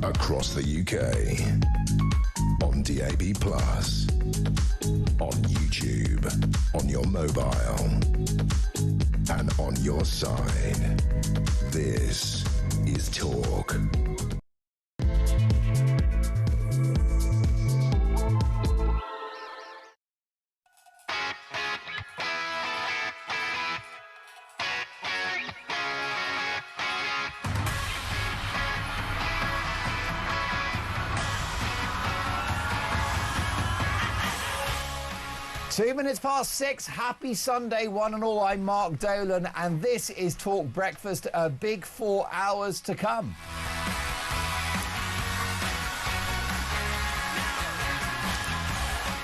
across the UK, on DAB+, on YouTube, on your mobile, and on your side. This is Talk. Two minutes past 6. Happy Sunday, one and all. I'm Mark Dolan, and this is Talk Breakfast. A big 4 hours to come.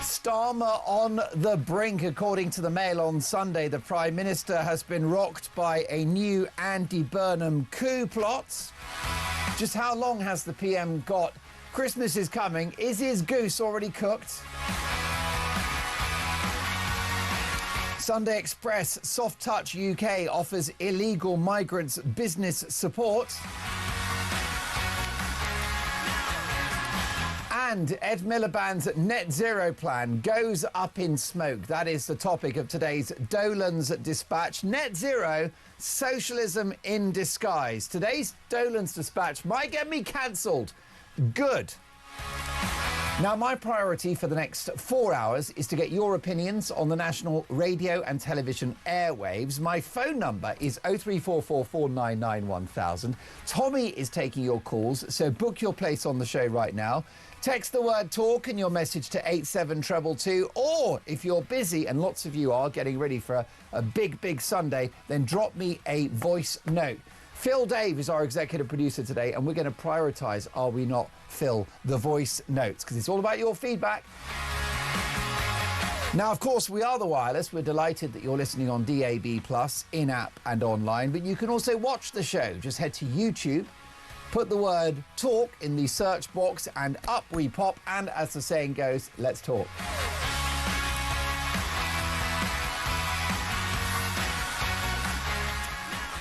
Starmer on the brink, according to the Mail on Sunday. The Prime Minister has been rocked by a new Andy Burnham coup plot. Just how long has the PM got? Christmas is coming. Is his goose already cooked? Sunday Express, Soft Touch UK offers illegal migrants business support. And Ed Miliband's net zero plan goes up in smoke. That is the topic of today's Dolan's Dispatch. Net zero, socialism in disguise. Today's Dolan's Dispatch might get me cancelled. Good. Now, my priority for the next 4 hours is to get your opinions on the national radio and television airwaves. My phone number is 03444991000. Tommy is taking your calls, so book your place on the show right now. Text the word TALK and your message to 87222, or if you're busy, and lots of you are getting ready for a big Sunday, then drop me a voice note. Phil Dave is our executive producer today, and we're going to prioritise, are we not, Phil, the voice notes, because it's all about your feedback. Now, of course, we are The Wireless. We're delighted that you're listening on DAB+, in-app and online, but you can also watch the show. Just head to YouTube, put the word TALK in the search box, and up we pop, and as the saying goes, let's talk.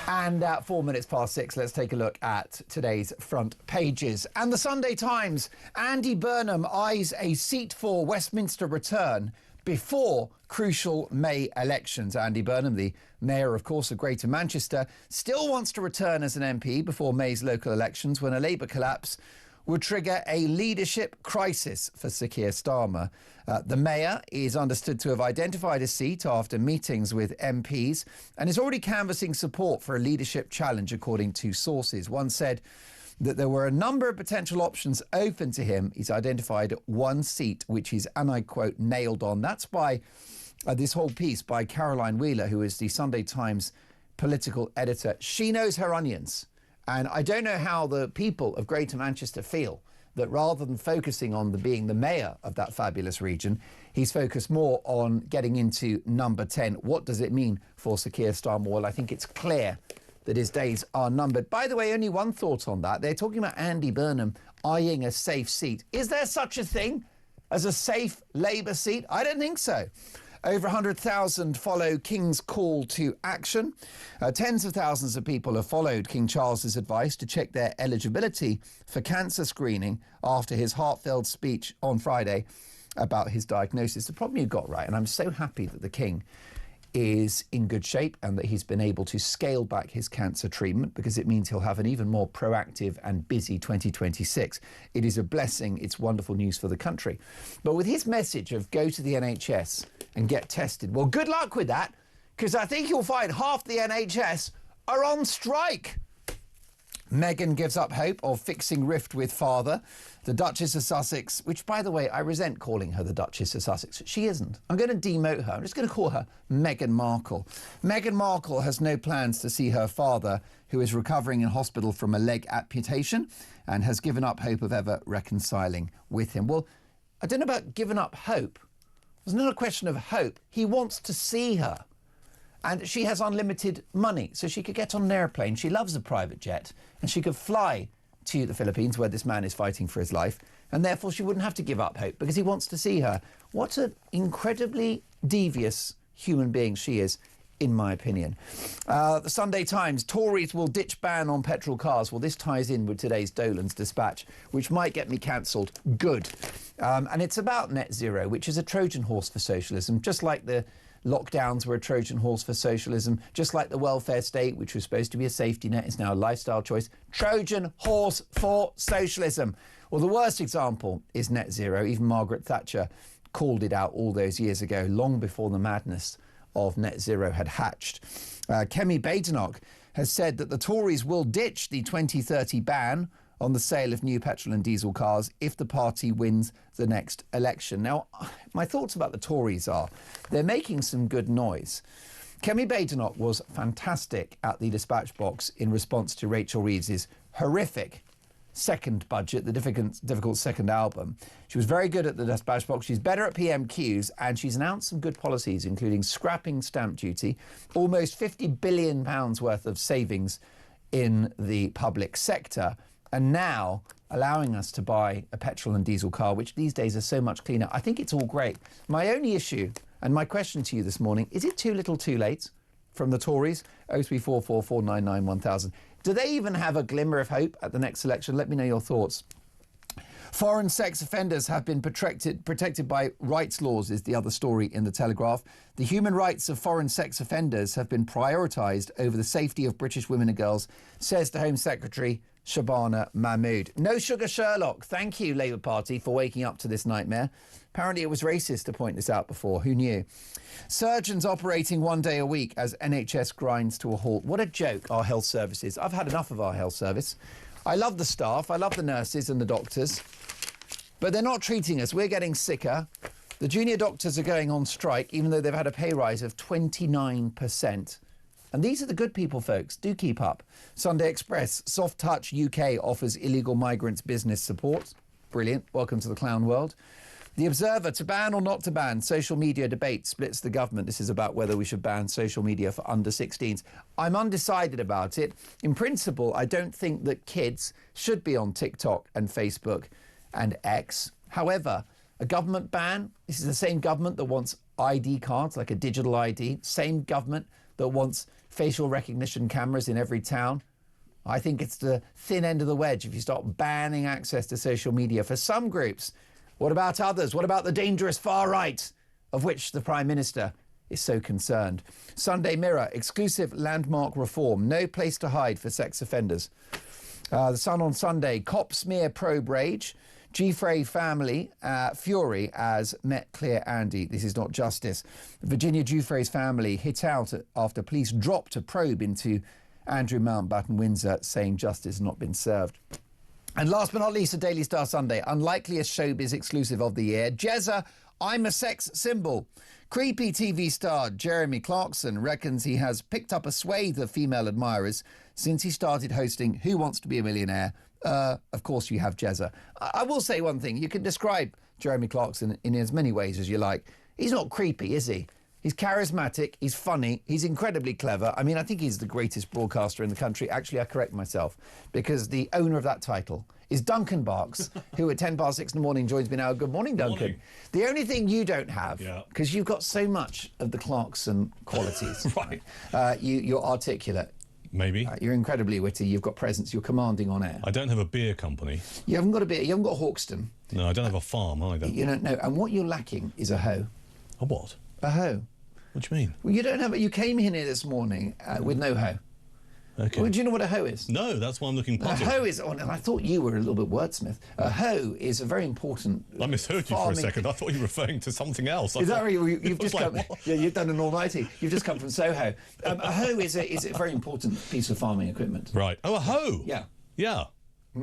And at 4 minutes past 6, let's take a look at today's front pages. And the Sunday Times, Andy Burnham eyes a seat for Westminster return before crucial May elections. Andy Burnham, the mayor, of course, of Greater Manchester, still wants to return as an MP before May's local elections, when a Labour collapse would trigger a leadership crisis for Sir Keir Starmer. The mayor is understood to have identified a seat after meetings with MPs and is already canvassing support for a leadership challenge, according to sources. One said that there were a number of potential options open to him. He's identified one seat, which he's, and I quote, nailed on. That's by this whole piece by Caroline Wheeler, who is the Sunday Times political editor. She knows her onions. And I don't know how the people of Greater Manchester feel that rather than focusing on being the mayor of that fabulous region, he's focused more on getting into number 10. What does it mean for Sir Keir Starmer? Well, I think it's clear that his days are numbered. By the way, only one thought on that. They're talking about Andy Burnham eyeing a safe seat. Is there such a thing as a safe Labour seat? I don't think so. Over 100,000 follow King's call to action. Tens of thousands of people have followed King Charles's advice to check their eligibility for cancer screening after his heartfelt speech on Friday about his diagnosis. The problem you got right, and I'm so happy that the King is in good shape and that he's been able to scale back his cancer treatment, because it means he'll have an even more proactive and busy 2026. It is a blessing. It's wonderful news for the country. But with his message of go to the NHS and get tested, well, good luck with that, because I think you'll find half the NHS are on strike. Meghan gives up hope of fixing rift with father. The Duchess of Sussex, which, by the way, I resent calling her the Duchess of Sussex. She isn't. I'm going to demote her. I'm just going to call her Meghan Markle. Meghan Markle has no plans to see her father, who is recovering in hospital from a leg amputation, and has given up hope of ever reconciling with him. Well, I don't know about giving up hope. It's not a question of hope. He wants to see her. And she has unlimited money, so she could get on an airplane. She loves a private jet, and she could fly to the Philippines, where this man is fighting for his life, and therefore she wouldn't have to give up hope, because he wants to see her. What an incredibly devious human being she is in my opinion. The Sunday Times, Tories will ditch ban on petrol cars. Well, this ties in with today's Dolan's dispatch, which might get me cancelled. Good. And it's about net zero, which is a Trojan horse for socialism, just like the lockdowns were a Trojan horse for socialism, just like the welfare state, which was supposed to be a safety net, is now a lifestyle choice. Trojan horse for socialism. Well, the worst example is net zero. Even Margaret Thatcher called it out all those years ago, long before the madness of net zero had hatched. Kemi Badenoch has said that the Tories will ditch the 2030 ban on the sale of new petrol and diesel cars if the party wins the next election. Now, my thoughts about the Tories are they're making some good noise. Kemi Badenoch was fantastic at the dispatch box in response to Rachel Reeves's horrific second budget, the difficult second album. She was very good at the dispatch box. She's better at PMQs, and she's announced some good policies, including scrapping stamp duty, almost £50 billion worth of savings in the public sector, and now allowing us to buy a petrol and diesel car, which these days are so much cleaner. I think it's all great. My only issue, and my question to you this morning, is it too little too late from the Tories? 0344 499 1000. Do they even have a glimmer of hope at the next election? Let me know your thoughts. Foreign sex offenders have been protected by rights laws is the other story in the Telegraph. The human rights of foreign sex offenders have been prioritised over the safety of British women and girls, says the Home Secretary Shabana Mahmood. No sugar Sherlock. Thank you, Labour Party, for waking up to this nightmare. Apparently it was racist to point this out before. Who knew? Surgeons operating 1 day a week as NHS grinds to a halt. What a joke, our health services. I've had enough of our health service. I love the staff. I love the nurses and the doctors. But they're not treating us. We're getting sicker. The junior doctors are going on strike, even though they've had a pay rise of 29%. And these are the good people, folks. Do keep up. Sunday Express, Soft Touch UK offers illegal migrants business support. Brilliant. Welcome to the clown world. The Observer, to ban or not to ban, social media debate splits the government. This is about whether we should ban social media for under 16s. I'm undecided about it. In principle, I don't think that kids should be on TikTok and Facebook and X. However, a government ban, this is the same government that wants ID cards, like a digital ID, same government that wants facial recognition cameras in every town. I think it's the thin end of the wedge if you start banning access to social media for some groups. What about others? What about the dangerous far right, of which the Prime Minister is so concerned? Sunday Mirror, exclusive landmark reform, no place to hide for sex offenders. The Sun on Sunday, cop smear probe rage. Giuffre family, fury as Met clear Andy. This is not justice. Virginia Giuffre's family hit out after police dropped a probe into Andrew Mountbatten Windsor, saying justice has not been served. And last but not least, a Daily Star Sunday, unlikeliest showbiz exclusive of the year. Jezza, I'm a sex symbol. Creepy TV star Jeremy Clarkson reckons he has picked up a swathe of female admirers since he started hosting Who Wants to Be a Millionaire? Of course, you have Jezza. I will say one thing. You can describe Jeremy Clarkson in as many ways as you like. He's not creepy, is he? He's charismatic, he's funny, he's incredibly clever. I mean, I think he's the greatest broadcaster in the country. Actually, I correct myself, because the owner of that title is Duncan Barks, who at 6:10 in the morning joins me now. Good morning, Duncan. Morning. The only thing you don't have, because you've got so much of the Clarkson qualities. Right. You're articulate. Maybe. You're incredibly witty. You've got presence. You're commanding on air. I don't have a beer company. You haven't got a beer. You haven't got Hawkston. No, I don't have a farm either. You don't know. And what you're lacking is a hoe. A what? A hoe. What do you mean? Well, you don't have it. You came in here this morning with no hoe. Okay. Well, do you know what a hoe is? No, that's why I'm looking puzzled. A hoe is, and I thought you were a little bit wordsmith. A hoe is a very important. I misheard you for a second. I thought you were referring to something else. Is that right? You've just come. Like, yeah, you've done an almighty. You've just come from Soho. A hoe is a very important piece of farming equipment. Right. Oh, a hoe. Yeah. Yeah.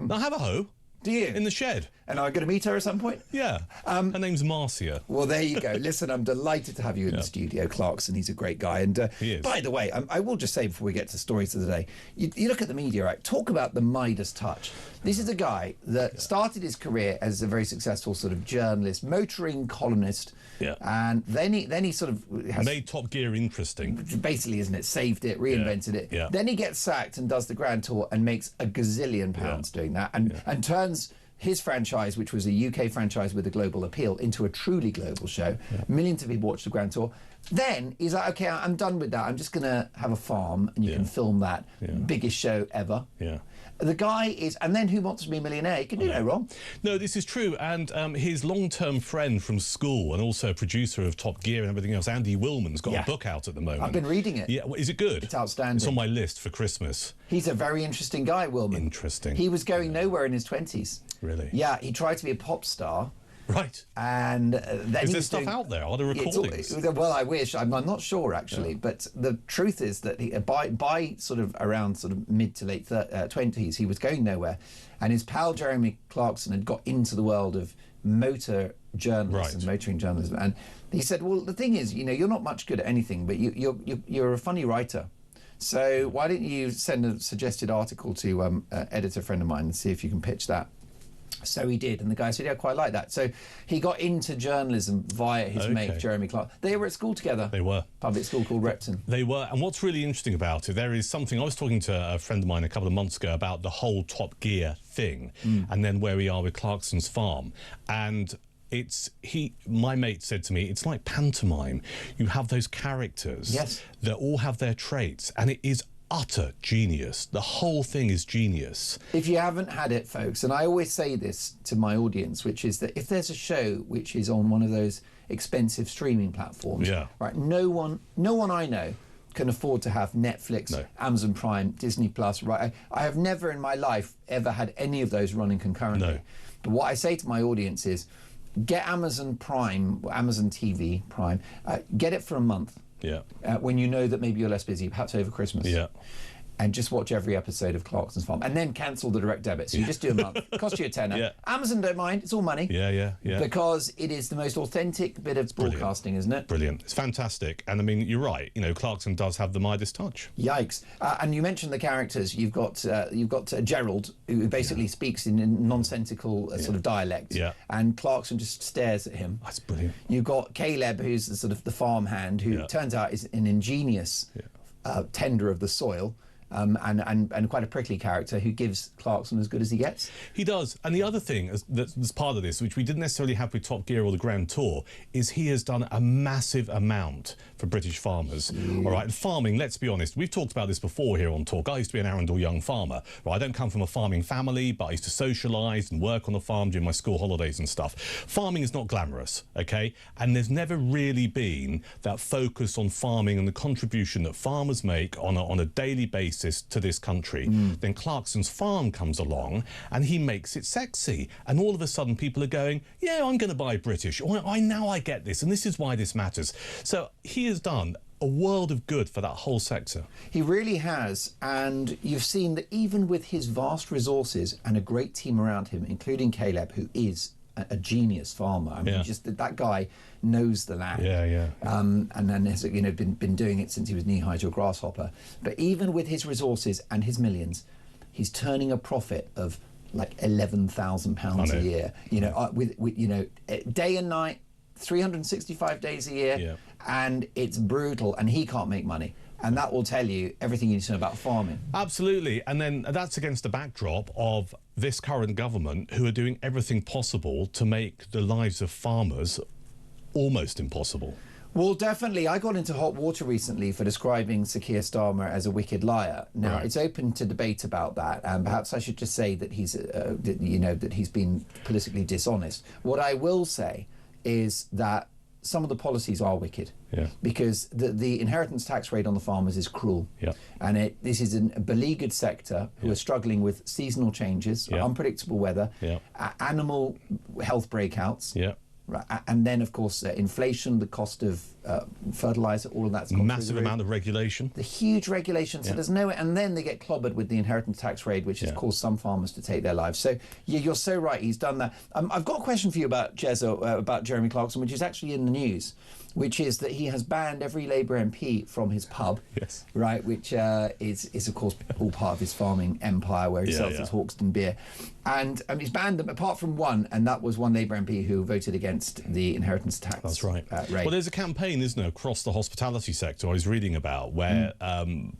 I have a hoe. Do you? In the shed. And are you going to meet her at some point? Yeah. Her name's Marcia. Well, there you go. Listen, I'm delighted to have you in the studio, Clarkson. He's a great guy. And he is. By the way, I will just say before we get to stories of the day, you look at the Media Act, talk about the Midas touch. This is a guy that started his career as a very successful sort of journalist, motoring columnist. Yeah. And then he sort of has made Top Gear interesting. Basically, isn't it? Saved it, reinvented it. Yeah. Then he gets sacked and does the Grand Tour and makes a gazillion pounds doing that, and turns his franchise, which was a UK franchise with a global appeal, into a truly global show. Millions of people watched the Grand Tour. Then he's like, okay, I'm done with that. I'm just going to have a farm and you can film that. Biggest show ever. Yeah. The guy is, and then Who Wants to Be a Millionaire? He can do no wrong. No, this is true. And his long-term friend from school and also producer of Top Gear and everything else, Andy Willman's got a book out at the moment. I've been reading it. Yeah, is it good? It's outstanding. It's on my list for Christmas. He's a very interesting guy, Willman. Interesting. He was going nowhere in his 20s. Really? Yeah, he tried to be a pop star. Right. And then is there stuff out there? Are there recordings? Well, I wish. I'm not sure actually, but the truth is that by sort of around sort of mid to late 20s, he was going nowhere, and his pal Jeremy Clarkson had got into the world of motor journalism, motoring journalism, and he said, "Well, the thing is, you're not much good at anything, but you're a funny writer. So why don't you send a suggested article to an editor friend of mine and see if you can pitch that?" So he did, and the guy said, "Yeah, I quite like that." So he got into journalism via his mate, Jeremy Clark. They were at school together. They were. Public school called Repton. They were, and what's really interesting about it, there is something, I was talking to a friend of mine a couple of months ago about the whole Top Gear thing, and then where we are with Clarkson's farm. And my mate said to me, it's like pantomime. You have those characters that all have their traits, and it is utter genius. The whole thing is genius. If you haven't had it, folks, and I always say this to my audience, which is that if there's a show which is on one of those expensive streaming platforms, right, no one I know can afford to have Netflix, Amazon Prime, Disney Plus, right? I have never in my life ever had any of those running concurrently. But what I say to my audience is, get Amazon Prime, Amazon TV Prime, get it for a month. When you know that maybe you're less busy, perhaps over Christmas. And just watch every episode of Clarkson's Farm, and then cancel the direct debit. So you just do a month. It costs you a tenner. Amazon don't mind. It's all money. Because it is the most authentic bit of broadcasting, isn't it? Brilliant. It's fantastic. And I mean, you're right. Clarkson does have the Midas touch. Yikes. And you mentioned the characters. You've got Gerald, who basically speaks in nonsensical sort of dialect. And Clarkson just stares at him. That's brilliant. You've got Caleb, who's the sort of the farmhand, who turns out is an ingenious tender of the soil. And quite a prickly character who gives Clarkson as good as he gets. He does. And the other thing that's part of this, which we didn't necessarily have with Top Gear or the Grand Tour, is he has done a massive amount for British farmers. All right, and farming, let's be honest, we've talked about this before here on Talk. I used to be an Arundel young farmer. Right, I don't come from a farming family, but I used to socialise and work on the farm during my school holidays and stuff. Farming is not glamorous, okay? And there's never really been that focus on farming and the contribution that farmers make on a daily basis to this country. Then Clarkson's Farm comes along and he makes it sexy, and all of a sudden people are going, yeah, I'm going to buy British, or I get this, and this is why this matters. So he has done a world of good for that whole sector. He really has, and you've seen that even with his vast resources and a great team around him, including Caleb, who is a genius farmer. I mean, just that guy knows the land. And then has been doing it since he was knee high to a grasshopper. But even with his resources and his millions, he's turning a profit of like £11,000 a year. With day and night, 365 days a year, and it's brutal. And he can't make money. And that will tell you everything you need to know about farming. Absolutely. And then that's against the backdrop of this current government, who are doing everything possible to make the lives of farmers almost impossible. Well, definitely. I got into hot water recently for describing Sir Keir Starmer as a wicked liar. Now, it's open to debate about that, and perhaps I should just say that he's, that he's been politically dishonest. What I will say is that some of the policies are wicked, because the inheritance tax rate on the farmers is cruel, and this is a beleaguered sector who are struggling with seasonal changes, unpredictable weather, animal health breakouts, and then of course inflation, the cost of fertilizer, all of that's gone massive amount of regulation, the huge regulation. So there's no, and then they get clobbered with the inheritance tax rate, which has caused some farmers to take their lives. So you're so right, he's done that. I've got a question for you about about Jeremy Clarkson, which is actually in the news, which is that he has banned every Labour MP from his pub, right, which is of course all part of his farming empire, where he sells his Hawkston beer, and he's banned them apart from one, and that was one Labour MP who voted against against the inheritance tax. That's right. Rate. Well, there's a campaign, isn't there, across the hospitality sector I was reading about, where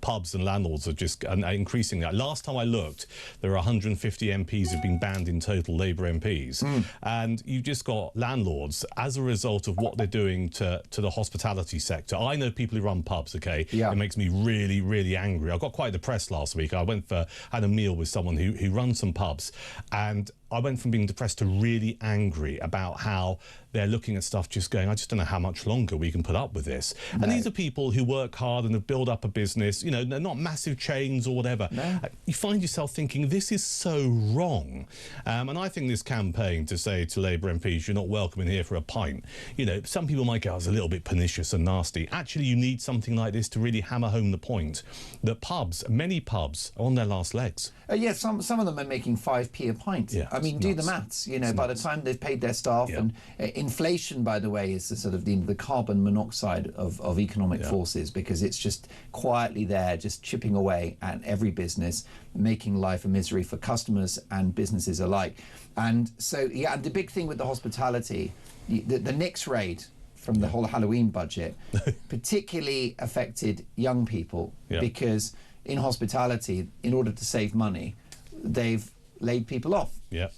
pubs and landlords are just increasing that. Last time I looked, there are 150 MPs have been banned in total, Labour MPs. And you've just got landlords, as a result of what they're doing to the hospitality sector. I know people who run pubs, okay? Yeah. It makes me really, really angry. I got quite depressed last week. I had a meal with someone who runs some pubs, and I went from being depressed to really angry about how they're looking at stuff just going, I just don't know how much longer we can put up with this. No. And these are people who work hard and have built up a business, you know, they're not massive chains or whatever. No. You find yourself thinking, this is so wrong. And I think this campaign to say to Labour MPs, you're not welcome in here for a pint, you know, some people might go, it's a little bit pernicious and nasty. Actually, you need something like this to really hammer home the point that pubs, many pubs, are on their last legs. Yeah, some of them are making 5p a pint. Yeah, I mean, do the maths. You know, by the time they've paid their staff, and inflation, by the way, is the sort of the carbon monoxide of economic forces, because it's just quietly there, just chipping away at every business, making life a misery for customers and businesses alike. And so, yeah, and the big thing with the hospitality, the Nix raid from the whole Halloween budget particularly affected young people, because in hospitality, in order to save money, they've laid people off.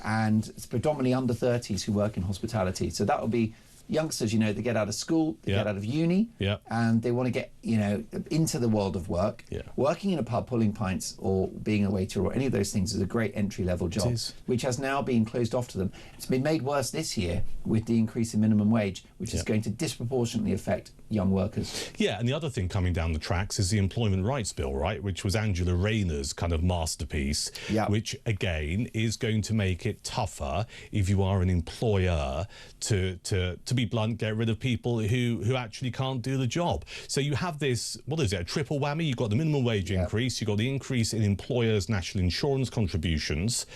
And it's predominantly under 30s who work in hospitality. So that will be youngsters, you know, they get out of school, they get out of uni, and they want to get, you know, into the world of work. Working in a pub, pulling pints, or being a waiter, or any of those things is a great entry-level job, which has now been closed off to them. It's been made worse this year with the increase in minimum wage, which is going to disproportionately affect young workers. Yeah, and the other thing coming down the tracks is the Employment Rights Bill, right, which was Angela Rayner's kind of masterpiece, which, again, is going to make it tougher if you are an employer to be blunt, get rid of people who actually can't do the job. So you have this, what is it, a triple whammy? You've got the minimum wage increase, you've got the increase in employers' national insurance contributions,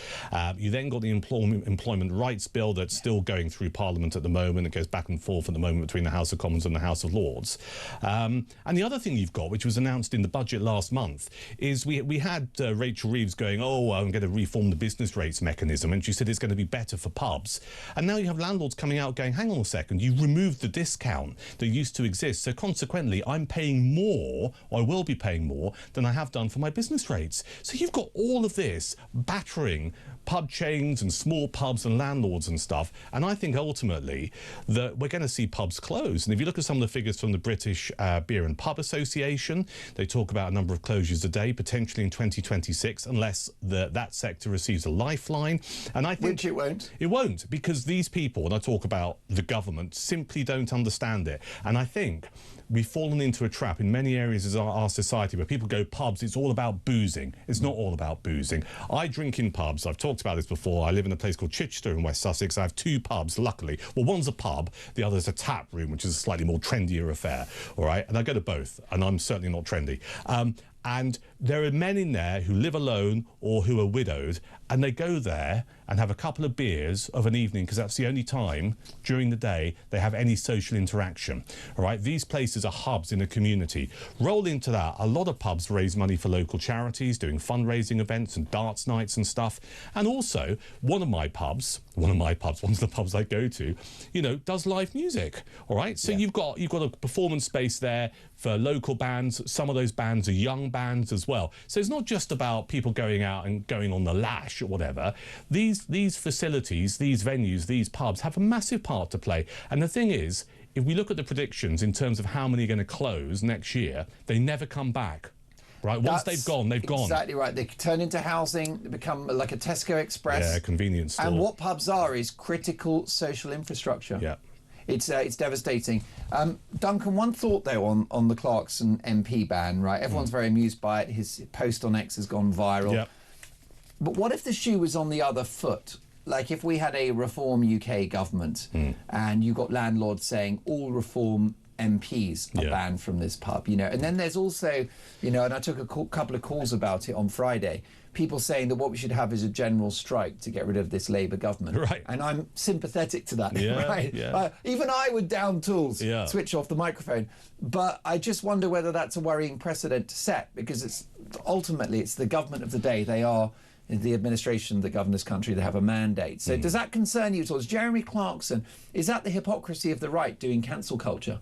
you then got the Employment Rights Bill that's still going through Parliament at the moment. It goes back and forth at the moment between the House of Commons and the House of Lords. And the other thing you've got, which was announced in the budget last month, is we had Rachel Reeves going, oh, I'm going to reform the business rates mechanism, and she said it's going to be better for pubs. And now you have landlords coming out going, hang on a second, you removed the discount that used to exist, so consequently I'm paying more, or I will be paying more, than I have done for my business rates. So you've got all of this battering pub chains and small pubs and landlords and stuff, and I think ultimately that we're going to see pubs close. And if you look at some of the figures from the British Beer and Pub Association, they talk about a number of closures a day, potentially in 2026, unless that sector receives a lifeline. And I think which it won't. It won't, because these people, and I talk about the government, simply don't understand it. And I think we've fallen into a trap in many areas of our society where people go, pubs, it's all about boozing. It's not all about boozing. I drink in pubs. I've talked about this before. I live in a place called Chichester in West Sussex. I have two pubs, luckily. Well, one's a pub, the other's a tap room, which is a slightly more trendier affair, all right? And I go to both, and I'm certainly not trendy. And there are men in there who live alone or who are widowed, and they go there and have a couple of beers of an evening, because that's the only time during the day they have any social interaction. All right, these places are hubs in a community. Roll into that, a lot of pubs raise money for local charities, doing fundraising events and darts nights and stuff. And also, one of the pubs I go to, you know, does live music. All right, so you've got a performance space there for local bands. Some of those bands are young bands as well. So it's not just about people going out and going on the lash or whatever. These facilities, these venues, these pubs have a massive part to play. And the thing is, if we look at the predictions in terms of how many are going to close next year, they never come back. Right, once they've gone, they've gone. Exactly right. They turn into housing, they become like a Tesco Express. Yeah, convenience store. And what pubs are is critical social infrastructure. Yeah. It's devastating. Duncan, one thought though on the Clarkson MP ban, right? Everyone's very amused by it. His post on X has gone viral. Yeah. But what if the shoe was on the other foot? Like if we had a Reform UK government and you got landlords saying all Reform MPs are banned from this pub, you know, and then there's also, you know, and I took a couple of calls about it on Friday, people saying that what we should have is a general strike to get rid of this Labour government. Right. And I'm sympathetic to that, right? Yeah. Even I would down tools, switch off the microphone. But I just wonder whether that's a worrying precedent to set, because it's ultimately it's the government of the day. They are in the administration of the governor's country, they have a mandate. So does that concern you at all? Jeremy Clarkson, is that the hypocrisy of the right doing cancel culture?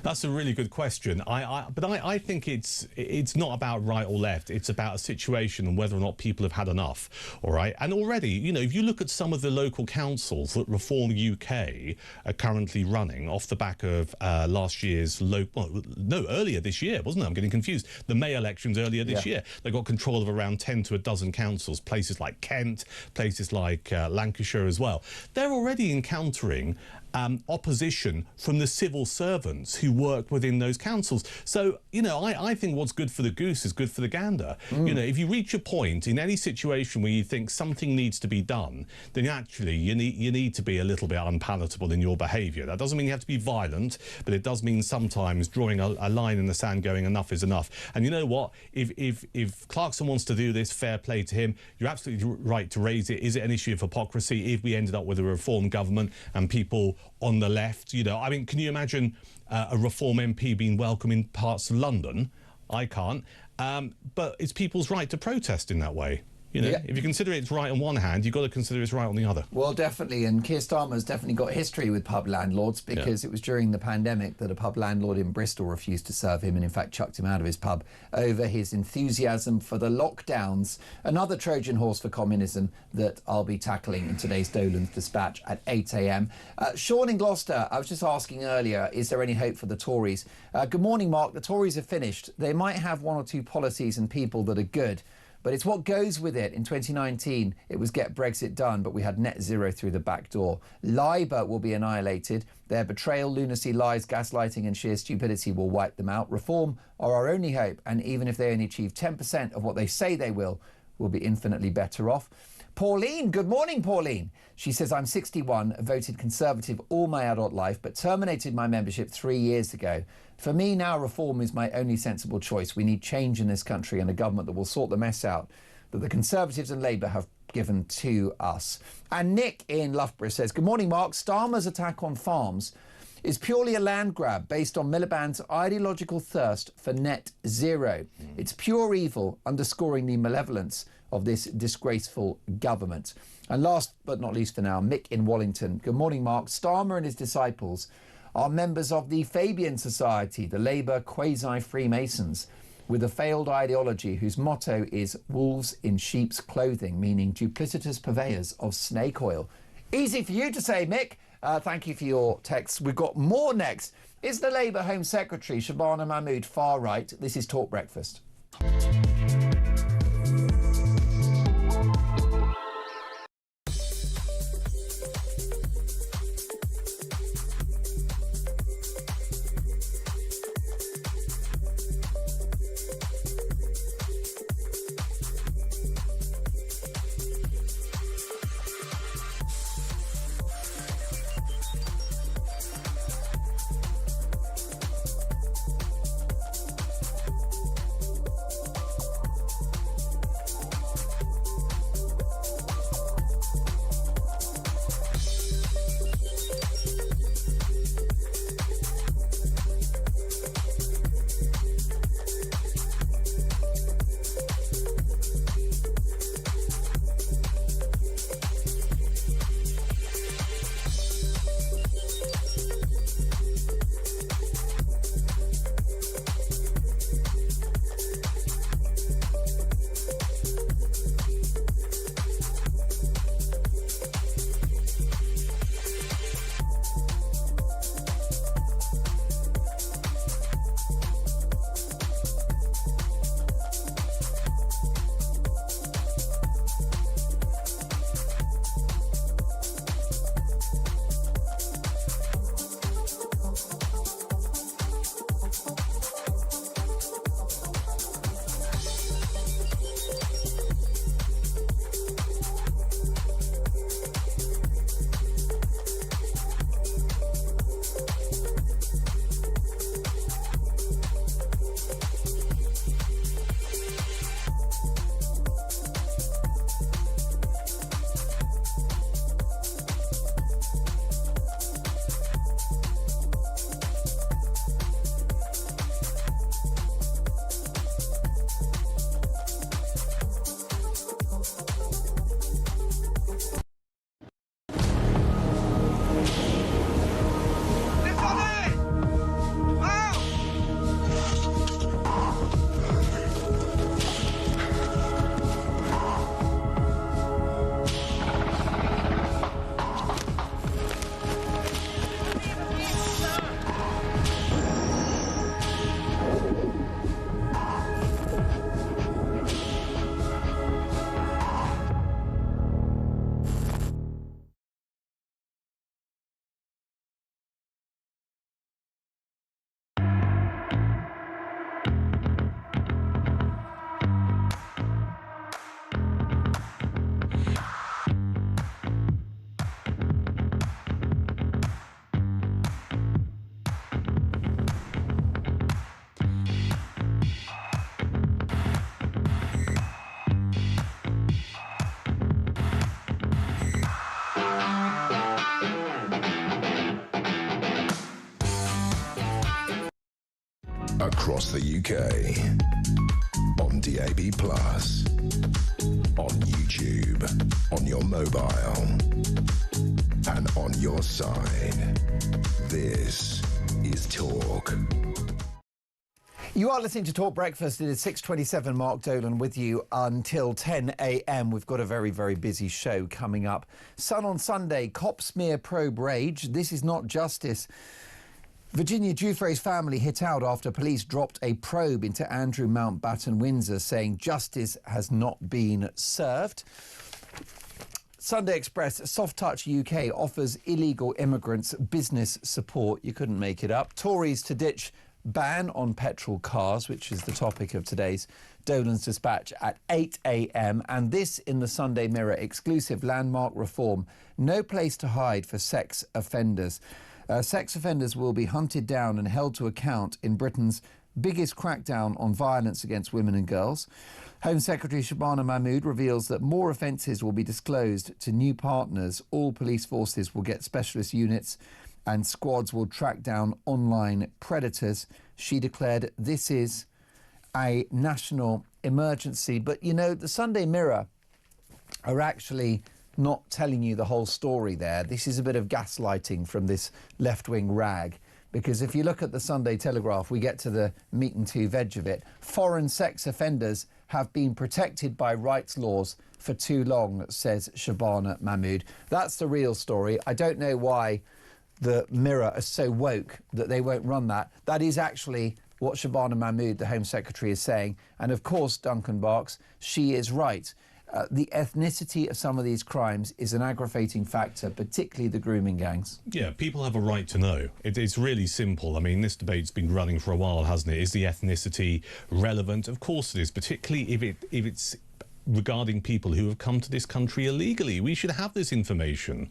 That's a really good question. But I think it's not about right or left. It's about a situation and whether or not people have had enough. All right. And already, you know, if you look at some of the local councils that Reform UK are currently running off the back of last year's earlier this year, wasn't it? I'm getting confused. The May elections earlier this year. They got control of around 10 to a dozen councils, places like Kent, places like Lancashire as well. They're already encountering opposition from the civil servants who work within those councils. So, you know, I think what's good for the goose is good for the gander. You know, if you reach a point in any situation where you think something needs to be done, then actually you need to be a little bit unpalatable in your behaviour. That doesn't mean you have to be violent, but it does mean sometimes drawing a line in the sand, going enough is enough. And you know what? If Clarkson wants to do this, fair play to him. You're absolutely right to raise it. Is it an issue of hypocrisy if we ended up with a Reform government and people on the left, you know, I mean, can you imagine a Reform MP being welcome in parts of London? I can't. But it's people's right to protest in that way. You know, if you consider it's right on one hand, you've got to consider it's right on the other. Well, definitely. And Keir Starmer's definitely got history with pub landlords, because it was during the pandemic that a pub landlord in Bristol refused to serve him and, in fact, chucked him out of his pub over his enthusiasm for the lockdowns. Another Trojan horse for communism that I'll be tackling in today's Dolan's Dispatch at 8 a.m. Sean in Gloucester, I was just asking earlier, is there any hope for the Tories? Good morning, Mark. The Tories have finished. They might have one or two policies and people that are good, but it's what goes with it. In 2019, it was get Brexit done, but we had net zero through the back door. Labour will be annihilated. Their betrayal, lunacy, lies, gaslighting and sheer stupidity will wipe them out. Reform are our only hope, and even if they only achieve 10% of what they say they will, we'll be infinitely better off. Pauline, good morning, Pauline. She says, I'm 61, voted Conservative all my adult life, but terminated my membership 3 years ago. For me now, Reform is my only sensible choice. We need change in this country and a government that will sort the mess out that the Conservatives and Labour have given to us. And Nick in Loughborough says, good morning, Mark. Starmer's attack on farms is purely a land grab based on Miliband's ideological thirst for net zero. It's pure evil, underscoring the malevolence of this disgraceful government. And last but not least for now, Mick in Wallington. Good morning, Mark. Starmer and his disciples are members of the Fabian Society, the Labour quasi-Freemasons, with a failed ideology whose motto is wolves in sheep's clothing, meaning duplicitous purveyors of snake oil. Easy for you to say, Mick. Thank you for your texts. We've got more next. Is the Labour Home Secretary, Shabana Mahmood, far right? This is Talk Breakfast. the UK. On DAB+, on YouTube, on your mobile, and on your side. This is Talk. You are listening to Talk Breakfast. It is 6:27. Mark Dolan with you until 10 a.m. We've got a very, very busy show coming up. Sun on Sunday, cop smear probe rage. This is not justice. Virginia Giuffre's family hit out after police dropped a probe into Andrew Mountbatten Windsor, saying justice has not been served. Sunday Express, Soft Touch UK offers illegal immigrants business support. You couldn't make it up. Tories to ditch ban on petrol cars, which is the topic of today's Dolan's Dispatch at 8 a.m. And this in the Sunday Mirror, exclusive landmark reform. No place to hide for sex offenders. Sex offenders will be hunted down and held to account in Britain's biggest crackdown on violence against women and girls. Home Secretary Shabana Mahmood reveals that more offences will be disclosed to new partners. All police forces will get specialist units and squads will track down online predators. She declared this is a national emergency. But, you know, the Sunday Mirror are actually not telling you the whole story there. This is a bit of gaslighting from this left-wing rag. Because if you look at the Sunday Telegraph, we get to the meat and two veg of it. Foreign sex offenders have been protected by rights laws for too long, says Shabana Mahmood. That's the real story. I don't know why the Mirror are so woke that they won't run that. That is actually what Shabana Mahmood, the Home Secretary, is saying. And of course, Duncan Barks, she is right. The ethnicity of some of these crimes is an aggravating factor, particularly the grooming gangs. Yeah, people have a right to know. It's really simple. I mean, this debate's been running for a while, hasn't it? Is the ethnicity relevant? Of course it is, particularly if it's regarding people who have come to this country illegally. We should have this information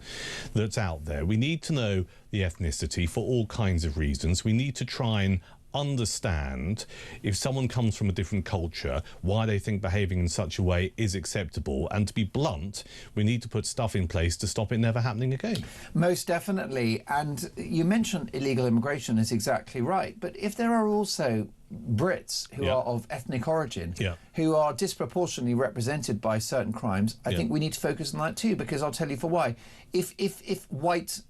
that's out there. We need to know the ethnicity for all kinds of reasons. We need to try and understand if someone comes from a different culture, why they think behaving in such a way is acceptable. And to be blunt, we need to put stuff in place to stop it never happening again. Most definitely. And you mentioned illegal immigration is exactly right. But if there are also Brits who are of ethnic origin, who are disproportionately represented by certain crimes, I think we need to focus on that too, because I'll tell you for why. If white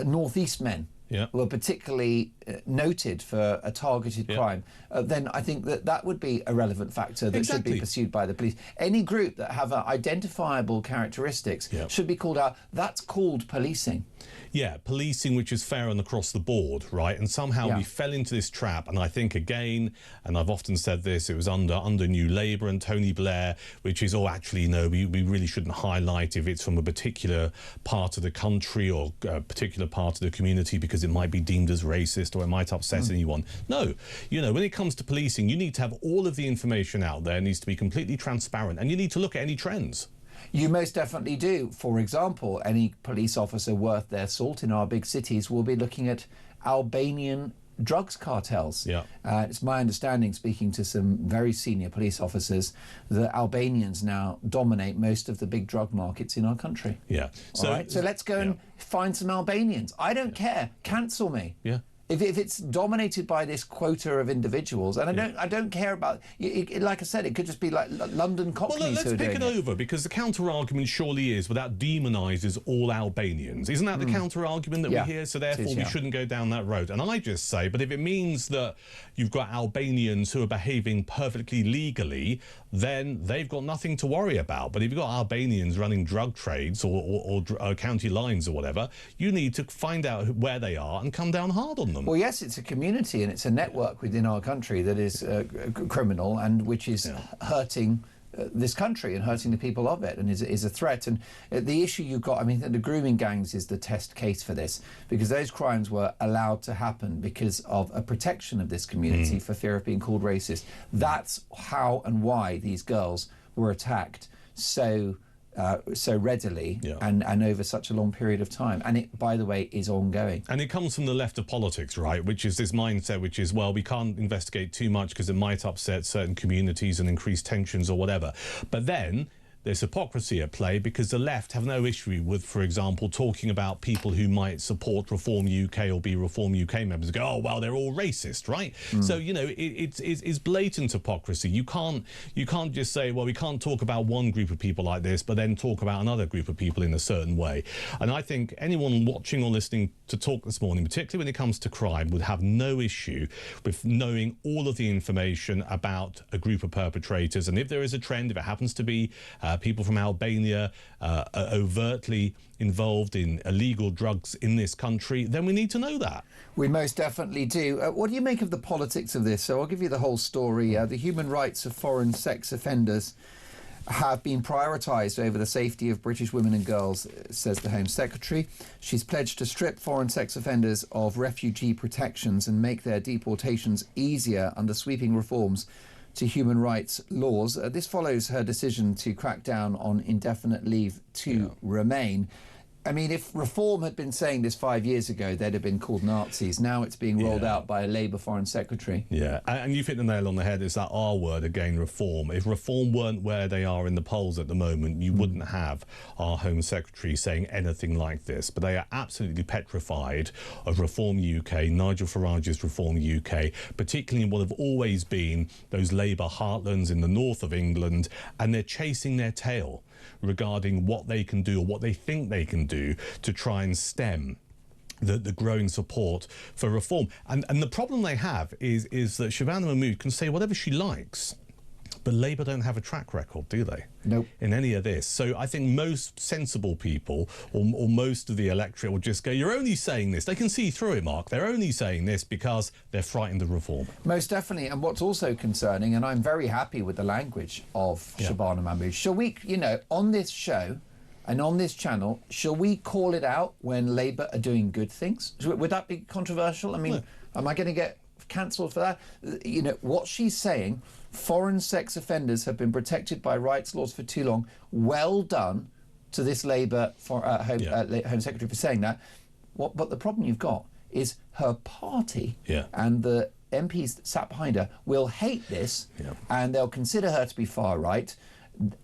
northeast men were particularly noted for a targeted crime, then I think that would be a relevant factor that should be pursued by the police. Any group that have identifiable characteristics should be called out. That's called policing. Yeah, policing which is fair and across the board, right? And somehow we fell into this trap, and I think again, and I've often said this, it was under New Labour and Tony Blair, which is, oh, actually, no, we really shouldn't highlight if it's from a particular part of the country or a particular part of the community because it might be deemed as racist or it might upset anyone. No, you know, when it comes to policing, you need to have all of the information out there. It needs to be completely transparent, and you need to look at any trends. You most definitely do. For example, any police officer worth their salt in our big cities will be looking at Albanian drugs cartels. It's my understanding, speaking to some very senior police officers, that Albanians now dominate most of the big drug markets in our country. So let's go and find some Albanians. I don't care. Cancel me. If it's dominated by this quota of individuals, and I don't care about, like I said, it could just be like London Cockneys. Well, let's pick it over, because the counter-argument surely is, well, that demonises all Albanians. Isn't that the counter-argument that we hear? So therefore we shouldn't go down that road. And I just say, but if it means that you've got Albanians who are behaving perfectly legally, then they've got nothing to worry about. But if you've got Albanians running drug trades or county lines or whatever, you need to find out where they are and come down hard on them. Well, yes, it's a community and it's a network within our country that is criminal and which is hurting this country and hurting the people of it, and is a threat. And the issue you've got, I mean, the grooming gangs is the test case for this, because those crimes were allowed to happen because of a protection of this community for fear of being called racist. That's how and why these girls were attacked so readily and over such a long period of time. And it, by the way, is ongoing. And it comes from the left of politics, right, which is this mindset which is, well, we can't investigate too much because it might upset certain communities and increase tensions or whatever. But then there's hypocrisy at play, because the left have no issue with, for example, talking about people who might support Reform UK or be Reform UK members. Go, oh well, they're all racist, right? So you know, it's blatant hypocrisy. You can't just say, well, we can't talk about one group of people like this, but then talk about another group of people in a certain way. And I think anyone watching or listening to Talk this morning, particularly when it comes to crime, would have no issue with knowing all of the information about a group of perpetrators. And if there is a trend, if it happens to be people from Albania overtly involved in illegal drugs in this country, then we need to know that. We most definitely do. What do you make of the politics of this? So I'll give you the whole story. The human rights of foreign sex offenders have been prioritised over the safety of British women and girls, says the Home Secretary. She's pledged to strip foreign sex offenders of refugee protections and make their deportations easier under sweeping reforms to human rights laws. This follows her decision to crack down on indefinite leave to remain. I mean, if Reform had been saying this 5 years ago, they'd have been called Nazis. Now it's being rolled out by a Labour Foreign Secretary. Yeah, and you've hit the nail on the head. It's that R word again, Reform. If Reform weren't where they are in the polls at the moment, you wouldn't have our Home Secretary saying anything like this. But they are absolutely petrified of Reform UK, Nigel Farage's Reform UK, particularly in what have always been those Labour heartlands in the north of England, and they're chasing their tail regarding what they can do or what they think they can do to try and stem the growing support for Reform. And the problem they have is that Shabana Mahmood can say whatever she likes, but Labour don't have a track record, do they? Nope. In any of this. So I think most sensible people or most of the electorate will just go, you're only saying this. They can see through it, Mark. They're only saying this because they're frightened of Reform. Most definitely. And what's also concerning, and I'm very happy with the language of Shabana Mahmood, shall we, you know, on this show and on this channel, shall we call it out when Labour are doing good things? Would that be controversial? I mean, am I going to get cancelled for that? You know, what she's saying, foreign sex offenders have been protected by rights laws for too long. Well done to this Labour Home Secretary for saying that. But the problem you've got is her party and the MPs that sat behind her will hate this and they'll consider her to be far right,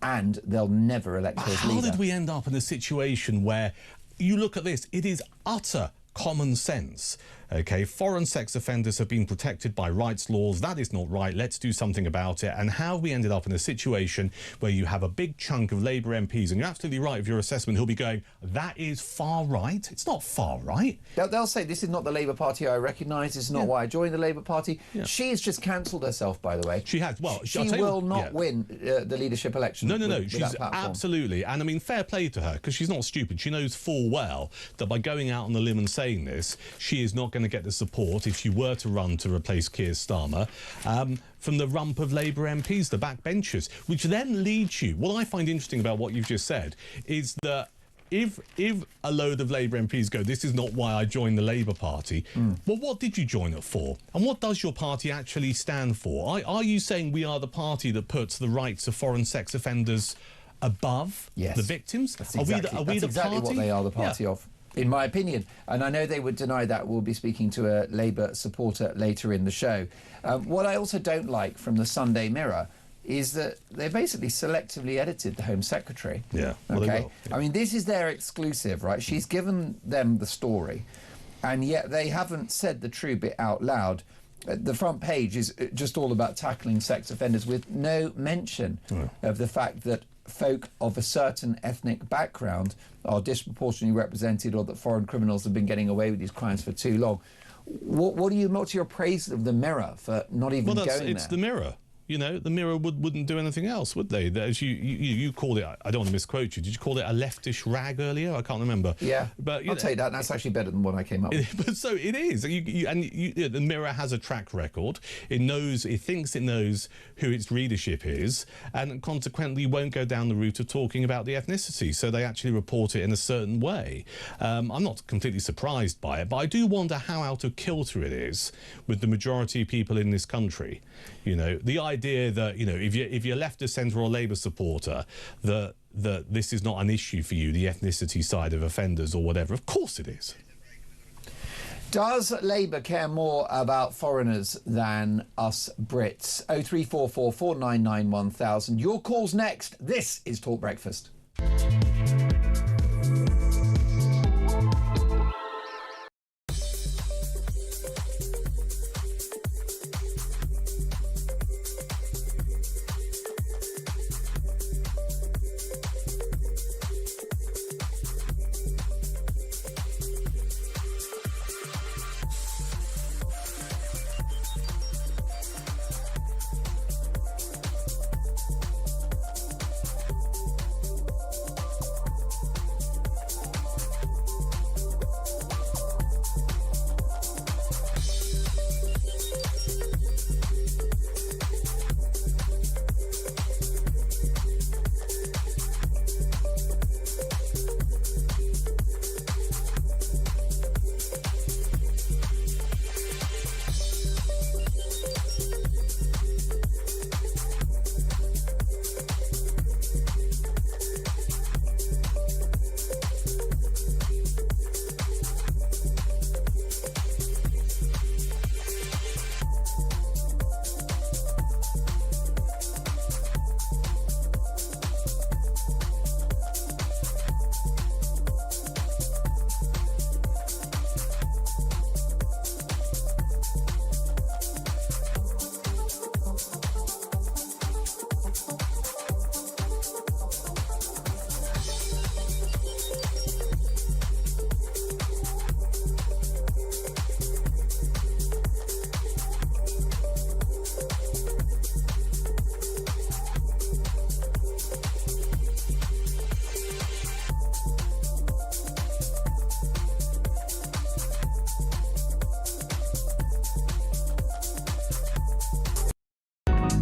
and they'll never elect her as leader. How did we end up in a situation where you look at this, it is utter common sense. Okay, foreign sex offenders have been protected by rights laws. That is not right. Let's do something about it. And how we ended up in a situation where you have a big chunk of Labour MPs, and you're absolutely right with your assessment, who'll be going, that is far right. It's not far right. They'll say, this is not the Labour Party I recognise. This is not why I joined the Labour Party. She's just cancelled herself, by the way. She has. Well, she will not win the leadership election. No. She's absolutely. And I mean, fair play to her, because she's not stupid. She knows full well that by going out on the limb and saying this, she is not going to get the support, if she were to run to replace Keir Starmer, from the rump of Labour MPs, the backbenchers, which then leads you... What I find interesting about what you've just said is that if a load of Labour MPs go, this is not why I joined the Labour Party, well, what did you join it for? And what does your party actually stand for? Are you saying we are the party that puts the rights of foreign sex offenders above the victims? That's exactly what they are the party of, in my opinion. And I know they would deny that. We'll be speaking to a Labour supporter later in the show. What I also don't like from the Sunday Mirror is that they basically selectively edited the Home Secretary. Yeah, well, okay. I mean, this is their exclusive, right? She's given them the story, and yet they haven't said the true bit out loud. The front page is just all about tackling sex offenders, with no mention of the fact that folk of a certain ethnic background are disproportionately represented, or that foreign criminals have been getting away with these crimes for too long. What's your praise of the Mirror for not even going there? It's the Mirror. You know, the Mirror wouldn't do anything else, would they? As you called it, I don't want to misquote you. Did you call it a leftish rag earlier? I can't remember. Yeah, but I'll take that. That's actually better than what I came up with. But so it is. The Mirror has a track record. It thinks it knows who its readership is, and consequently won't go down the route of talking about the ethnicity. So they actually report it in a certain way. I'm not completely surprised by it, but I do wonder how out of kilter it is with the majority of people in this country. You know, the idea that, you know, if you're left of centre or Labour supporter, that this is not an issue for you, the ethnicity side of offenders or whatever. Of course it is. Does Labour care more about foreigners than us Brits? 0344 499 1000. Your call's next. This is Talk Breakfast.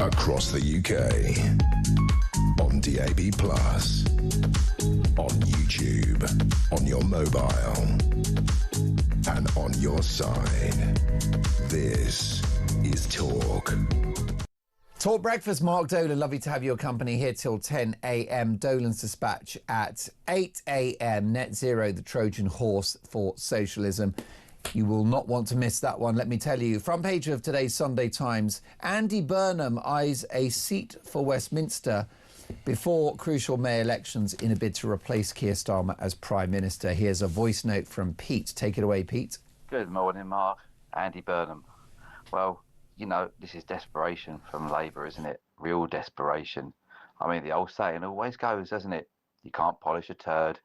Across the UK, on DAB+, on YouTube, on your mobile, and on your side. This is Talk. Talk Breakfast, Mark Dolan. Lovely to have your company here till 10 a.m. Dolan's Dispatch at 8 a.m. Net Zero, the Trojan horse for socialism. You will not want to miss that one, let me tell you. Front page of today's Sunday Times. Andy Burnham eyes a seat for Westminster before crucial May elections in a bid to replace Keir Starmer as Prime Minister. Here's a voice note from Pete. Take it away, Pete. Good morning, Mark. Andy Burnham. Well, you know, this is desperation from Labour, isn't it? Real desperation. I mean, the old saying always goes, doesn't it? You can't polish a turd.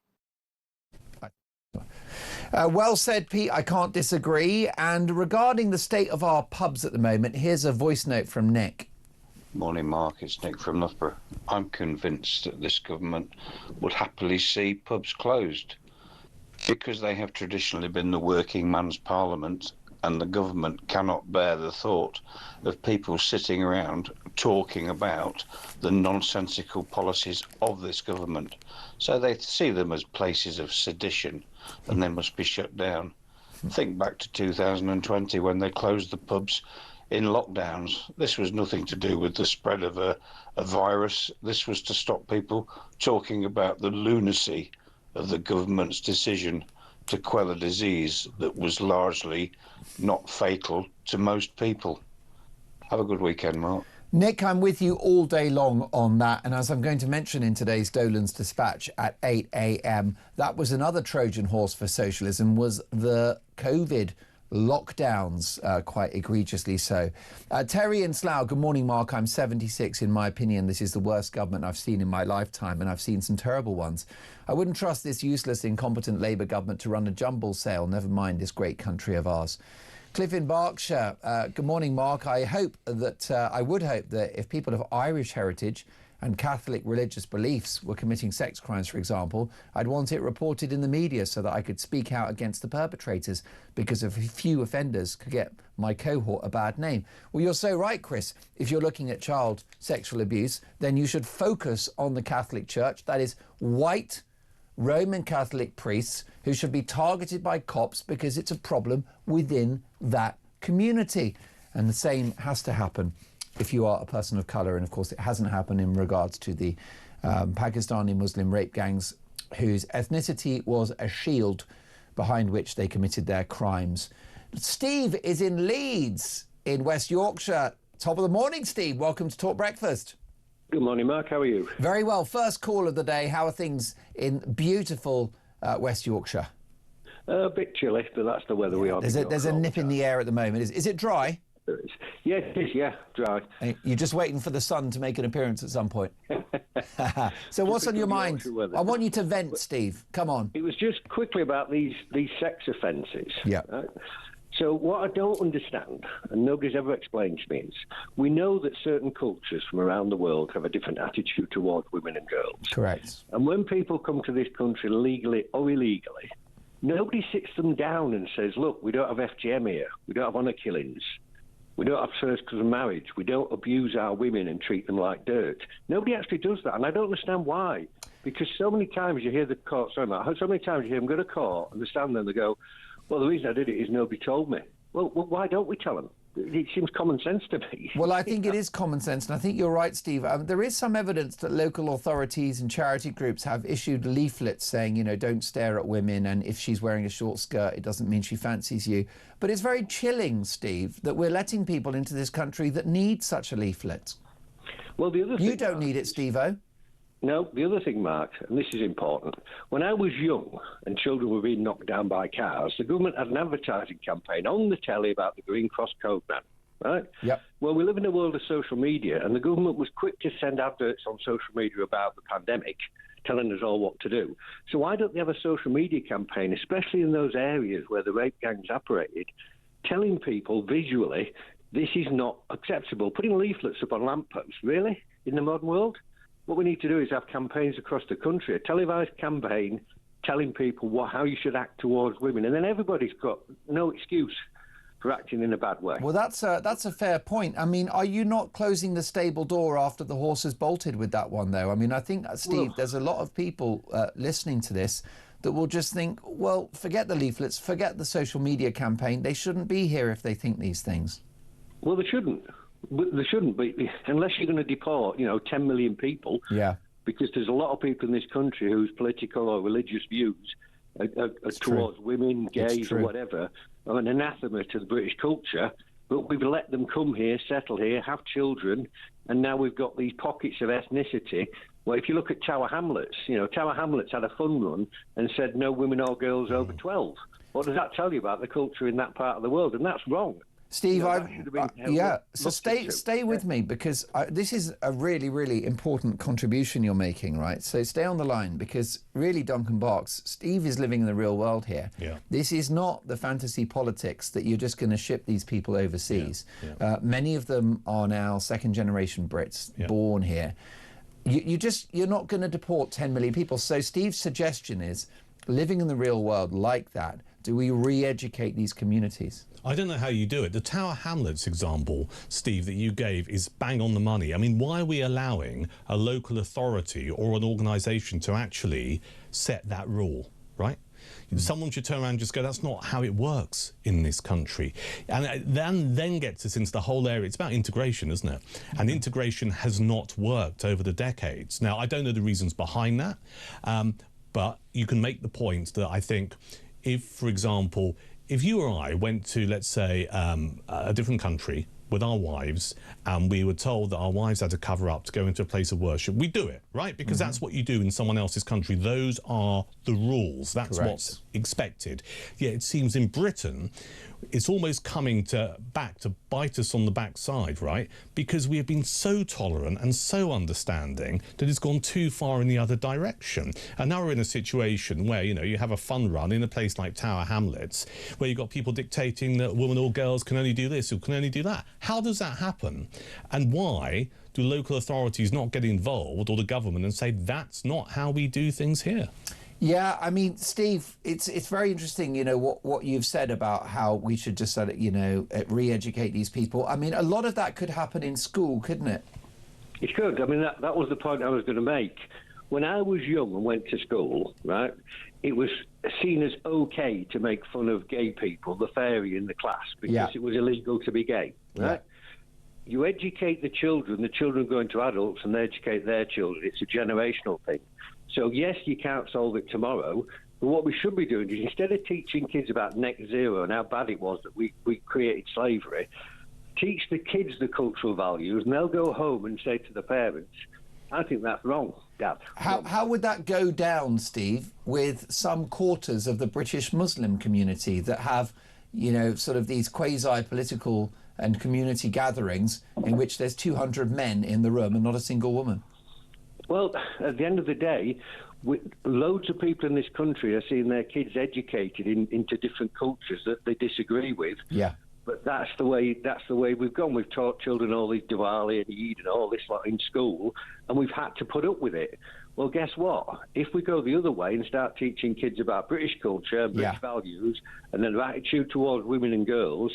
Well said, Pete. I can't disagree. And regarding the state of our pubs at the moment, here's a voice note from Nick. Morning, Mark. It's Nick from Loughborough. I'm convinced that this government would happily see pubs closed because they have traditionally been the working man's parliament, and the government cannot bear the thought of people sitting around talking about the nonsensical policies of this government. So they see them as places of sedition, and they must be shut down. Think back to 2020 when they closed the pubs in lockdowns. This was nothing to do with the spread of a virus. This was to stop people talking about the lunacy of the government's decision to quell a disease that was largely not fatal to most people. Have a good weekend, Mark. Nick, I'm with you all day long on that. And as I'm going to mention in today's Dolan's Dispatch at 8 a.m, that was another Trojan horse for socialism, was the COVID lockdowns, quite egregiously so. Terry in Slough, good morning, Mark. I'm 76. In my opinion, this is the worst government I've seen in my lifetime, and I've seen some terrible ones. I wouldn't trust this useless, incompetent Labour government to run a jumble sale, never mind this great country of ours. Cliff in Berkshire, good morning, Mark. I would hope that if people of Irish heritage and Catholic religious beliefs were committing sex crimes, for example, I'd want it reported in the media so that I could speak out against the perpetrators, because a few offenders could get my cohort a bad name. Well, you're so right, Chris. If you're looking at child sexual abuse, then you should focus on the Catholic Church. That is white Roman Catholic priests who should be targeted by cops because it's a problem within that community. And the same has to happen if you are a person of colour. And of course, it hasn't happened in regards to the Pakistani Muslim rape gangs whose ethnicity was a shield behind which they committed their crimes. Steve is in Leeds in West Yorkshire. Top of the morning, Steve. Welcome to Talk Breakfast. Good morning, Mark. How are you? Very well. First call of the day. How are things in beautiful West Yorkshire? A bit chilly, but that's the weather we are. There's a nip in the air at the moment. Is it dry? Yeah, it is, yeah, dry. You're just waiting for the sun to make an appearance at some point. So what's on your mind? I want you to vent, Steve. Come on. It was just quickly about these sex offences. Yeah. Right? So what I don't understand, and nobody's ever explained to me, is we know that certain cultures from around the world have a different attitude towards women and girls. Correct. And when people come to this country legally or illegally, nobody sits them down and says, look, we don't have FGM here. We don't have honour killings. We don't have first cousin marriage. We don't abuse our women and treat them like dirt. Nobody actually does that, and I don't understand why. Because so many times you hear the court, so many times you hear them go to court and they stand there and they go, well, the reason I did it is nobody told me. Well, why don't we tell them? It seems common sense to me. Well, I think it is common sense, and I think you're right, Steve. There is some evidence that local authorities and charity groups have issued leaflets saying, you know, don't stare at women, and if she's wearing a short skirt, it doesn't mean she fancies you. But it's very chilling, Steve, that we're letting people into this country that need such a leaflet. Well, the other thing, you don't need it, Steve-o. No, the other thing, Mark, and this is important, when I was young and children were being knocked down by cars, the government had an advertising campaign on the telly about the Green Cross Code Man, right? Yep. Well, we live in a world of social media, and the government was quick to send adverts on social media about the pandemic, telling us all what to do. So why don't they have a social media campaign, especially in those areas where the rape gangs operated, telling people visually, this is not acceptable, putting leaflets up on lampposts, really, in the modern world? What we need to do is have campaigns across the country, a televised campaign telling people how you should act towards women, and then everybody's got no excuse for acting in a bad way. Well, that's a fair point. I mean, are you not closing the stable door after the horse has bolted with that one, though? I mean, I think, Steve, there's a lot of people listening to this that will just think, well, forget the leaflets, forget the social media campaign. They shouldn't be here if they think these things. Well, they shouldn't. There shouldn't be, unless you're going to deport, 10 million people. Yeah. Because there's a lot of people in this country whose political or religious views are towards women, gays, or whatever, are an anathema to the British culture. But we've let them come here, settle here, have children, and now we've got these pockets of ethnicity. Well, if you look at Tower Hamlets, Tower Hamlets had a fun run and said no women or girls over 12. What does that tell you about the culture in that part of the world? And that's wrong. Steve, so stay with me, because this is a really, really important contribution you're making, right? So stay on the line, because really, Duncan Box, Steve is living in the real world here. Yeah. This is not the fantasy politics that you're just going to ship these people overseas. Yeah. Many of them are now second-generation Brits, born here. You're not going to deport 10 million people. So Steve's suggestion is, living in the real world like that, do we re-educate these communities? I don't know how you do it. The Tower Hamlets example, Steve, that you gave is bang on the money. I mean, why are we allowing a local authority or an organisation to actually set that rule, right? Someone should turn around and just go, that's not how it works in this country. And then gets us into the whole area. It's about integration, isn't it? And integration has not worked over the decades. Now, I don't know the reasons behind that, but you can make the point that I think if, for example, if you or I went to, let's say, a different country with our wives, and we were told that our wives had to cover up to go into a place of worship, we do it, right? Because that's what you do in someone else's country. Those are the rules. That's what's expected. Yet it seems in Britain, it's almost coming back to bite us on the backside, right? Because we have been so tolerant and so understanding that it's gone too far in the other direction. And now we're in a situation where, you have a fun run in a place like Tower Hamlets, where you've got people dictating that women or girls can only do this or can only do that. How does that happen? And why do local authorities not get involved, or the government, and say, that's not how we do things here? Yeah, I mean, Steve, it's very interesting, what you've said about how we should just, re-educate these people. I mean, a lot of that could happen in school, couldn't it? It could. I mean, that was the point I was going to make. When I was young and went to school, right, it was seen as okay to make fun of gay people, the fairy in the class, because it was illegal to be gay, right? you educate the children go into adults and they educate their children. It's a generational thing. So, yes, you can't solve it tomorrow, but what we should be doing is instead of teaching kids about net zero and how bad it was that we created slavery, teach the kids the cultural values, and they'll go home and say to the parents, I think that's wrong, Dad. How would that go down, Steve, with some quarters of the British Muslim community that have, you know, sort of these quasi-political and community gatherings in which there's 200 men in the room and not a single woman? Well, at the end of the day, loads of people in this country are seeing their kids educated into different cultures that they disagree with. Yeah. But that's the way we've gone. We've taught children all these Diwali and Eid and all this lot in school, and we've had to put up with it. Well, guess what? If we go the other way and start teaching kids about British culture, British values, and their attitude towards women and girls,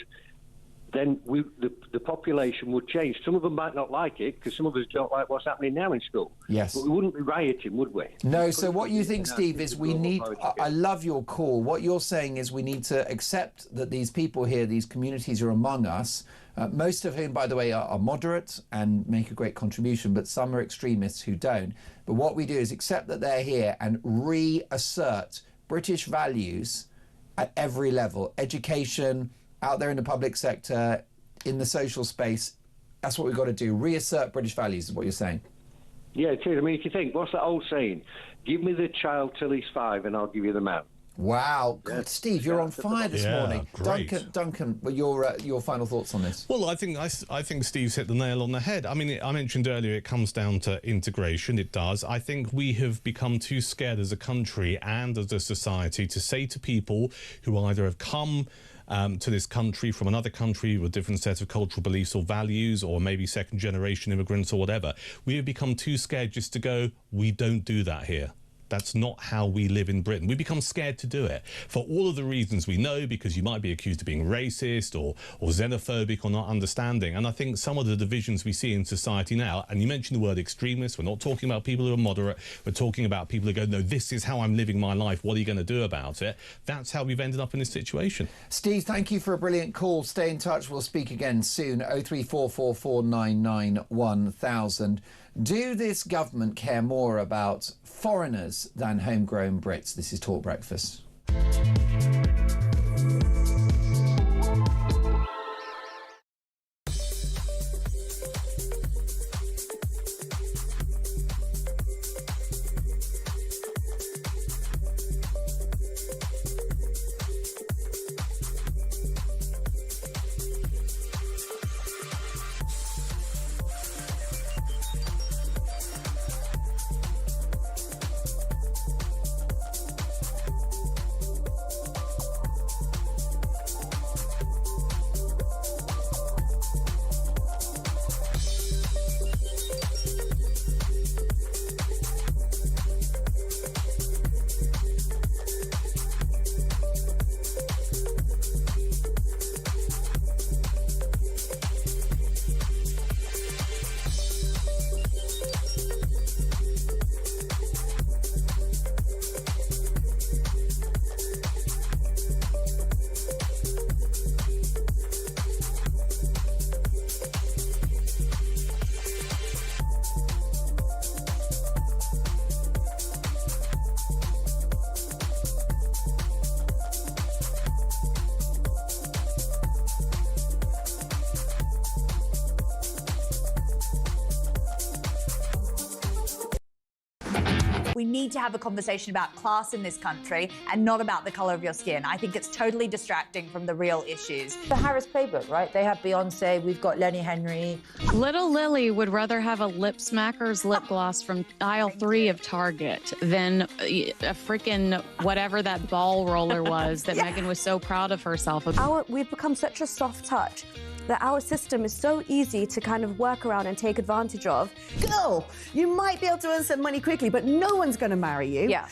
then the population would change. Some of them might not like it because some of us don't like what's happening now in school. Yes. But we wouldn't be rioting, would we? No, so what you think, Steve, is we need... I love your call. What you're saying is we need to accept that these people here, these communities are among us, most of whom, by the way, are moderate and make a great contribution, but some are extremists who don't. But what we do is accept that they're here and reassert British values at every level. Education, out there in the public sector, in the social space. That's what we've got to do. Reassert British values is what you're saying. Yeah, it is. I mean, if you think, what's that old saying? Give me the child till he's 5 and I'll give you the man. Wow. God, Steve, you're on fire this morning. Great. Duncan, well, your final thoughts on this? Well, I think Steve's hit the nail on the head. I mean, I mentioned earlier it comes down to integration. It does. I think we have become too scared as a country and as a society to say to people who either have come to this country from another country with a different set of cultural beliefs or values, or maybe second-generation immigrants or whatever. We have become too scared just to go, we don't do that here. That's not how we live in Britain. We become scared to do it for all of the reasons we know, because you might be accused of being racist or xenophobic or not understanding. And I think some of the divisions we see in society now, and you mentioned the word extremist, we're not talking about people who are moderate, we're talking about people who go, no, this is how I'm living my life, what are you going to do about it? That's how we've ended up in this situation. Steve, thank you for a brilliant call. Stay in touch, we'll speak again soon. 03444991000. Do this government care more about foreigners than homegrown Brits? This is Talk Breakfast. We need to have a conversation about class in this country and not about the colour of your skin. I think it's totally distracting from the real issues. The Harris playbook, right? They have Beyonce, we've got Lenny Henry. Little Lily would rather have a lip smacker's lip gloss from aisle 3 of Target than a freaking whatever that ball roller was that Megan was so proud of herself. We've become such a soft touch that our system is so easy to kind of work around and take advantage of. Girl, you might be able to earn some money quickly, but no one's going to marry you. Yeah.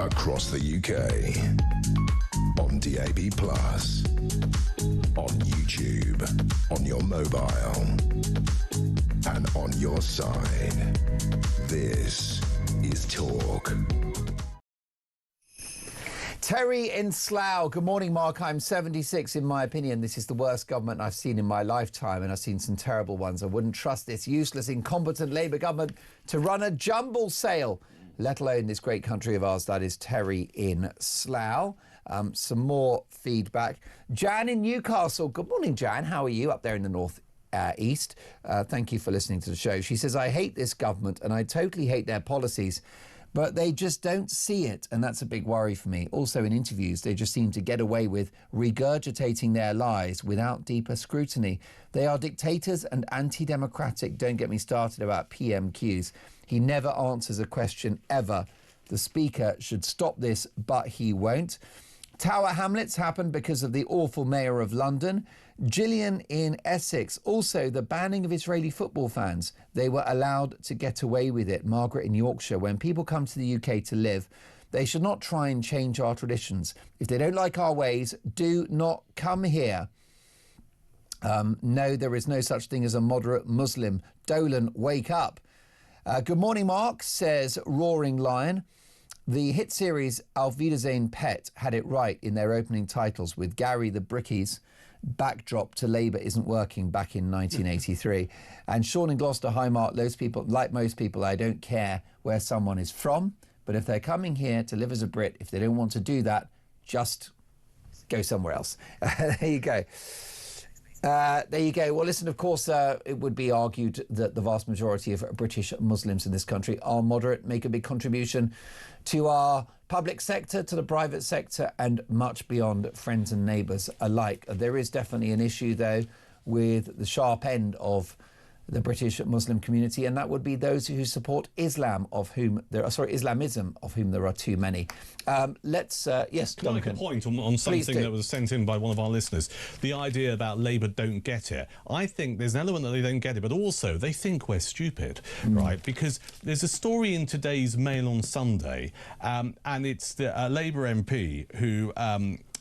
across the UK. On DAB+, on YouTube, on your mobile, and on your side. This is Talk. Terry in Slough. Good morning, Mark. I'm 76. In my opinion, this is the worst government I've seen in my lifetime, and I've seen some terrible ones. I wouldn't trust this useless, incompetent Labour government to run a jumble sale, let alone this great country of ours. That is Terry in Slough. Some more feedback. Jan in Newcastle. Good morning, Jan. How are you up there in the north east? Thank you for listening to the show. She says, I hate this government and I totally hate their policies, but they just don't see it, and that's a big worry for me. Also, in interviews, they just seem to get away with regurgitating their lies without deeper scrutiny. They are dictators and anti-democratic. Don't get me started about PMQs. He never answers a question, ever. The Speaker should stop this, but he won't. Tower Hamlets happened because of the awful Mayor of London. Gillian in Essex. Also, the banning of Israeli football fans. They were allowed to get away with it. Margaret in Yorkshire. When people come to the UK to live, they should not try and change our traditions. If they don't like our ways, do not come here. No, there is no such thing as a moderate Muslim. Dolan, wake up. Good morning, Mark, says Roaring Lion. The hit series Auf Wiedersehen Pet had it right in their opening titles with Gary the Brickies. Backdrop to Labour isn't working back in 1983. And Sean in Gloucester, hi Mark, those people, like most people, I don't care where someone is from, but if they're coming here to live as a Brit, if they don't want to do that, just go somewhere else. There you go. There you go. Well, listen, of course, it would be argued that the vast majority of British Muslims in this country are moderate, make a big contribution to our public sector, to the private sector, and much beyond, friends and neighbours alike. There is definitely an issue, though, with the sharp end of the British Muslim community, and that would be those who support Islam, of whom there are, Islamism, of whom there are too many. Yes, Can I make a point on something that was sent in by one of our listeners? The idea about Labour don't get it. I think there's an element that they don't get it, but also they think we're stupid, right? Because there's a story in today's Mail on Sunday, and it's a Labour MP who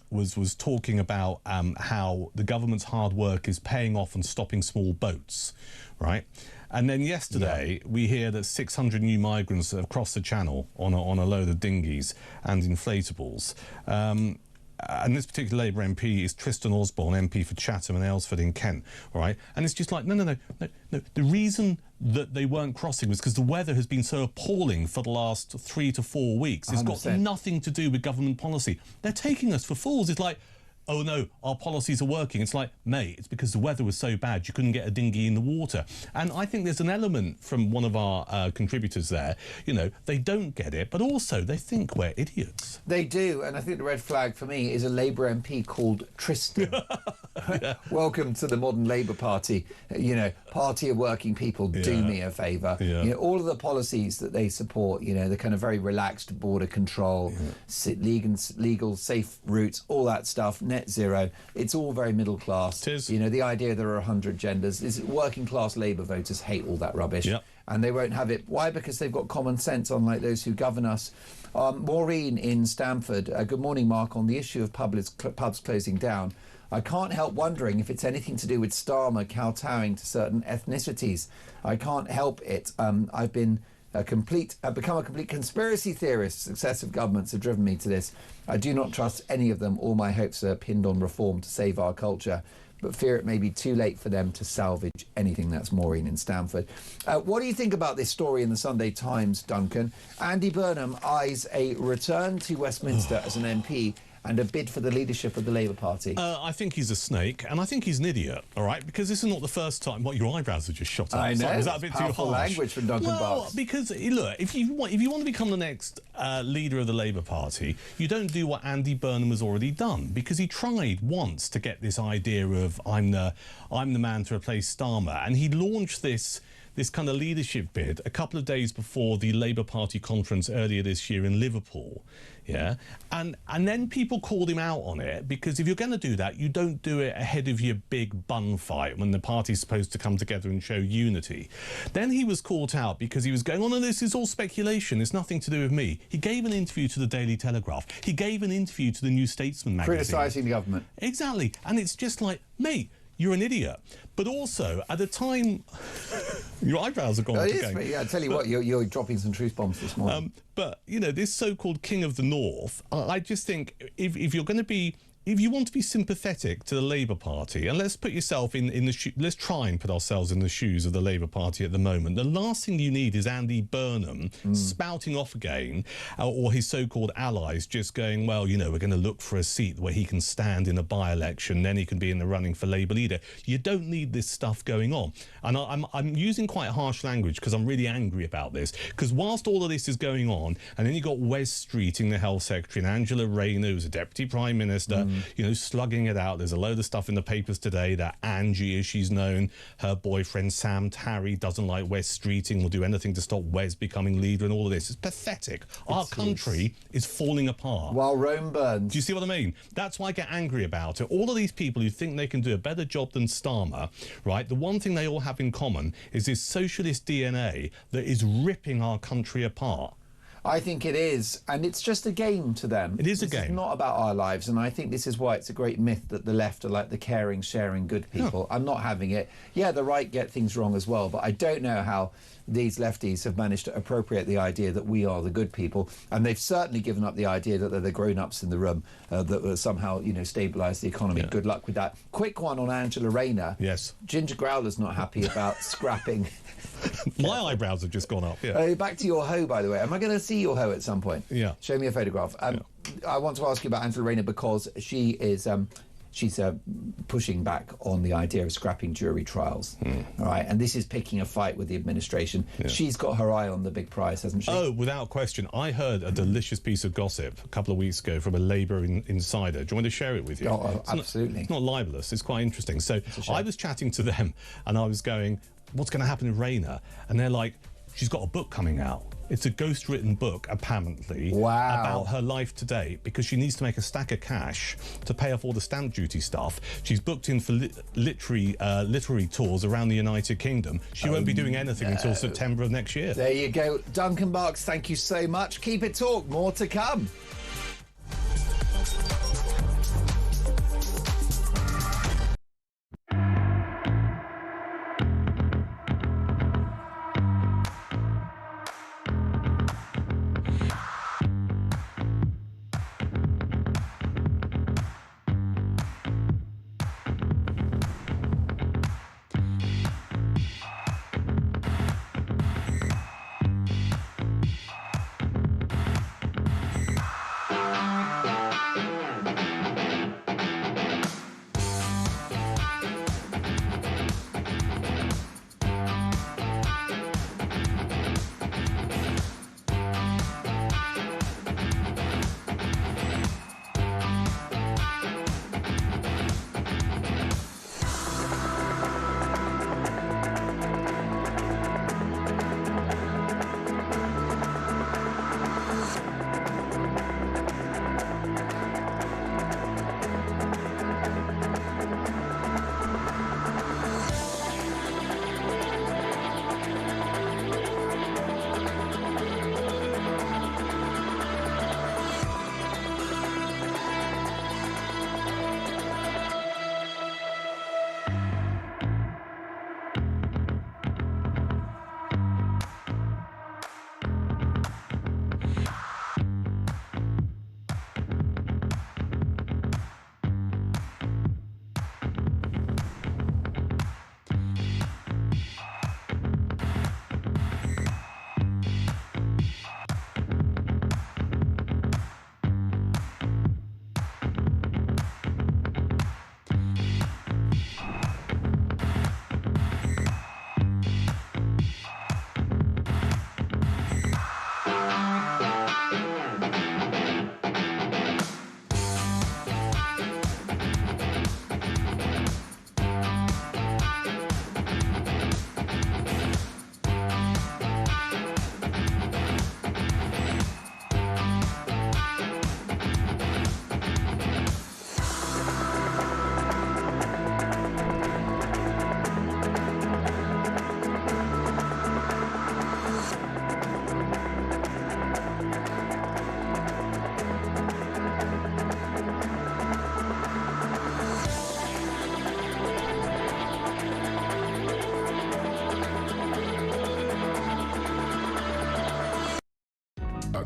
was talking about how the government's hard work is paying off and stopping small boats, right? And then yesterday we hear that 600 new migrants have crossed the channel on a load of dinghies and inflatables. And this particular Labour MP is Tristan Osborne, MP for Chatham and Aylesford in Kent, all right? And it's just like, no. The reason that they weren't crossing was because the weather has been so appalling for the last 3 to 4 weeks. It's 100%. got nothing to do with government policy. They're taking us for fools. It's like, oh no, our policies are working. It's like, mate, it's because the weather was so bad you couldn't get a dinghy in the water. And I think there's an element from one of our contributors there, you know, they don't get it, but also they think we're idiots. They do, and I think the red flag for me is a Labour MP called Tristan. Welcome to the modern Labour Party. You know, party of working people, do me a favour. You know, all of the policies that they support, you know, the kind of very relaxed border control, legal, safe routes, all that stuff, net zero, it's all very middle class. You know, the idea there are 100 genders is working class Labour voters hate all that rubbish. And they won't have it. Why? Because they've got common sense, unlike those who govern us. Maureen in Stamford. Good morning, Mark. On the issue of pubs closing down, I can't help wondering if it's anything to do with Starmer kowtowing to certain ethnicities. I can't help it. I've become a complete conspiracy theorist. Successive governments have driven me to this. I do not trust any of them. All my hopes are pinned on reform to save our culture, but fear it may be too late for them to salvage anything. That's Maureen in Stamford. What do you think about this story in the Sunday Times, Duncan? Andy Burnham eyes a return to Westminster as an MP and a bid for the leadership of the Labour Party. I think he's a snake, and I think he's an idiot, all right? Because this is not the first time... What, your eyebrows are just shot up. I know. Sorry, was that a bit too harsh? Language from Duncan Barks. Because, look, if you want to become the next leader of the Labour Party, you don't do what Andy Burnham has already done, because he tried once to get this idea of I'm the man to replace Starmer, and he launched this this kind of leadership bid a couple of days before the Labour Party conference earlier this year in Liverpool. Yeah, and then people called him out on it, because if you're going to do that, you don't do it ahead of your big bun fight when the party's supposed to come together and show unity. Then he was caught out because he was going, oh no, this is all speculation, it's nothing to do with me. He gave an interview to the Daily Telegraph. He gave an interview to the New Statesman magazine. Criticising the government. Exactly, and it's just like, mate, you're an idiot. But also, at the time, your eyebrows are gone. I tell you what, you're dropping some truth bombs this morning. But, you know, this so-called King of the North, I just think if you're going to be... If you want to be sympathetic to the Labour Party, and let's put yourself in the let's try and put ourselves in the shoes of the Labour Party at the moment. The last thing you need is Andy Burnham spouting off again, or his so-called allies just going, well, you know, we're going to look for a seat where he can stand in a by-election, then he can be in the running for Labour leader. You don't need this stuff going on. And I'm using quite harsh language because I'm really angry about this. Because whilst all of this is going on, and then you've got Wes Streeting, the Health Secretary, and Angela Rayner, who's a Deputy Prime Minister, you know, slugging it out. There's a load of stuff in the papers today that Angie, as she's known, her boyfriend Sam Tarry doesn't like Wes Streeting, will do anything to stop Wes becoming leader, and all of this. It's pathetic. Our country is falling apart. While Rome burns. Do you see what I mean? That's why I get angry about it. All of these people who think they can do a better job than Starmer, right, the one thing they all have in common is this socialist DNA that is ripping our country apart. I think it is, and it's just a game to them. It is a game. It's not about our lives, and I think this is why it's a great myth that the left are like the caring, sharing, good people. I'm not having it. Yeah, the right get things wrong as well, but I don't know how these lefties have managed to appropriate the idea that we are the good people, and they've certainly given up the idea that they're the grown-ups in the room that will somehow, you know, stabilise the economy. Good luck with that. Quick one on Angela Rayner. Yes. Ginger Growler's not happy about scrapping. My eyebrows have just gone up. Yeah. Back to your hoe, by the way. Am I going to see your hoe at some point? Yeah. Show me a photograph. I want to ask you about Angela Rayner because she is she's pushing back on the idea of scrapping jury trials. All right, and this is picking a fight with the administration. She's got her eye on the big prize, hasn't she? Oh, without question. I heard a delicious piece of gossip a couple of weeks ago from a Labour insider. Do you want me to share it with you? Oh, absolutely. It's not libelous. It's quite interesting. So I was chatting to them, and I was going, what's going to happen to Rayner? And they're like, she's got a book coming out. It's a ghost-written book, apparently, about her life today, because she needs to make a stack of cash to pay off all the stamp duty stuff. She's booked in for literary tours around the United Kingdom. She won't be doing anything until September of next year. There you go. Duncan Barks, thank you so much. Keep it talk. More to come.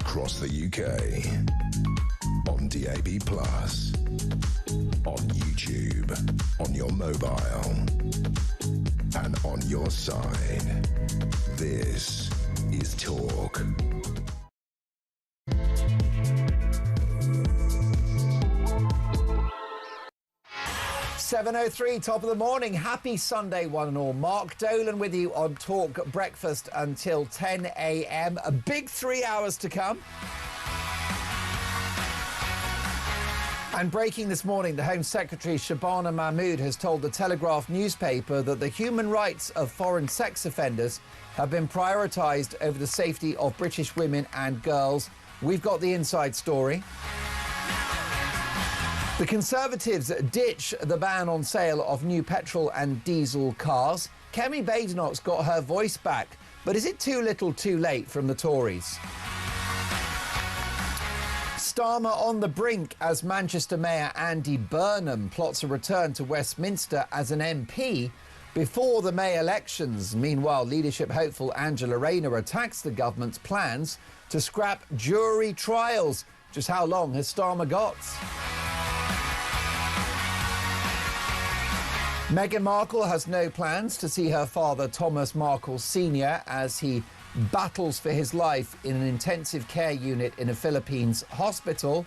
across the UK. On DAB+, on YouTube, on your mobile, and on your side. This is Talk. 7:03, top of the morning. Happy Sunday, one and all. Mark Dolan with you on Talk Breakfast until 10 a.m. A big 3 hours to come. And breaking this morning, the Home Secretary Shabana Mahmood has told the Telegraph newspaper that the human rights of foreign sex offenders have been prioritised over the safety of British women and girls. We've got the inside story. The Conservatives ditch the ban on sale of new petrol and diesel cars. Kemi Badenoch's got her voice back, but is it too little too late from the Tories? Starmer on the brink as Manchester Mayor Andy Burnham plots a return to Westminster as an MP before the May elections. Meanwhile, leadership hopeful Angela Rayner attacks the government's plans to scrap jury trials. Just how long has Starmer got? Meghan Markle has no plans to see her father Thomas Markle Sr. as he battles for his life in an intensive care unit in a Philippines hospital.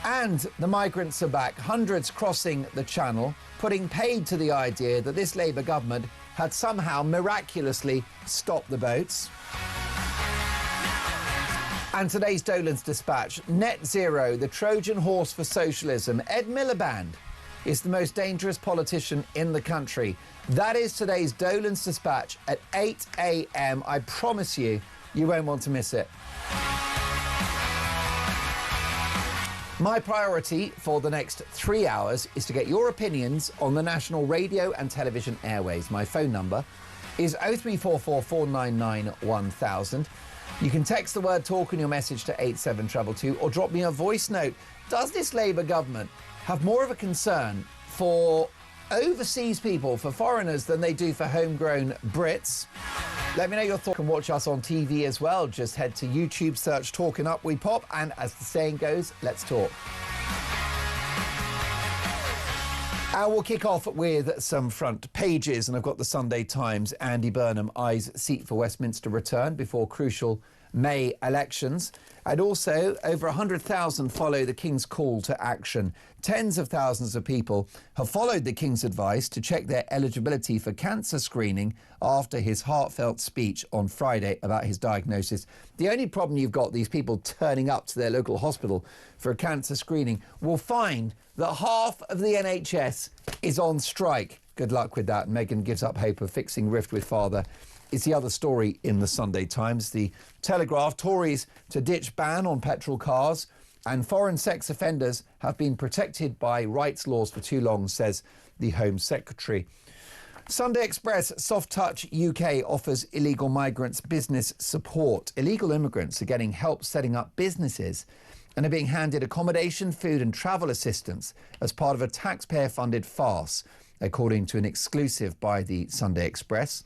And the migrants are back, hundreds crossing the channel, putting paid to the idea that this Labour government had somehow miraculously stopped the boats. And today's Dolan's Dispatch, Net Zero, the Trojan horse for socialism. Ed Miliband is the most dangerous politician in the country. That is today's Dolan's Dispatch at 8 a.m. I promise you, you won't want to miss it. My priority for the next 3 hours is to get your opinions on the national radio and television airways. My phone number is 0344 499 1000. You can text the word talk in your message to 87222 or drop me a voice note. Does this Labour government have more of a concern for overseas people, for foreigners, than they do for homegrown Brits? Let me know your thoughts. You can watch us on TV as well. Just head to YouTube, search Talking Up We Pop, and as the saying goes, let's talk. And we'll kick off with some front pages, and I've got the Sunday Times. Andy Burnham eyes seat for Westminster return before crucial May elections. And also, over 100,000 follow the King's call to action. Tens of thousands of people have followed the King's advice to check their eligibility for cancer screening after his heartfelt speech on Friday about his diagnosis. The only problem you've got, these people turning up to their local hospital for a cancer screening, will find that half of the NHS is on strike. Good luck with that. Meghan gives up hope of fixing rift with father. Is the other story in the Sunday Times. The Telegraph, Tories to ditch ban on petrol cars, and foreign sex offenders have been protected by rights laws for too long, says the Home Secretary. Sunday Express, Soft Touch UK offers illegal migrants business support. Illegal immigrants are getting help setting up businesses and are being handed accommodation, food and travel assistance as part of a taxpayer-funded farce, according to an exclusive by the Sunday Express.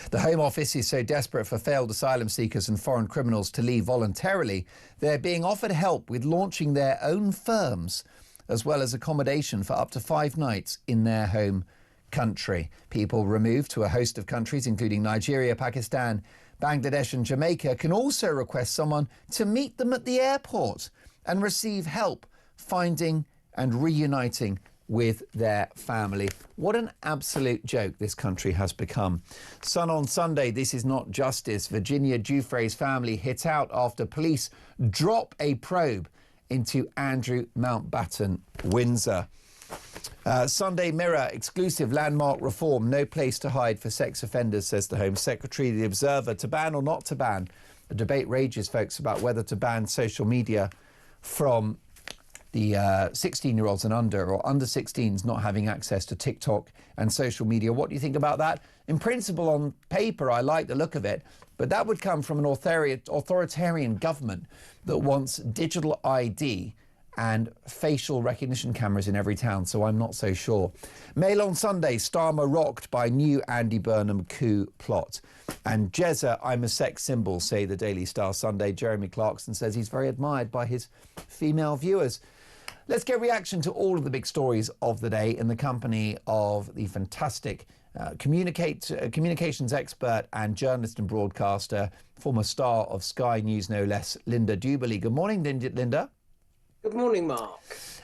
The Home Office is so desperate for failed asylum seekers and foreign criminals to leave voluntarily, they're being offered help with launching their own firms, as well as accommodation for up to 5 nights in their home country. People removed to a host of countries, including Nigeria, Pakistan, Bangladesh and Jamaica, can also request someone to meet them at the airport and receive help finding and reuniting with their family. What an absolute joke this country has become. Sun on Sunday, this is not justice. Virginia Giuffre's family hit out after police drop a probe into Andrew Mountbatten, Windsor. Sunday Mirror, exclusive landmark reform, no place to hide for sex offenders, says the Home Secretary. The Observer, to ban or not to ban. The debate rages, folks, about whether to ban social media from the 16-year-olds and under, or under 16s not having access to TikTok and social media. What do you think about that? In principle, on paper, I like the look of it, but that would come from an authoritarian government that wants digital ID and facial recognition cameras in every town, so I'm not so sure. Mail on Sunday, Starmer rocked by new Andy Burnham coup plot. And Jezza, I'm a sex symbol, say the Daily Star Sunday. Jeremy Clarkson says he's very admired by his female viewers. Let's get reaction to all of the big stories of the day in the company of the fantastic communications expert and journalist and broadcaster, former star of Sky News no less, Linda Jubilee. Good morning, Linda. Good morning, Mark.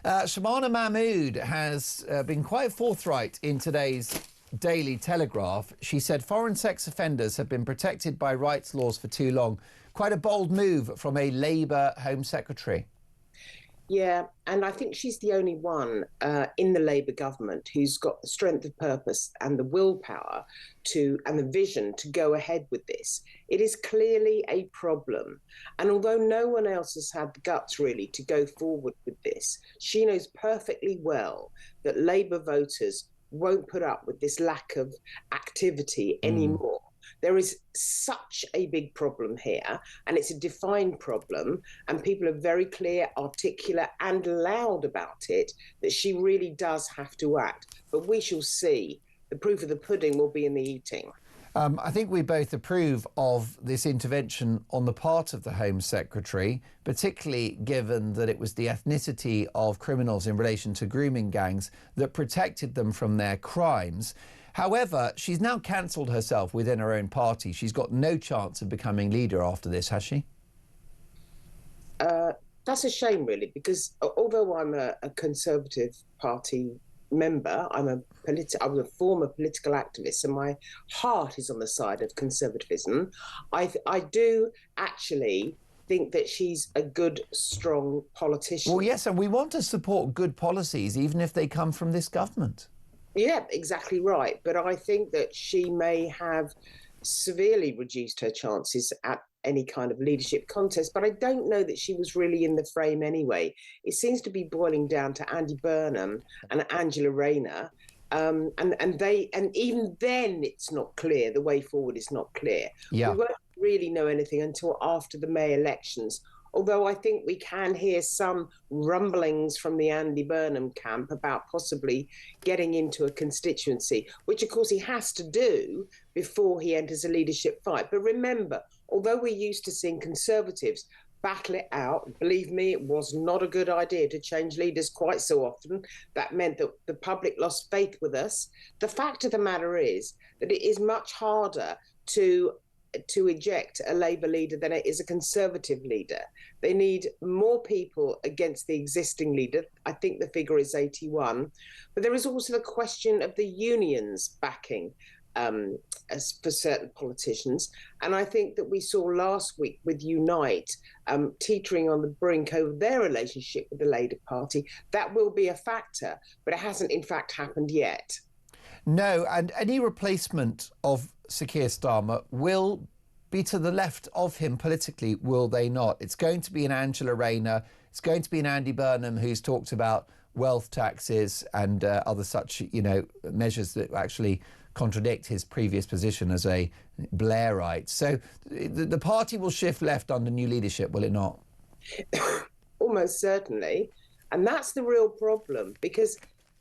Shabana Mahmood has been quite forthright in today's Daily Telegraph. She said foreign sex offenders have been protected by rights laws for too long. Quite a bold move from a Labour Home Secretary. Yeah, and I think she's the only one in the Labour government who's got the strength of purpose and the willpower and the vision to go ahead with this. It is clearly a problem. And although no one else has had the guts really to go forward with this, she knows perfectly well that Labour voters won't put up with this lack of activity anymore. There is such a big problem here, and it's a defined problem, and people are very clear, articulate and loud about it, that she really does have to act. But we shall see. The proof of the pudding will be in the eating. I think we both approve of this intervention on the part of the Home Secretary, particularly given that it was the ethnicity of criminals in relation to grooming gangs that protected them from their crimes. However, she's now cancelled herself within her own party. She's got no chance of becoming leader after this, has she? That's a shame, really, because although I'm a Conservative Party member, I was a former political activist, and my heart is on the side of conservatism. I do actually think that she's a good, strong politician. Well, yes, and we want to support good policies, even if they come from this government. Yeah, exactly right. But I think that she may have severely reduced her chances at any kind of leadership contest. But I don't know that she was really in the frame anyway. It seems to be boiling down to Andy Burnham and Angela Rayner. And even then it's not clear. The way forward is not clear. Yeah. We won't really know anything until after the May elections. Although I think we can hear some rumblings from the Andy Burnham camp about possibly getting into a constituency, which of course he has to do before he enters a leadership fight. But remember, although we're used to seeing Conservatives battle it out, believe me, it was not a good idea to change leaders quite so often. That meant that the public lost faith with us. The fact of the matter is that it is much harder to eject a Labour leader than it is a Conservative leader. They need more people against the existing leader. I think the figure is 81. But there is also the question of the unions backing as for certain politicians. And I think that we saw last week with Unite teetering on the brink over their relationship with the Labour Party. That will be a factor, but it hasn't in fact happened yet. No, and any replacement of Sir Keir Starmer will be to the left of him politically, will they not? It's going to be an Angela Rayner. It's going to be an Andy Burnham who's talked about wealth taxes and other such, measures that actually contradict his previous position as a Blairite. So the party will shift left under new leadership, will it not? Almost certainly. And that's the real problem, because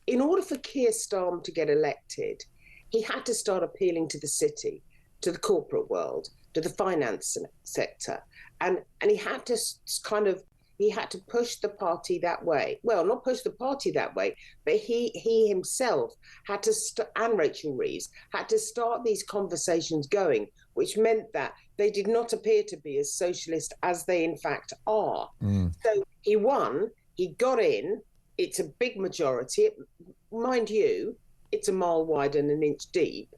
in order for Keir Starmer to get elected, he had to start appealing to the city, to the corporate world, to the finance sector. And he had to push the party that way. Well, not push the party that way, but he himself had to, and Rachel Reeves, had to start these conversations going, which meant that they did not appear to be as socialist as they in fact are. So he won, he got in, it's a big majority. Mind you, it's a mile wide and an inch deep,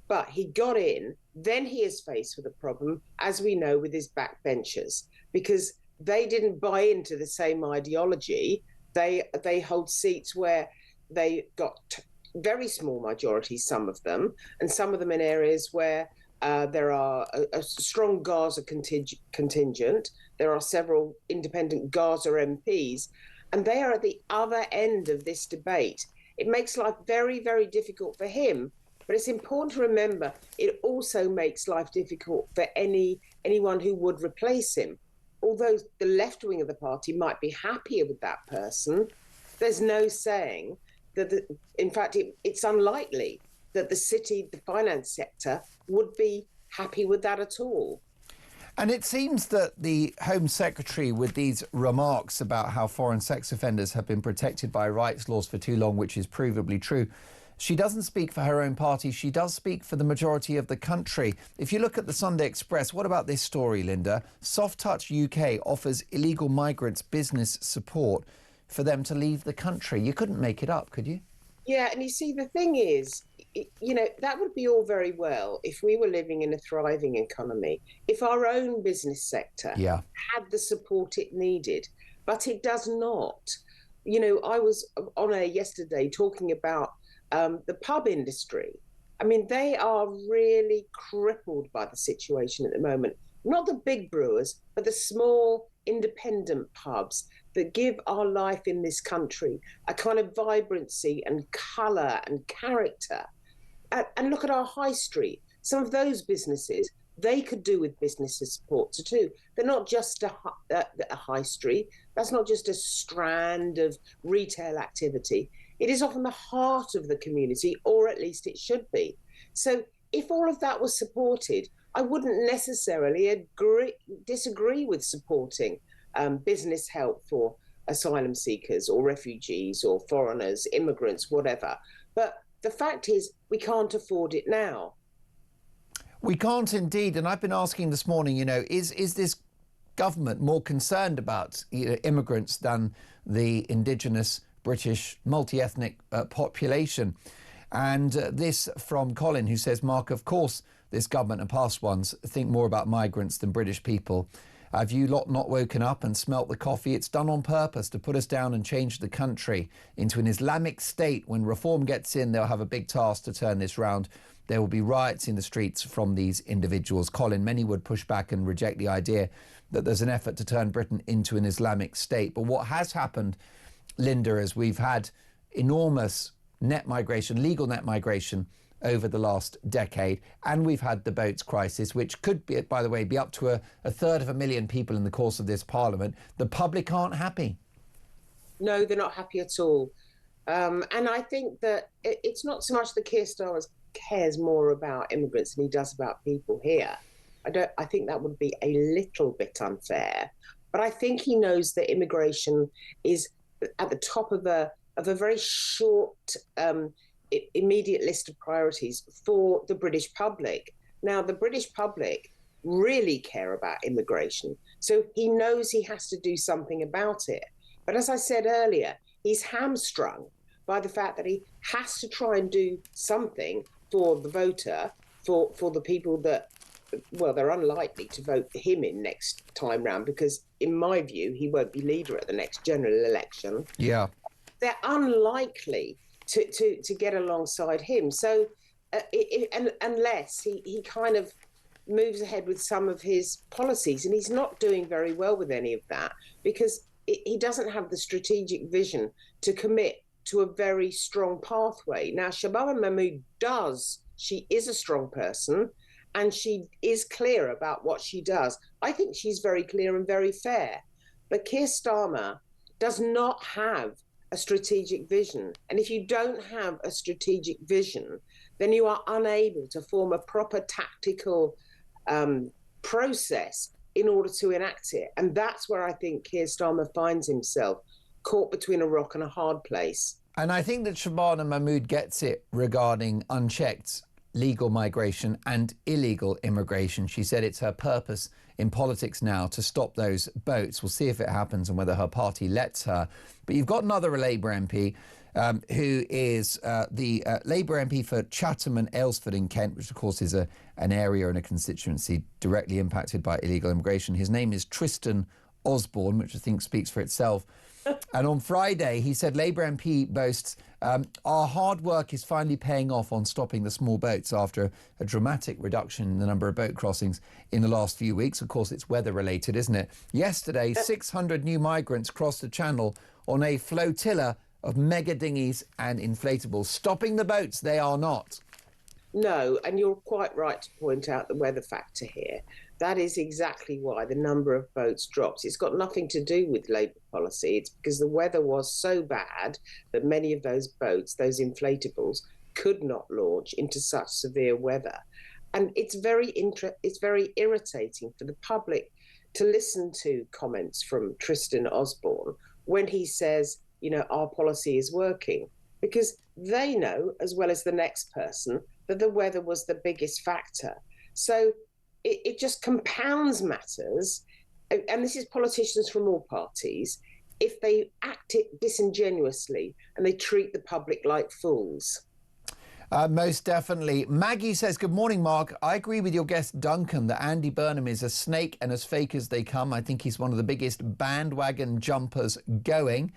but he got in. Then he is faced with a problem, as we know, with his backbenchers, because they didn't buy into the same ideology. They hold seats where they got very small majorities, some of them, and some of them in areas where there are a strong Gaza contingent. There are several independent Gaza MPs, and they are at the other end of this debate. It makes life very, very difficult for him. But it's important to remember it also makes life difficult for anyone who would replace him. although the left wing of the party might be happier with that person, there's no saying that, in fact, it's unlikely that the city, the finance sector, would be happy with that at all. And it seems that the Home Secretary, with these remarks about how foreign sex offenders have been protected by rights laws for too long, which is provably true, she doesn't speak for her own party. She does speak for the majority of the country. If you look at the Sunday Express, what about this story, Linda? Soft Touch UK offers illegal migrants business support for them to leave the country. You couldn't make it up, could you? Yeah, and you see, the thing is, you know, that would be all very well if we were living in a thriving economy, if our own business sector had the support it needed, but it does not. You know, I was on air yesterday talking about the pub industry. I mean, they are really crippled by the situation at the moment. Not the big brewers, but the small independent pubs that give our life in this country a kind of vibrancy and colour and character. And look at our high street. Some of those businesses, they could do with business support too. They're not just a high street. That's not just a strand of retail activity. It is often the heart of the community, or at least it should be. So if all of that was supported, I wouldn't necessarily disagree with supporting business help for asylum seekers or refugees or foreigners, immigrants, whatever. But the fact is, we can't afford it now. We can't indeed. And I've been asking this morning, you know, is this government more concerned about immigrants than the indigenous British multi-ethnic population? And this from Colin, who says, Mark, of course, this government and past ones think more about migrants than British people. Have you lot not woken up and smelt the coffee? It's done on purpose to put us down and change the country into an Islamic state. When reform gets in, they'll have a big task to turn this round. There will be riots in the streets from these individuals. Colin, many would push back and reject the idea that there's an effort to turn Britain into an Islamic state. But what has happened, Linda, is we've had enormous net migration, legal net migration, over the last decade, and we've had the boats crisis, which could be, by the way, be up to a third of a million people in the course of this parliament. The public aren't happy. No, they're not happy at all. And I think that it's not so much that Keir Starmer cares more about immigrants than he does about people here. I think that would be a little bit unfair. But I think he knows that immigration is at the top of a very short immediate list of priorities for the British public. Now, the British public really care about immigration, so he knows he has to do something about it. But as I said earlier, he's hamstrung by the fact that he has to try and do something for the voter, for the people that, well, they're unlikely to vote him in next time round, because in my view, he won't be leader at the next general election. Yeah. They're unlikely to get alongside him. So unless he kind of moves ahead with some of his policies, and he's not doing very well with any of that, because he doesn't have the strategic vision to commit to a very strong pathway. Now, Shabana Mahmood does. She is a strong person, and she is clear about what she does. I think she's very clear and very fair. But Keir Starmer does not have a strategic vision. And if you don't have a strategic vision, then you are unable to form a proper tactical process in order to enact it. And that's where I think Keir Starmer finds himself, caught between a rock and a hard place. And I think that Shabana Mahmood gets it regarding unchecked legal migration and illegal immigration. She said it's her purpose in politics now to stop those boats. We'll see if it happens and whether her party lets her. But you've got another Labour MP who is the Labour MP for Chatham and Aylesford in Kent, which of course is an area and a constituency directly impacted by illegal immigration. His name is Tristan Osborne, which I think speaks for itself. And on Friday, he said Labour MP boasts, our hard work is finally paying off on stopping the small boats after a dramatic reduction in the number of boat crossings in the last few weeks. Of course, it's weather related, isn't it? Yesterday, 600 new migrants crossed the channel on a flotilla of mega dinghies and inflatables. Stopping the boats, they are not. No, and you're quite right to point out the weather factor here. That is exactly why the number of boats drops. It's got nothing to do with Labour policy. It's because the weather was so bad that many of those boats, those inflatables, could not launch into such severe weather. And it's very irritating for the public to listen to comments from Tristan Osborne when he says, you know, our policy is working, because they know, as well as the next person, that the weather was the biggest factor. So it just compounds matters, and this is politicians from all parties, if they act it disingenuously and they treat the public like fools. Most definitely. Maggie says, good morning, Mark. I agree with your guest, Duncan, that Andy Burnham is a snake and as fake as they come. I think he's one of the biggest bandwagon jumpers going.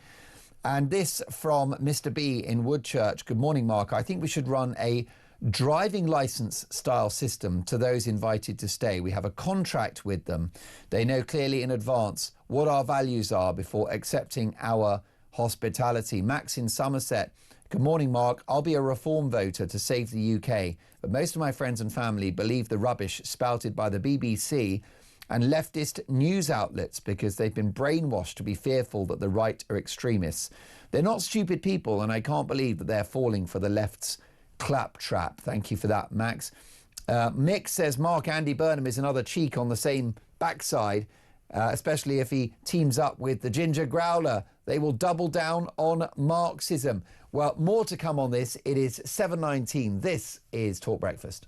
And this from Mr. B in Woodchurch. Good morning, Mark. I think we should run a driving license style system to those invited to stay. We have a contract with them. They know clearly in advance what our values are before accepting our hospitality. Max in Somerset. Good morning, Mark. I'll be a reform voter to save the UK, but most of my friends and family believe the rubbish spouted by the BBC and leftist news outlets because they've been brainwashed to be fearful that the right are extremists. They're not stupid people, and I can't believe that they're falling for the left's claptrap. Thank you for that, Max. Mick says, Mark, Andy Burnham is another cheek on the same backside, especially if he teams up with the Ginger Growler. They will double down on Marxism. Well, more to come on this. It is 7:19. This is Talk Breakfast.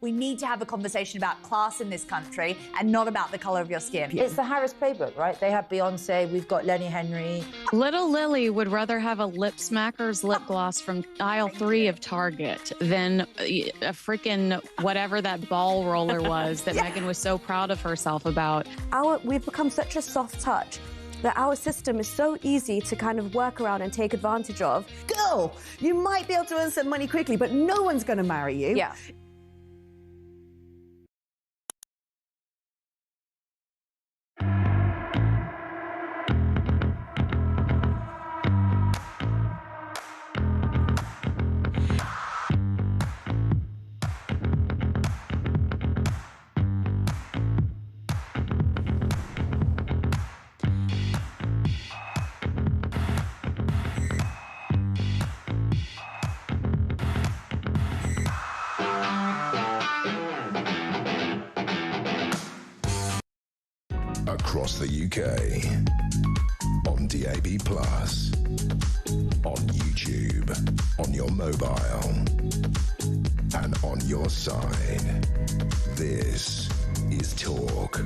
We need to have a conversation about class in this country and not about the colour of your skin. It's the Harris playbook, right? They have Beyonce, we've got Lenny Henry. Little Lily would rather have a lip smacker's lip gloss from aisle 3 of Target than a freaking whatever that ball roller was that Meghan was so proud of herself about. We've become such a soft touch that our system is so easy to kind of work around and take advantage of. Girl, you might be able to earn some money quickly, but no one's going to marry you. Yeah. Across the UK, on DAB+, on YouTube, on your mobile, and on your side. This is talk.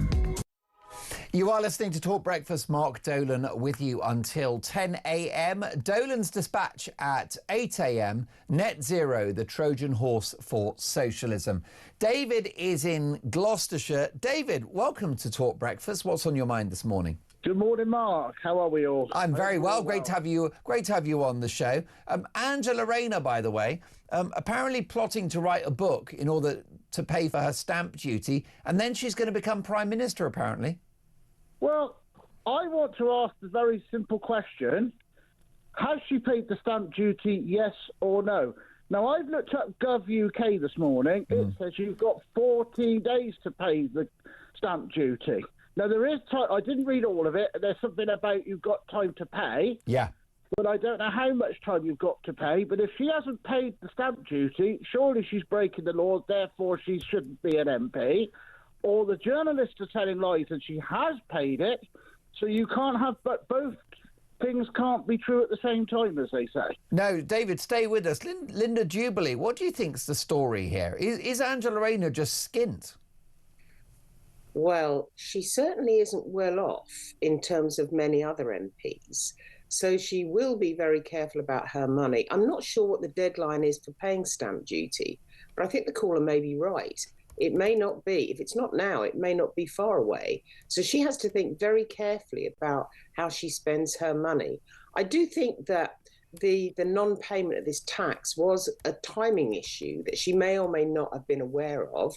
You are listening to Talk Breakfast. Mark Dolan with you until 10 a.m. Dolan's Dispatch at 8 a.m. Net Zero, the Trojan horse for socialism. David is in Gloucestershire. David, welcome to Talk Breakfast. What's on your mind this morning? Good morning, Mark. How are we all? I'm very well. Great to have you on the show. Angela Rayner, by the way, apparently plotting to write a book in order to pay for her stamp duty, and then she's going to become Prime Minister, apparently. Well, I want to ask the very simple question. Has she paid the stamp duty, yes or no? Now, I've looked up Gov.uk this morning. It says you've got 14 days to pay the stamp duty. Now, there is time. I didn't read all of it. There's something about you've got time to pay. Yeah. But I don't know how much time you've got to pay. But if she hasn't paid the stamp duty, surely she's breaking the law, therefore she shouldn't be an MP. Or the journalists are telling lies and she has paid it. So you can't have, but both things can't be true at the same time, as they say. No, David, stay with us. Linda Jubilee, what do you think's the story here? Is Angela Rayner just skint? Well, she certainly isn't well off in terms of many other MPs. So she will be very careful about her money. I'm not sure what the deadline is for paying stamp duty, but I think the caller may be right. It may not be. If it's not now, it may not be far away. So she has to think very carefully about how she spends her money. I do think that the non-payment of this tax was a timing issue that she may or may not have been aware of.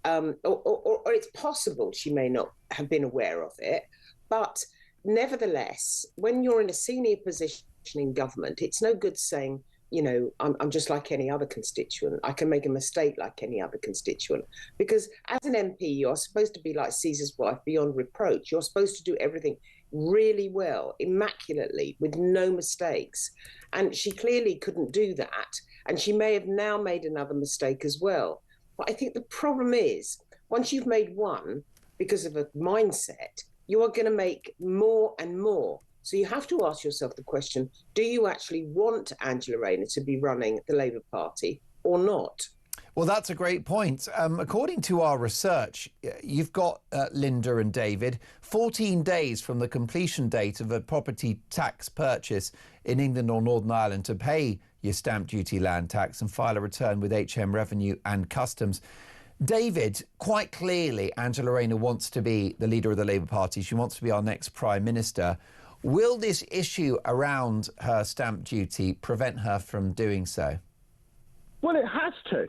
Or it's possible she may not have been aware of it. But nevertheless, when you're in a senior position in government, it's no good saying, you know, I'm just like any other constituent. I can make a mistake like any other constituent. Because as an MP, you're supposed to be like Caesar's wife, beyond reproach. You're supposed to do everything really well, immaculately, with no mistakes. And she clearly couldn't do that. And she may have now made another mistake as well. But I think the problem is, once you've made one, because of a mindset, you are going to make more and more. So you have to ask yourself the question, do you actually want Angela Rayner to be running the Labour Party or not? Well, that's a great point. According to our research, you've got, Linda and David, 14 days from the completion date of a property tax purchase in England or Northern Ireland to pay your stamp duty land tax and file a return with HM Revenue and Customs. David, quite clearly, Angela Rayner wants to be the leader of the Labour Party. She wants to be our next Prime Minister. Will this issue around her stamp duty prevent her from doing so? Well, it has to.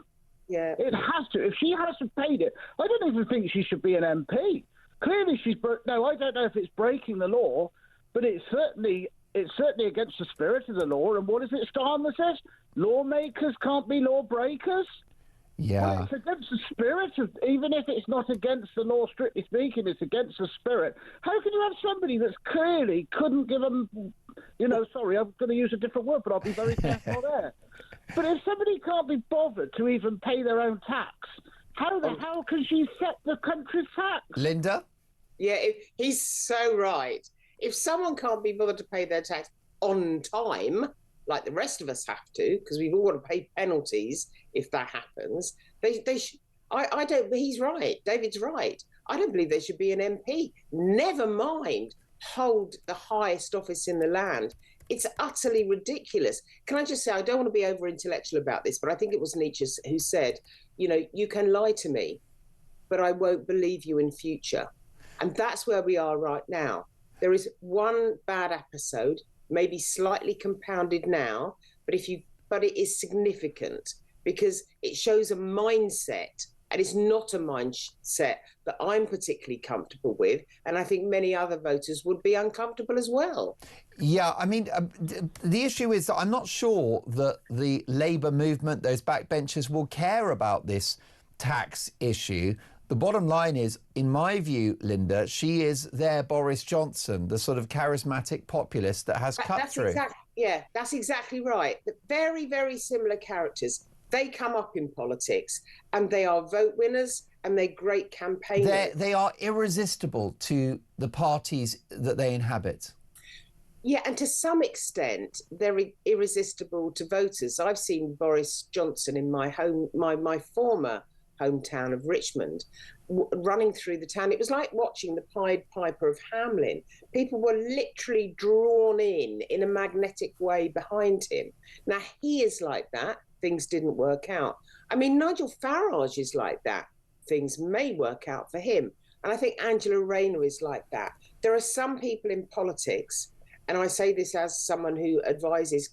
Yeah. It has to. If she hasn't paid it, I don't even think she should be an MP. Clearly she's... No, I don't know if it's breaking the law, but it's certainly against the spirit of the law. And what is it Starmer says? Lawmakers can't be lawbreakers. Yeah. Well, it's against the spirit of, even if it's not against the law, strictly speaking, it's against the spirit. How can you have somebody that's clearly couldn't give them, sorry, I'm going to use a different word, but I'll be very careful there. But if somebody can't be bothered to even pay their own tax, how the hell can she set the country's tax? Linda? Yeah, he's so right. If someone can't be bothered to pay their tax on time, like the rest of us have to, because we've all got to pay penalties if that happens, I don't. He's right. David's right. I don't believe they should be an MP. Never mind hold the highest office in the land. It's utterly ridiculous. Can I just say, I don't want to be over-intellectual about this, but I think it was Nietzsche who said, you can lie to me, but I won't believe you in future. And that's where we are right now. There is one bad episode, maybe slightly compounded now, but it is significant because it shows a mindset, and it's not a mindset that I'm particularly comfortable with, and I think many other voters would be uncomfortable as well. Yeah, I mean, the issue is that I'm not sure that the Labour movement, those backbenchers, will care about this tax issue. The bottom line is, in my view, Linda, she is their Boris Johnson, the sort of charismatic populist that has cut through. That's exactly right. The very, very similar characters. They come up in politics and they are vote winners and they're great campaigners. They are irresistible to the parties that they inhabit. Yeah, and to some extent, they're irresistible to voters. I've seen Boris Johnson in my former hometown of Richmond, running through the town. It was like watching the Pied Piper of Hamelin. People were literally drawn in a magnetic way behind him. Now, he is like that. Things didn't work out. I mean, Nigel Farage is like that. Things may work out for him. And I think Angela Rayner is like that. There are some people in politics, and I say this as someone who advises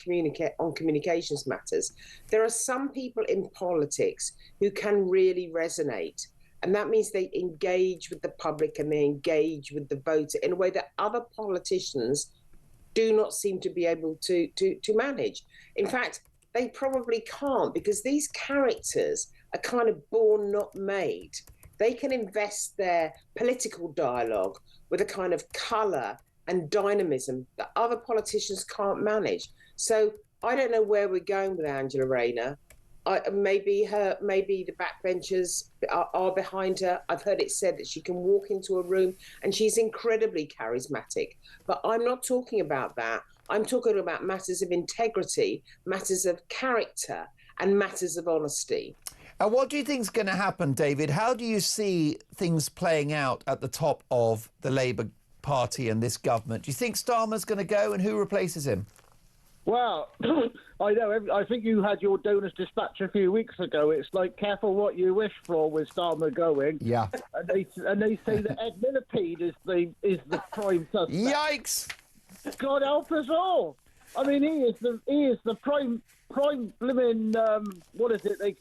on communications matters, there are some people in politics who can really resonate. And that means they engage with the public and they engage with the voter in a way that other politicians do not seem to be able to manage. In fact, they probably can't, because these characters are kind of born, not made. They can invest their political dialogue with a kind of colour and dynamism that other politicians can't manage. So I don't know where we're going with Angela Rayner. Maybe the backbenchers are behind her. I've heard it said that she can walk into a room and she's incredibly charismatic. But I'm not talking about that. I'm talking about matters of integrity, matters of character, and matters of honesty. What do you think is going to happen, David? How do you see things playing out at the top of the Labour Party and this government? Do you think Starmer's going to go, and who replaces him? Well, I know. I think you had your Donors Dispatch a few weeks ago. It's like, careful what you wish for with Starmer going. Yeah. And they say that Ed Millipede is the prime suspect. Yikes! God help us all. I mean, he is the prime blimmin', what is it?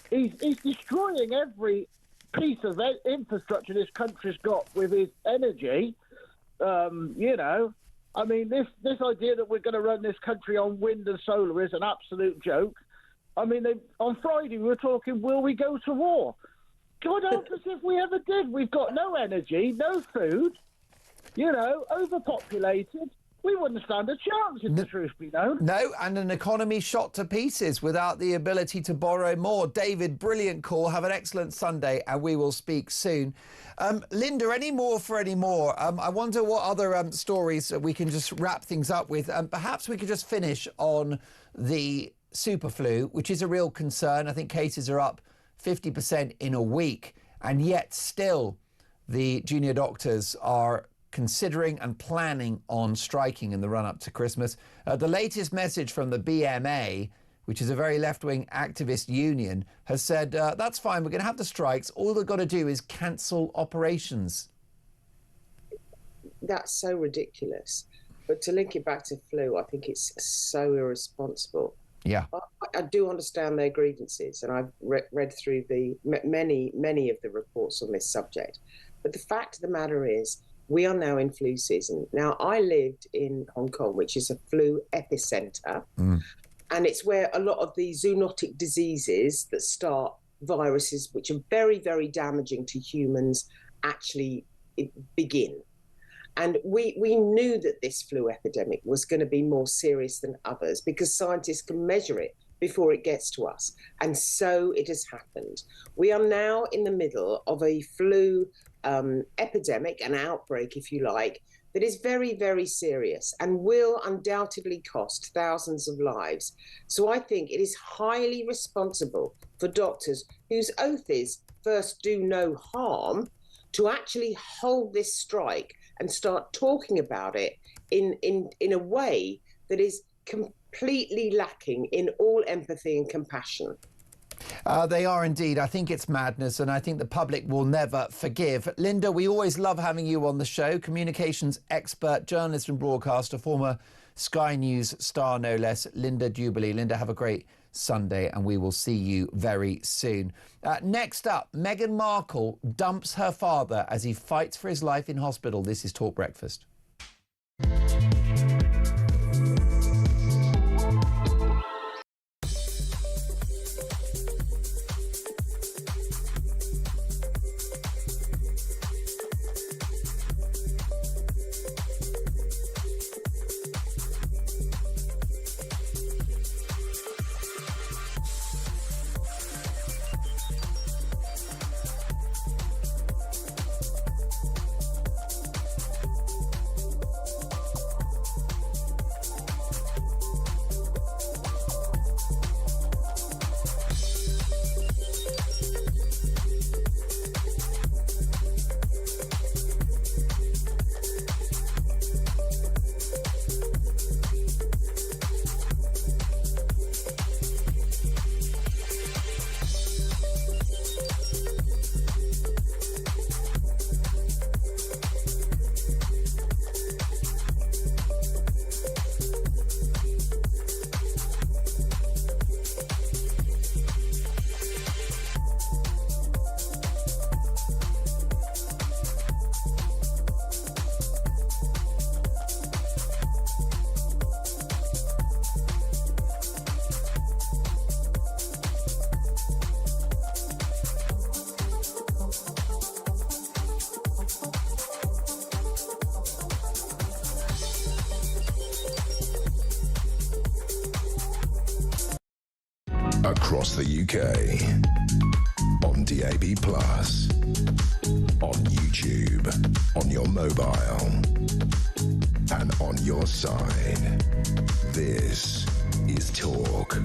He's destroying every piece of infrastructure this country's got with his energy. You know, I mean, this idea that we're going to run this country on wind and solar is an absolute joke. I mean, on Friday we were talking, will we go to war? God help us if we ever did. We've got no energy, no food, you know, overpopulated. We wouldn't stand a chance if the truth be known. No, and an economy shot to pieces without the ability to borrow more. David, brilliant call. Have an excellent Sunday, and we will speak soon. Linda, any more for any more? I wonder what other stories we can just wrap things up with. Perhaps we could just finish on the super flu, which is a real concern. I think cases are up 50% in a week, and yet still the junior doctors are considering and planning on striking in the run-up to Christmas. The latest message from the BMA, which is a very left-wing activist union, has said, that's fine, we're going to have the strikes. All they've got to do is cancel operations. That's so ridiculous. But to link it back to flu, I think it's so irresponsible. Yeah. I do understand their grievances, and I've read through the many of the reports on this subject. But the fact of the matter is, we are now in flu season. Now, I lived in Hong Kong, which is a flu epicenter, and it's where a lot of the zoonotic diseases that start viruses, which are very, very damaging to humans, actually begin. And we knew that this flu epidemic was going to be more serious than others because scientists can measure it before it gets to us. And so it has happened. We are now in the middle of a flu epidemic, an outbreak, if you like, that is very, very serious and will undoubtedly cost thousands of lives. So I think it is highly responsible for doctors whose oath is first do no harm to actually hold this strike and start talking about it in a way that is completely lacking in all empathy and compassion. They are indeed. I think it's madness, and I think the public will never forgive. Linda, we always love having you on the show. Communications expert, journalist and broadcaster, former Sky News star, no less, Linda Jubilee. Linda, have a great Sunday, and we will see you very soon. Next up, Meghan Markle dumps her father as he fights for his life in hospital. This is Talk Breakfast. across the UK, on DAB+, on YouTube, on your mobile, and on your side. This is Talk.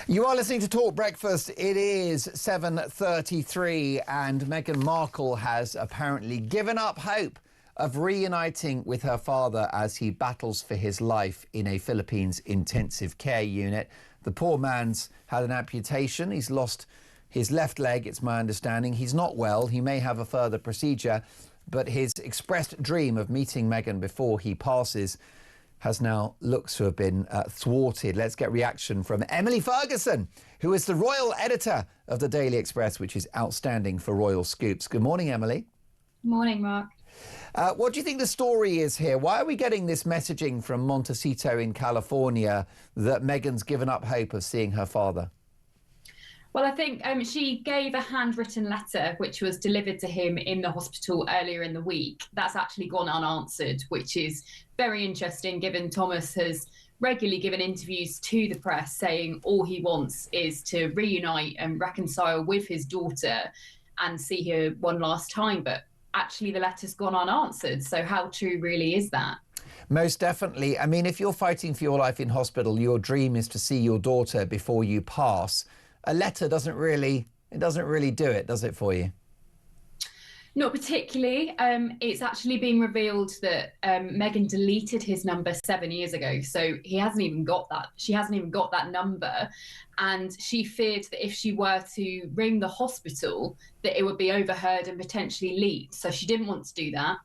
You are listening to Talk Breakfast. It is 7:33 and Meghan Markle has apparently given up hope of reuniting with her father as he battles for his life in a Philippines intensive care unit. The poor man's had an amputation. He's lost his left leg, it's my understanding. He's not well. He may have a further procedure, but his expressed dream of meeting Meghan before he passes has now looks to have been thwarted. Let's get reaction from Emily Ferguson, who is the royal editor of the Daily Express, which is outstanding for royal scoops. Good morning, Emily. Morning, Mark. What do you think the story is here? Why are we getting this messaging from Montecito in California that Meghan's given up hope of seeing her father? Well, I think she gave a handwritten letter which was delivered to him in the hospital earlier in the week. That's actually gone unanswered, which is very interesting given Thomas has regularly given interviews to the press saying all he wants is to reunite and reconcile with his daughter and see her one last time. But actually the letter's gone unanswered. So how true really is that? Most definitely. I mean, if you're fighting for your life in hospital, your dream is to see your daughter before you pass. A letter doesn't really do it, does it, for you? Not particularly. It's actually been revealed that Meghan deleted his number 7 years ago, so he hasn't even got that. She hasn't even got that number, and she feared that if she were to ring the hospital, that it would be overheard and potentially leaked. So she didn't want to do that.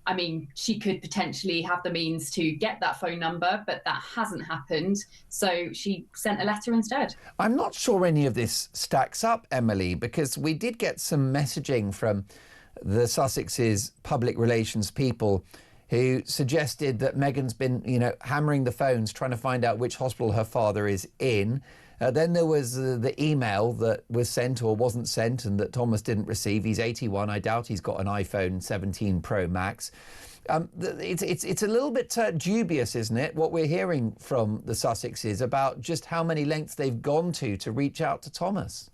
I mean, she could potentially have the means to get that phone number, but that hasn't happened. So she sent a letter instead. I'm not sure any of this stacks up, Emily, because we did get some messaging from the Sussex's public relations people who suggested that Meghan's been, hammering the phones, trying to find out which hospital her father is in. Then there was the email that was sent or wasn't sent and that Thomas didn't receive. He's 81. I doubt he's got an iPhone 17 Pro Max. It's a little bit dubious, isn't it, what we're hearing from the Sussexes about just how many lengths they've gone to reach out to Thomas.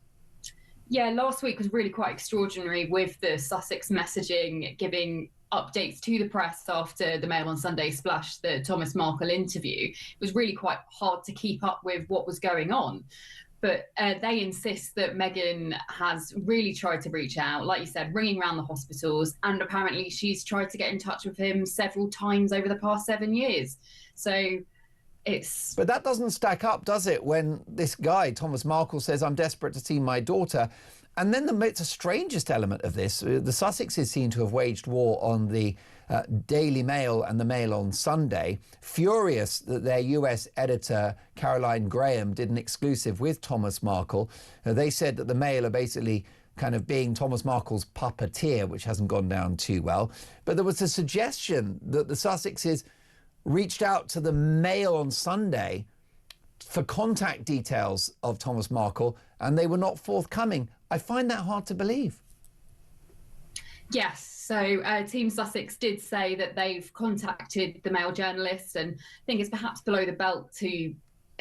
Yeah, last week was really quite extraordinary with the Sussex messaging, giving updates to the press after the Mail on Sunday splash the Thomas Markle interview. It was really quite hard to keep up with what was going on. But they insist that Meghan has really tried to reach out, like you said, ringing around the hospitals, and apparently she's tried to get in touch with him several times over the past 7 years. So but that doesn't stack up, does it, when this guy, Thomas Markle, says, I'm desperate to see my daughter. And then it's the strangest element of this. The Sussexes seem to have waged war on the Daily Mail and the Mail on Sunday, furious that their US editor, Caroline Graham, did an exclusive with Thomas Markle. They said that the Mail are basically kind of being Thomas Markle's puppeteer, which hasn't gone down too well. But there was a suggestion that the Sussexes reached out to the Mail on Sunday for contact details of Thomas Markle, and they were not forthcoming. I find that hard to believe. Yes, so Team Sussex did say that they've contacted the Mail journalist, and I think it's perhaps below the belt to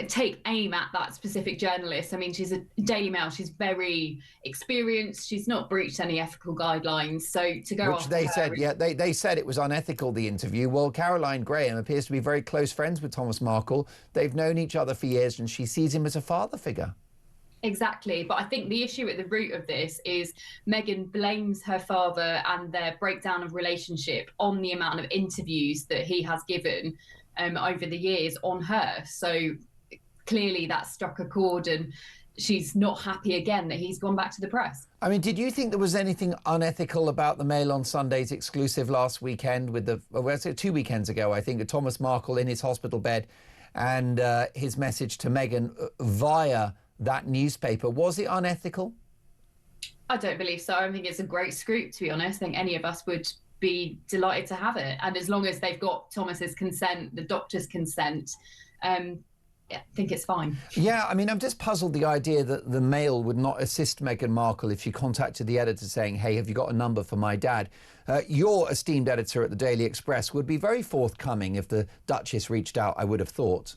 take aim at that specific journalist. I mean, she's a Daily Mail. She's very experienced. She's not breached any ethical guidelines. So to go Which they said, they said it was unethical, the interview. Well, Caroline Graham appears to be very close friends with Thomas Markle. They've known each other for years and she sees him as a father figure. Exactly. But I think the issue at the root of this is Meghan blames her father and their breakdown of relationship on the amount of interviews that he has given over the years on her. So clearly that struck a chord and she's not happy again that he's gone back to the press. I mean, did you think there was anything unethical about the Mail on Sunday's exclusive last weekend with 2 weekends ago, I think, Thomas Markle in his hospital bed and his message to Meghan via that newspaper? Was it unethical? I don't believe so. I think it's a great scoop, to be honest. I think any of us would be delighted to have it. And as long as they've got Thomas's consent, the doctor's consent, I think it's fine. Yeah, I mean, I'm just puzzled the idea that the Mail would not assist Meghan Markle if she contacted the editor saying, hey, have you got a number for my dad? Your esteemed editor at the Daily Express would be very forthcoming if the Duchess reached out, I would have thought.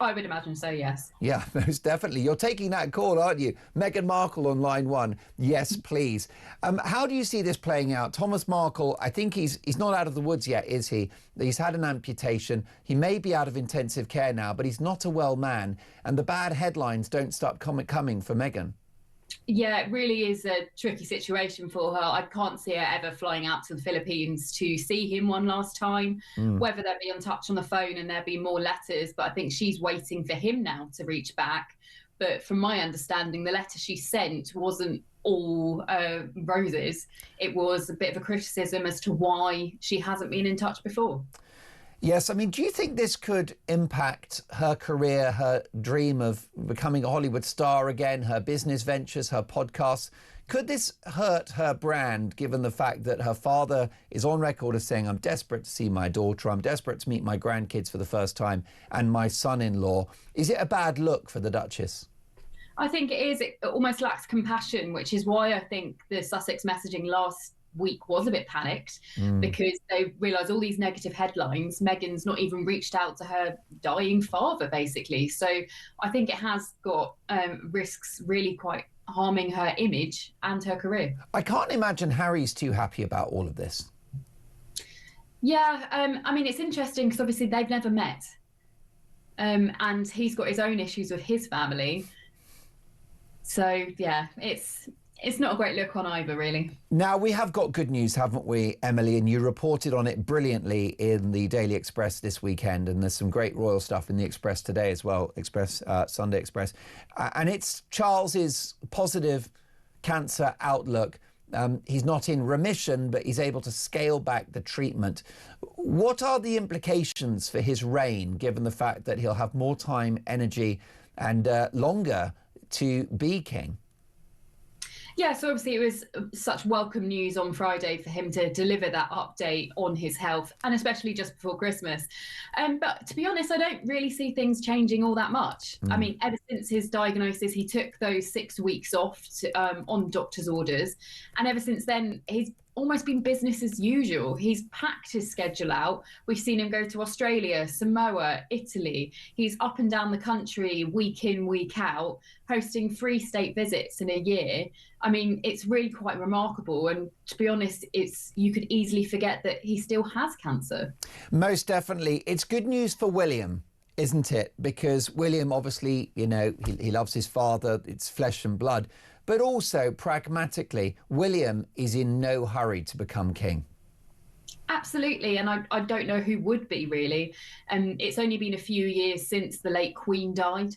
I would imagine so, yes. Yeah, most definitely. You're taking that call, aren't you? Meghan Markle on line one. Yes, please. How do you see this playing out? Thomas Markle, I think he's not out of the woods yet, is he? He's had an amputation. He may be out of intensive care now, but he's not a well man. And the bad headlines don't stop coming for Meghan. Yeah, it really is a tricky situation for her. I can't see her ever flying out to the Philippines to see him one last time, whether they'll be in touch on the phone and there'll be more letters. But I think she's waiting for him now to reach back. But from my understanding, the letter she sent wasn't all roses. It was a bit of a criticism as to why she hasn't been in touch before. Yes, I mean, do you think this could impact her career, her dream of becoming a Hollywood star again, her business ventures, her podcasts? Could this hurt her brand, given the fact that her father is on record as saying, I'm desperate to see my daughter, I'm desperate to meet my grandkids for the first time, and my son-in-law? Is it a bad look for the Duchess? I think it is. It almost lacks compassion, which is why I think the Sussex messaging last week was a bit panicked because they realised all these negative headlines. Meghan's not even reached out to her dying father, basically. So I think it has got risks really quite harming her image and her career. I can't imagine Harry's too happy about all of this. Yeah, I mean, it's interesting because obviously they've never met. And he's got his own issues with his family. So, yeah, it's not a great look on either, really. Now, we have got good news, haven't we, Emily? And you reported on it brilliantly in the Daily Express this weekend. And there's some great royal stuff in the Express today as well, Sunday Express. And it's Charles's positive cancer outlook. He's not in remission, but he's able to scale back the treatment. What are the implications for his reign, given the fact that he'll have more time, energy, and longer to be king? Yeah, so obviously it was such welcome news on Friday for him to deliver that update on his health, and especially just before Christmas. But to be honest, I don't really see things changing all that much. I mean, ever since his diagnosis, he took those 6 weeks off on doctor's orders. And ever since then, he's almost been business as usual. He's packed his schedule out. We've seen him go to Australia, Samoa, Italy. He's up and down the country week in, week out, hosting 3 state visits in a year. I mean, it's really quite remarkable. And to be honest, you could easily forget that he still has cancer. Most definitely. It's good news for William, isn't it? Because William, obviously, you know, he loves his father. It's flesh and blood. But also, pragmatically, William is in no hurry to become king. Absolutely, and I don't know who would be, really. It's only been a few years since the late Queen died,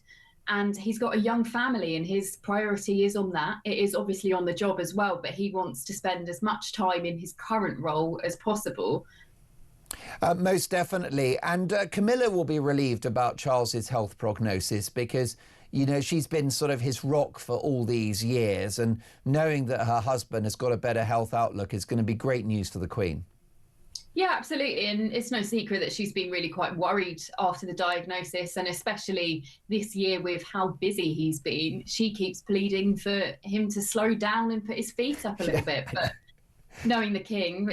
and he's got a young family, and his priority is on that. It is obviously on the job as well, but he wants to spend as much time in his current role as possible. Most definitely. And Camilla will be relieved about Charles's health prognosis because, you know, she's been sort of his rock for all these years, and knowing that her husband has got a better health outlook is going to be great news for the Queen. Yeah, absolutely. And it's no secret that she's been really quite worried after the diagnosis, and especially this year with how busy he's been. She keeps pleading for him to slow down and put his feet up a little bit. But knowing the king,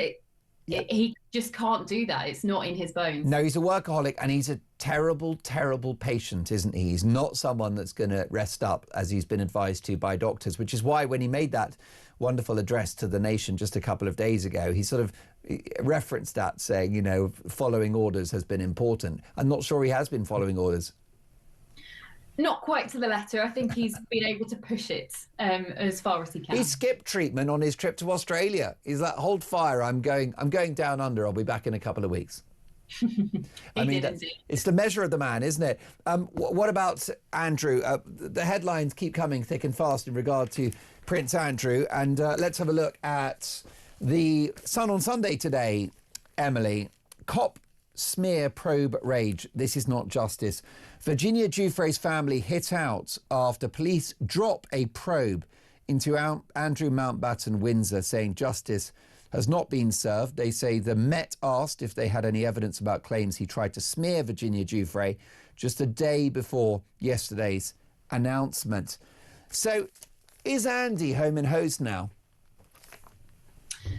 he just can't do that. It's not in his bones. No, he's a workaholic, and he's a terrible, terrible patient, isn't he? He's not someone that's going to rest up, as he's been advised to by doctors, which is why when he made that wonderful address to the nation just a couple of days ago, he sort of referenced that, saying, you know, following orders has been important. I'm not sure he has been following orders. Not quite to the letter. I think he's been able to push it as far as he can. He skipped treatment on his trip to Australia. He's like, hold fire, I'm going down under. I'll be back in a couple of weeks. I mean, it's the measure of the man, isn't it? What about Andrew? The headlines keep coming thick and fast in regard to Prince Andrew. And let's have a look at the Sun on Sunday today, Emily. Cop smear probe rage. This is not justice. Virginia Giuffre's family hit out after police drop a probe into Andrew Mountbatten Windsor, saying justice has not been served. They say the Met asked if they had any evidence about claims he tried to smear Virginia Giuffre just a day before yesterday's announcement. So is Andy home and hosed now?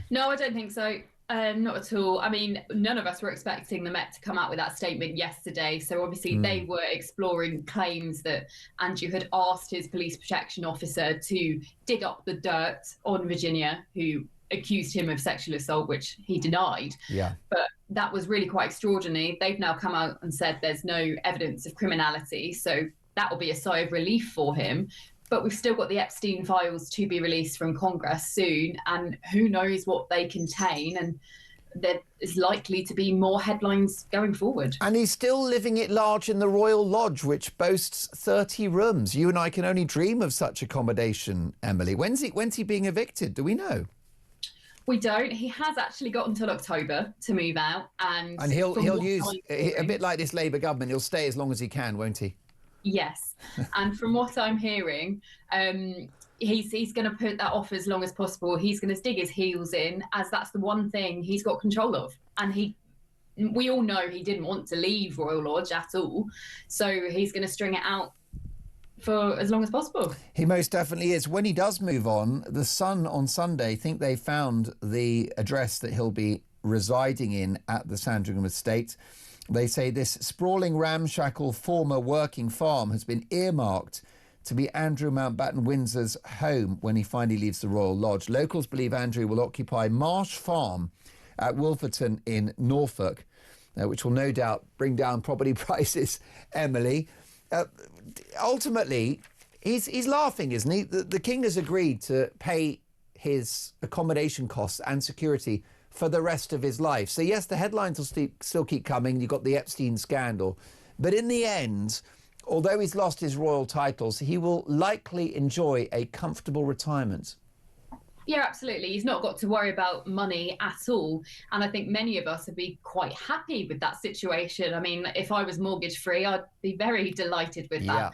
No, I don't think so. Not at all. I mean, none of us were expecting the Met to come out with that statement yesterday. So obviously they were exploring claims that Andrew had asked his police protection officer to dig up the dirt on Virginia, who accused him of sexual assault, which he denied. Yeah. But that was really quite extraordinary. They've now come out and said there's no evidence of criminality. So that will be a sigh of relief for him. But we've still got the Epstein files to be released from Congress soon, and who knows what they contain. And there is likely to be more headlines going forward. And he's still living at large in the Royal Lodge, which boasts 30 rooms. You and I can only dream of such accommodation, Emily. When's he being evicted? Do we know? We don't. He has actually got until October to move out. And he'll use, a bit like this Labour government, he'll stay as long as he can, won't he? Yes. And from what I'm hearing, he's going to put that off as long as possible. He's going to dig his heels in, as that's the one thing he's got control of. And we all know he didn't want to leave Royal Lodge at all. So he's going to string it out for as long as possible. He most definitely is. When he does move on, the Sun on Sunday think they found the address that he'll be residing in at the Sandringham estate. They say this sprawling, ramshackle former working farm has been earmarked to be Andrew Mountbatten Windsor's home when he finally leaves the Royal Lodge. Locals believe Andrew will occupy Marsh Farm at Wolverton in Norfolk, which will no doubt bring down property prices, Emily. Ultimately, he's laughing, isn't he? The King has agreed to pay his accommodation costs and security for the rest of his life. So yes, the headlines will still keep coming. You've got the Epstein scandal. But in the end, although he's lost his royal titles, he will likely enjoy a comfortable retirement. Yeah, absolutely. He's not got to worry about money at all. And I think many of us would be quite happy with that situation. I mean, if I was mortgage free, I'd be very delighted with that.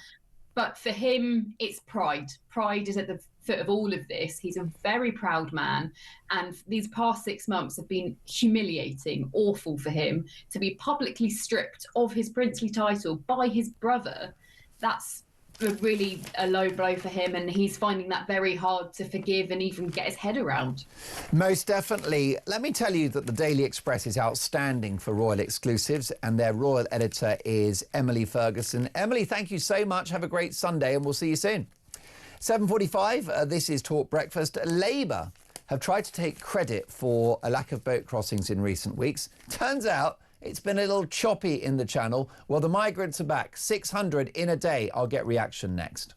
But for him, it's pride. Pride is at the foot of all of this. He's a very proud man. And these past 6 months have been humiliating, awful for him. To be publicly stripped of his princely title by his brother, that's really a low blow for him, and he's finding that very hard to forgive and even get his head around. Most definitely. Let me tell you that the Daily Express is outstanding for royal exclusives, and their royal editor is Emily Ferguson. Emily, thank you so much. Have a great Sunday, and we'll see you soon. 7:45, this is Talk Breakfast. Labour have tried to take credit for a lack of boat crossings in recent weeks. Turns out it's been a little choppy in the channel. Well, the migrants are back. 600 in a day. I'll get reaction next.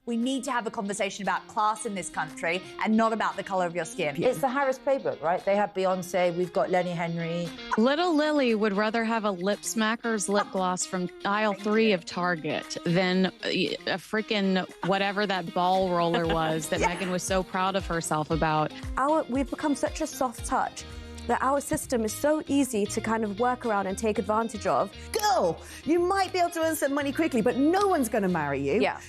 We need to have a conversation about class in this country and not about the colour of your skin. It's the Harris playbook, right? They have Beyonce, we've got Lenny Henry. Little Lily would rather have a lip smacker's lip gloss from aisle 3 of Target than a freaking whatever that ball roller was that Meghan was so proud of herself about. We've become such a soft touch that our system is so easy to kind of work around and take advantage of. Girl, you might be able to earn some money quickly, but no one's going to marry you. Yeah.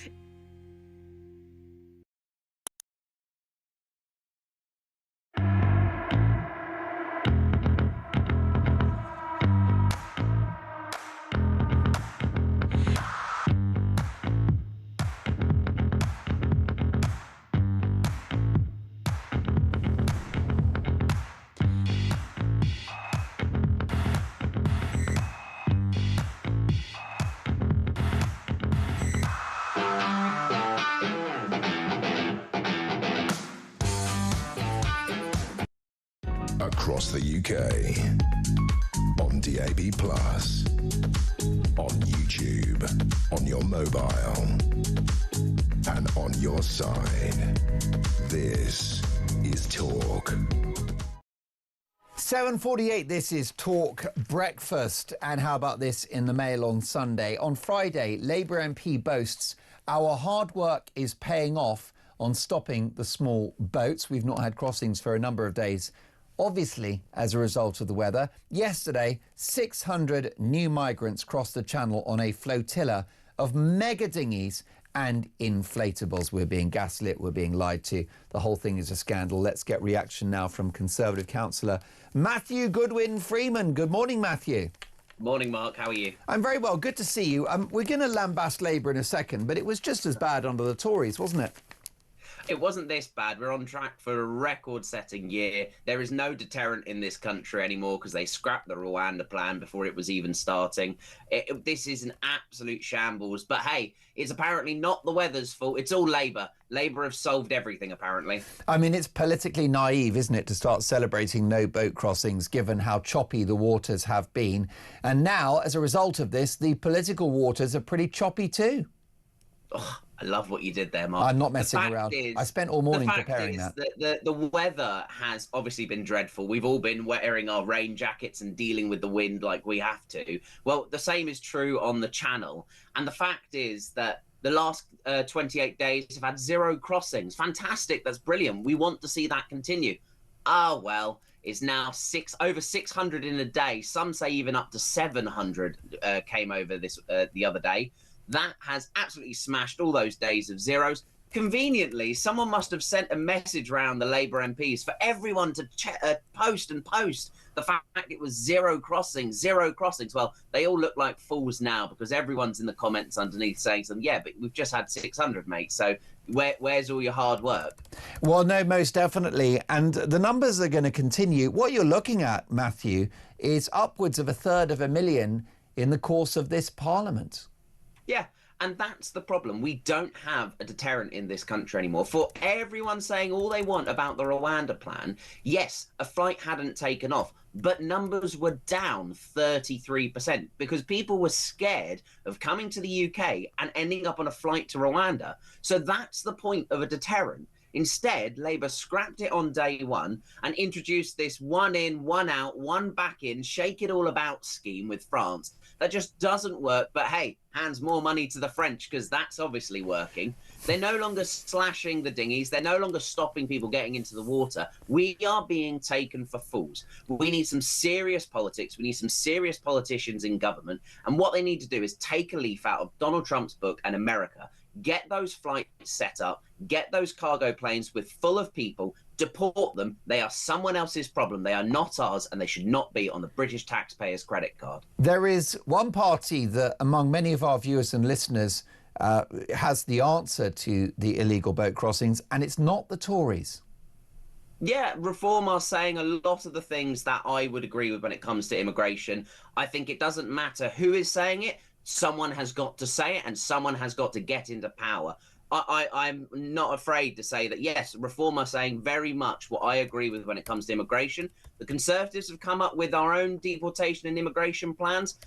across the UK. On DAB+, on YouTube, on your mobile, and on your side. This is Talk. 7:48, this is Talk Breakfast. And how about this in the Mail on Sunday? On Friday, Labour MP boasts our hard work is paying off on stopping the small boats. We've not had crossings for a number of days, obviously as a result of the weather. Yesterday, 600 new migrants crossed the channel on a flotilla of mega dinghies and inflatables. We're being gaslit, we're being lied to. The whole thing is a scandal. Let's get reaction now from Conservative councillor Matthew Goodwin-Freeman. Good morning, Matthew. Morning, Mark. How are you? I'm very well. Good to see you. We're going to lambast Labour in a second, but it was just as bad under the Tories, wasn't it? It wasn't this bad. We're on track for a record-setting year. There is no deterrent in this country anymore because they scrapped the Rwanda plan before it was even starting. This is an absolute shambles. But hey, it's apparently not the weather's fault. It's all Labour. Labour have solved everything, apparently. I mean, it's politically naive, isn't it, to start celebrating no boat crossings, given how choppy the waters have been. And now, as a result of this, the political waters are pretty choppy too. Oh, I love what you did there, Mark. I'm not messing around. I spent all morning preparing that. The weather has obviously been dreadful. We've all been wearing our rain jackets and dealing with the wind like we have to. Well, the same is true on the channel. And the fact is that the last 28 days have had 0 crossings. Fantastic. That's brilliant. We want to see that continue. Ah, well, it's now over 600 in a day. Some say even up to 700 came over the other day. That has absolutely smashed all those days of zeros. Conveniently, someone must have sent a message around the Labour MPs for everyone to post the fact it was 0 crossings, 0 crossings. Well, they all look like fools now because everyone's in the comments underneath saying to them, yeah, but we've just had 600, mate. So where's all your hard work? Well, no, most definitely. And the numbers are going to continue. What you're looking at, Matthew, is upwards of 1/3 in the course of this Parliament. Yeah, and that's the problem. We don't have a deterrent in this country anymore. For everyone saying all they want about the Rwanda plan, yes, a flight hadn't taken off, but numbers were down 33% because people were scared of coming to the UK and ending up on a flight to Rwanda. So that's the point of a deterrent. Instead, Labour scrapped it on day one and introduced this one in, one out, one back in, shake it all about scheme with France. That just doesn't work. But hey, hands more money to the French because that's obviously working. They're no longer slashing the dinghies. They're no longer stopping people getting into the water. We are being taken for fools. We need some serious politics. We need some serious politicians in government. And what they need to do is take a leaf out of Donald Trump's book and America. Get those flights set up, get those cargo planes full of people, deport them. They are someone else's problem. They are not ours, and they should not be on the British taxpayers' credit card. There is one party that, among many of our viewers and listeners, has the answer to the illegal boat crossings, and it's not the Tories. Yeah, Reform are saying a lot of the things that I would agree with when it comes to immigration. I think it doesn't matter who is saying it. Someone has got to say it and someone has got to get into power. I'm not afraid to say that, yes, Reform are saying very much what I agree with when it comes to immigration. The Conservatives have come up with our own deportation and immigration plans.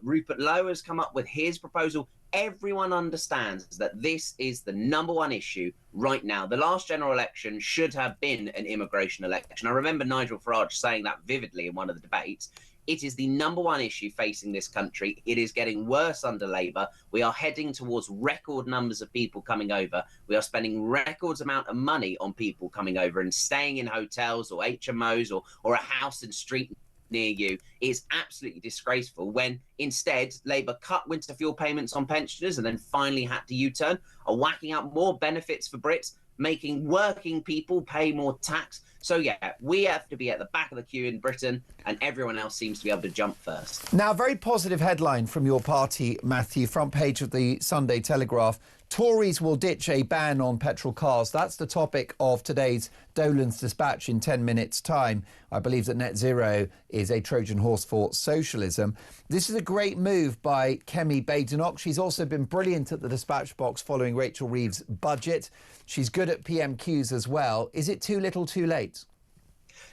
Rupert Lowe has come up with his proposal. Everyone understands that this is the #1 issue right now. The last general election should have been an immigration election. I remember Nigel Farage saying that vividly in one of the debates. It is the #1 issue facing this country. It is getting worse under Labour. We are heading towards record numbers of people coming over. We are spending records amount of money on people coming over and staying in hotels or HMOs or a house and street near you. It is absolutely disgraceful when instead Labour cut winter fuel payments on pensioners and then finally had to U-turn, are whacking out more benefits for Brits, making working people pay more tax. So, yeah, we have to be at the back of the queue in Britain and everyone else seems to be able to jump first. Now, a very positive headline from your party, Matthew, front page of the Sunday Telegraph. Tories will ditch a ban on petrol cars. That's the topic of today's Dolan's Dispatch in 10 minutes' time. I believe that net zero is a Trojan horse for socialism. This is a great move by Kemi Badenoch. She's also been brilliant at the Dispatch box following Rachel Reeves' budget. She's good at PMQs as well. Is it too little too late?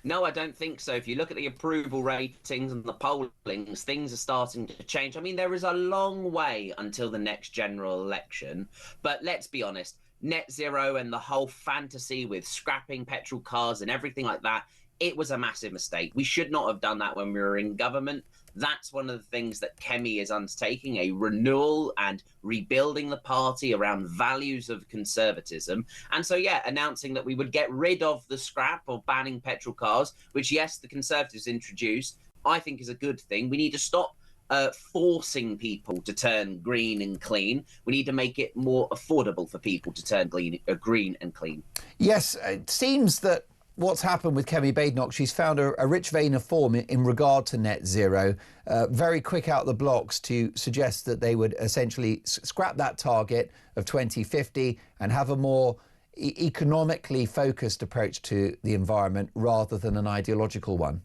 No, I don't think so. If you look at the approval ratings and the pollings, things are starting to change. I mean, there is a long way until the next general election. But let's be honest, net zero and the whole fantasy with scrapping petrol cars and everything like that, it was a massive mistake. We should not have done that when we were in government. That's one of the things that Kemi is undertaking, a renewal and rebuilding the party around values of conservatism. And so, yeah, announcing that we would get rid of the scrap or banning petrol cars, which, yes, the Conservatives introduced, I think is a good thing. We need to stop forcing people to turn green and clean. We need to make it more affordable for people to turn green and clean. Yes, it seems that what's happened with Kemi Badenoch, she's found a rich vein of form in regard to net zero, very quick out the blocks to suggest that they would essentially scrap that target of 2050 and have a more economically focused approach to the environment rather than an ideological one.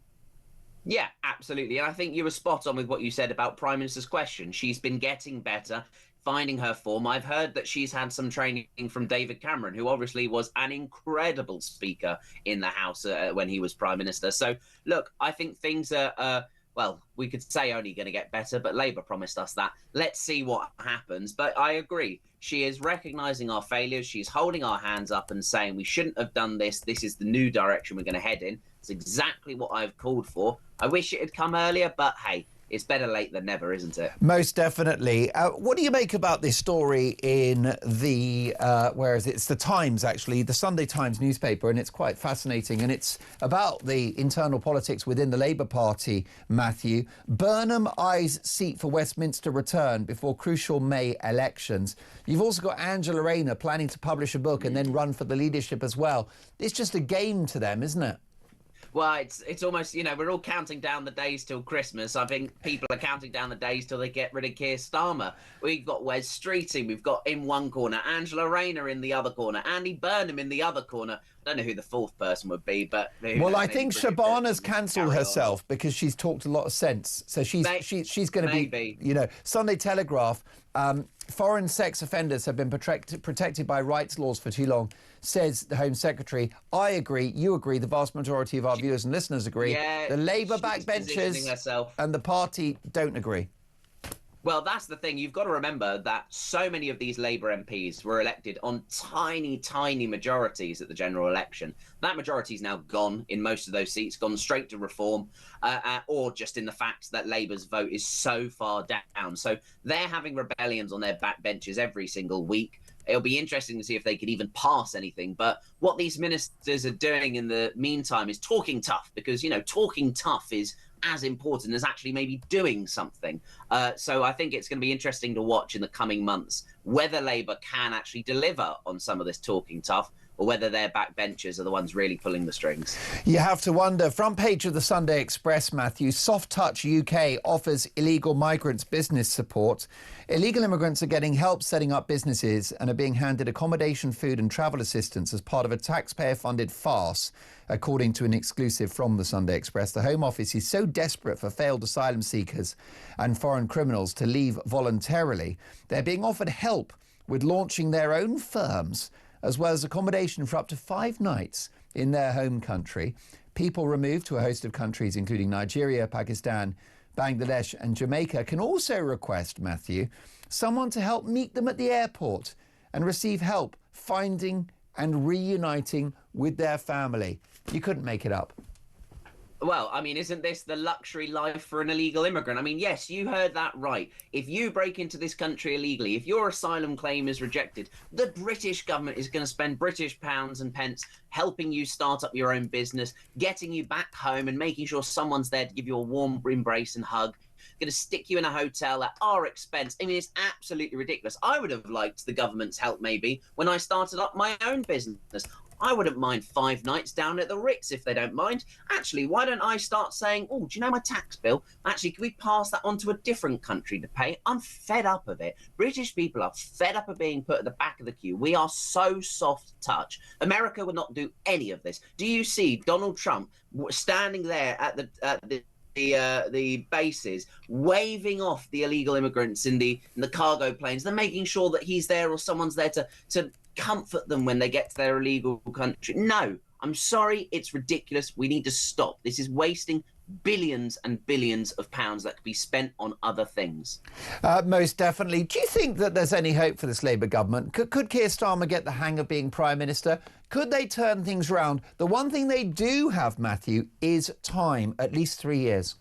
Yeah, absolutely. And I think you were spot on with what you said about Prime Minister's question. She's been getting better, finding her form. I've heard that she's had some training from David Cameron, who obviously was an incredible speaker in the House when he was Prime Minister. So, look, I think things are, well, we could say only going to get better, but Labour promised us that. Let's see what happens. But I agree. She is recognising our failures. She's holding our hands up and saying we shouldn't have done this. This is the new direction we're going to head in. It's exactly what I've called for. I wish it had come earlier, but hey, it's better late than never, isn't it? Most definitely. What do you make about this story in the, where is it? It's the Times, actually, the Sunday Times newspaper, and it's quite fascinating. And it's about the internal politics within the Labour Party, Matthew. Burnham eyes seat for Westminster return before crucial May elections. You've also got Angela Rayner planning to publish a book and then run for the leadership as well. It's just a game to them, isn't it? Well, it's almost, you know, we're all counting down the days till Christmas. I think people are counting down the days till they get rid of Keir Starmer. We've got Wes Streeting, we've got in one corner, Angela Rayner in the other corner, Andy Burnham in the other corner. I don't know who the fourth person would be, but... Well, I think Shabana's cancelled herself because she's talked a lot of sense. So she's going to be, you know, Sunday Telegraph... foreign sex offenders have been protected by rights laws for too long, says the Home Secretary. I agree, you agree, the vast majority of our viewers and listeners agree. Yeah, the Labour backbenchers and the party don't agree. Well, that's the thing. You've got to remember that so many of these Labour MPs were elected on tiny, tiny majorities at the general election. That majority is now gone in most of those seats, gone straight to Reform, or just in the fact that Labour's vote is so far down. So they're having rebellions on their backbenches every single week. It'll be interesting to see if they can even pass anything. But what these ministers are doing in the meantime is talking tough, because, you know, talking tough is as important as actually maybe doing something. So I think it's going to be interesting to watch in the coming months whether Labour can actually deliver on some of this talking tough, or whether their backbenchers are the ones really pulling the strings. You have to wonder. Front page of the Sunday Express, Matthew. Soft Touch UK offers illegal migrants business support. Illegal immigrants are getting help setting up businesses and are being handed accommodation, food and travel assistance as part of a taxpayer-funded farce, according to an exclusive from the Sunday Express. The Home Office is so desperate for failed asylum seekers and foreign criminals to leave voluntarily, they're being offered help with launching their own firms, as well as accommodation for up to 5 nights in their home country. People removed to a host of countries, including Nigeria, Pakistan, Bangladesh and Jamaica, can also request, Matthew, someone to help meet them at the airport and receive help finding and reuniting with their family. You couldn't make it up. Well, I mean, isn't this the luxury life for an illegal immigrant? I mean, yes, you heard that right. If you break into this country illegally, if your asylum claim is rejected, the British government is going to spend British pounds and pence helping you start up your own business, getting you back home and making sure someone's there to give you a warm embrace and hug, going to stick you in a hotel at our expense. I mean, it's absolutely ridiculous. I would have liked the government's help maybe when I started up my own business. I wouldn't mind 5 nights down at the Ritz if they don't mind. Actually, why don't I start saying, oh, do you know my tax bill? Actually, can we pass that on to a different country to pay? I'm fed up of it. British people are fed up of being put at the back of the queue. We are so soft touch. America would not do any of this. Do you see Donald Trump standing there at the bases, waving off the illegal immigrants in the cargo planes? They're making sure that he's there or someone's there to comfort them when they get to their illegal country. No, I'm sorry, it's ridiculous. We need to stop. This is wasting billions and billions of pounds that could be spent on other things. Most definitely. Do you think that there's any hope for this Labour government? Could Keir Starmer get the hang of being Prime Minister? Could they turn things round? The one thing they do have, Matthew, is time, at least 3 years.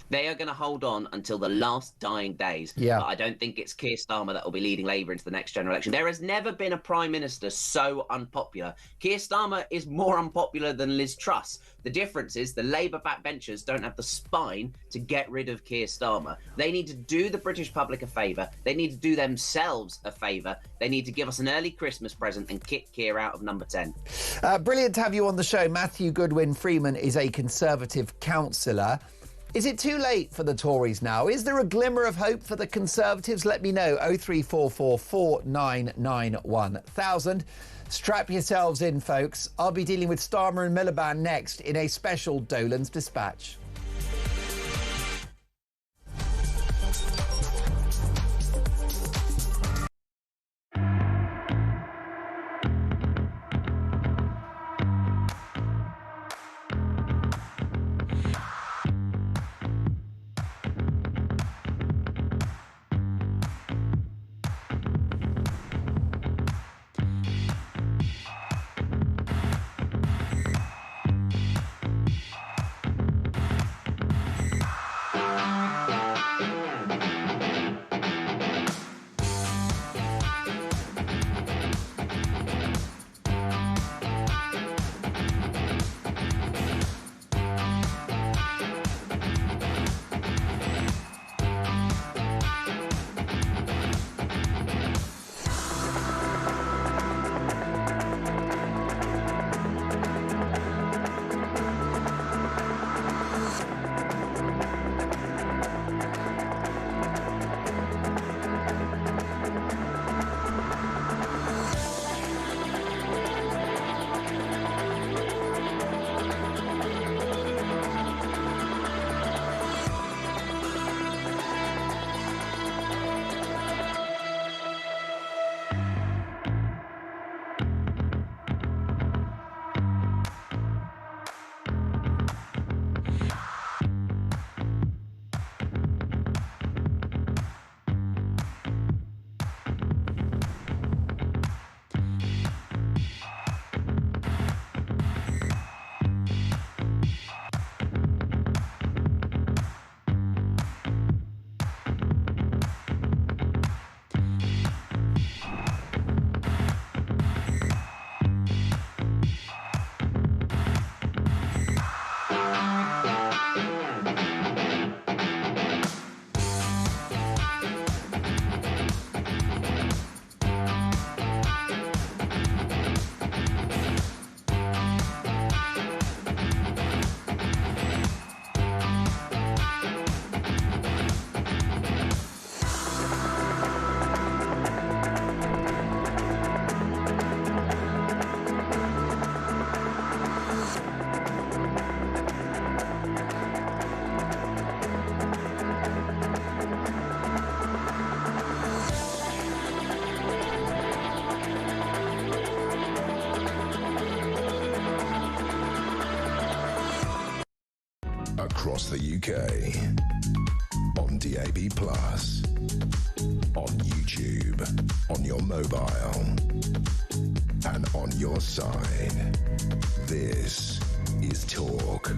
They are going to hold on until the last dying days. Yeah. But I don't think it's Keir Starmer that will be leading Labour into the next general election. There has never been a Prime Minister so unpopular. Keir Starmer is more unpopular than Liz Truss. The difference is the Labour backbenchers don't have the spine to get rid of Keir Starmer. They need to do the British public a favour. They need to do themselves a favour. They need to give us an early Christmas present and kick Keir out of number 10. Brilliant to have you on the show. Matthew Goodwin Freeman is a Conservative councillor. Is it too late for the Tories now? Is there a glimmer of hope for the Conservatives? Let me know. 0344 499 1000. Strap yourselves in, folks. I'll be dealing with Starmer and Miliband next in a special Dolan's Dispatch. Across the UK, on DAB+, on YouTube, on your mobile, and on your side. This is Talk.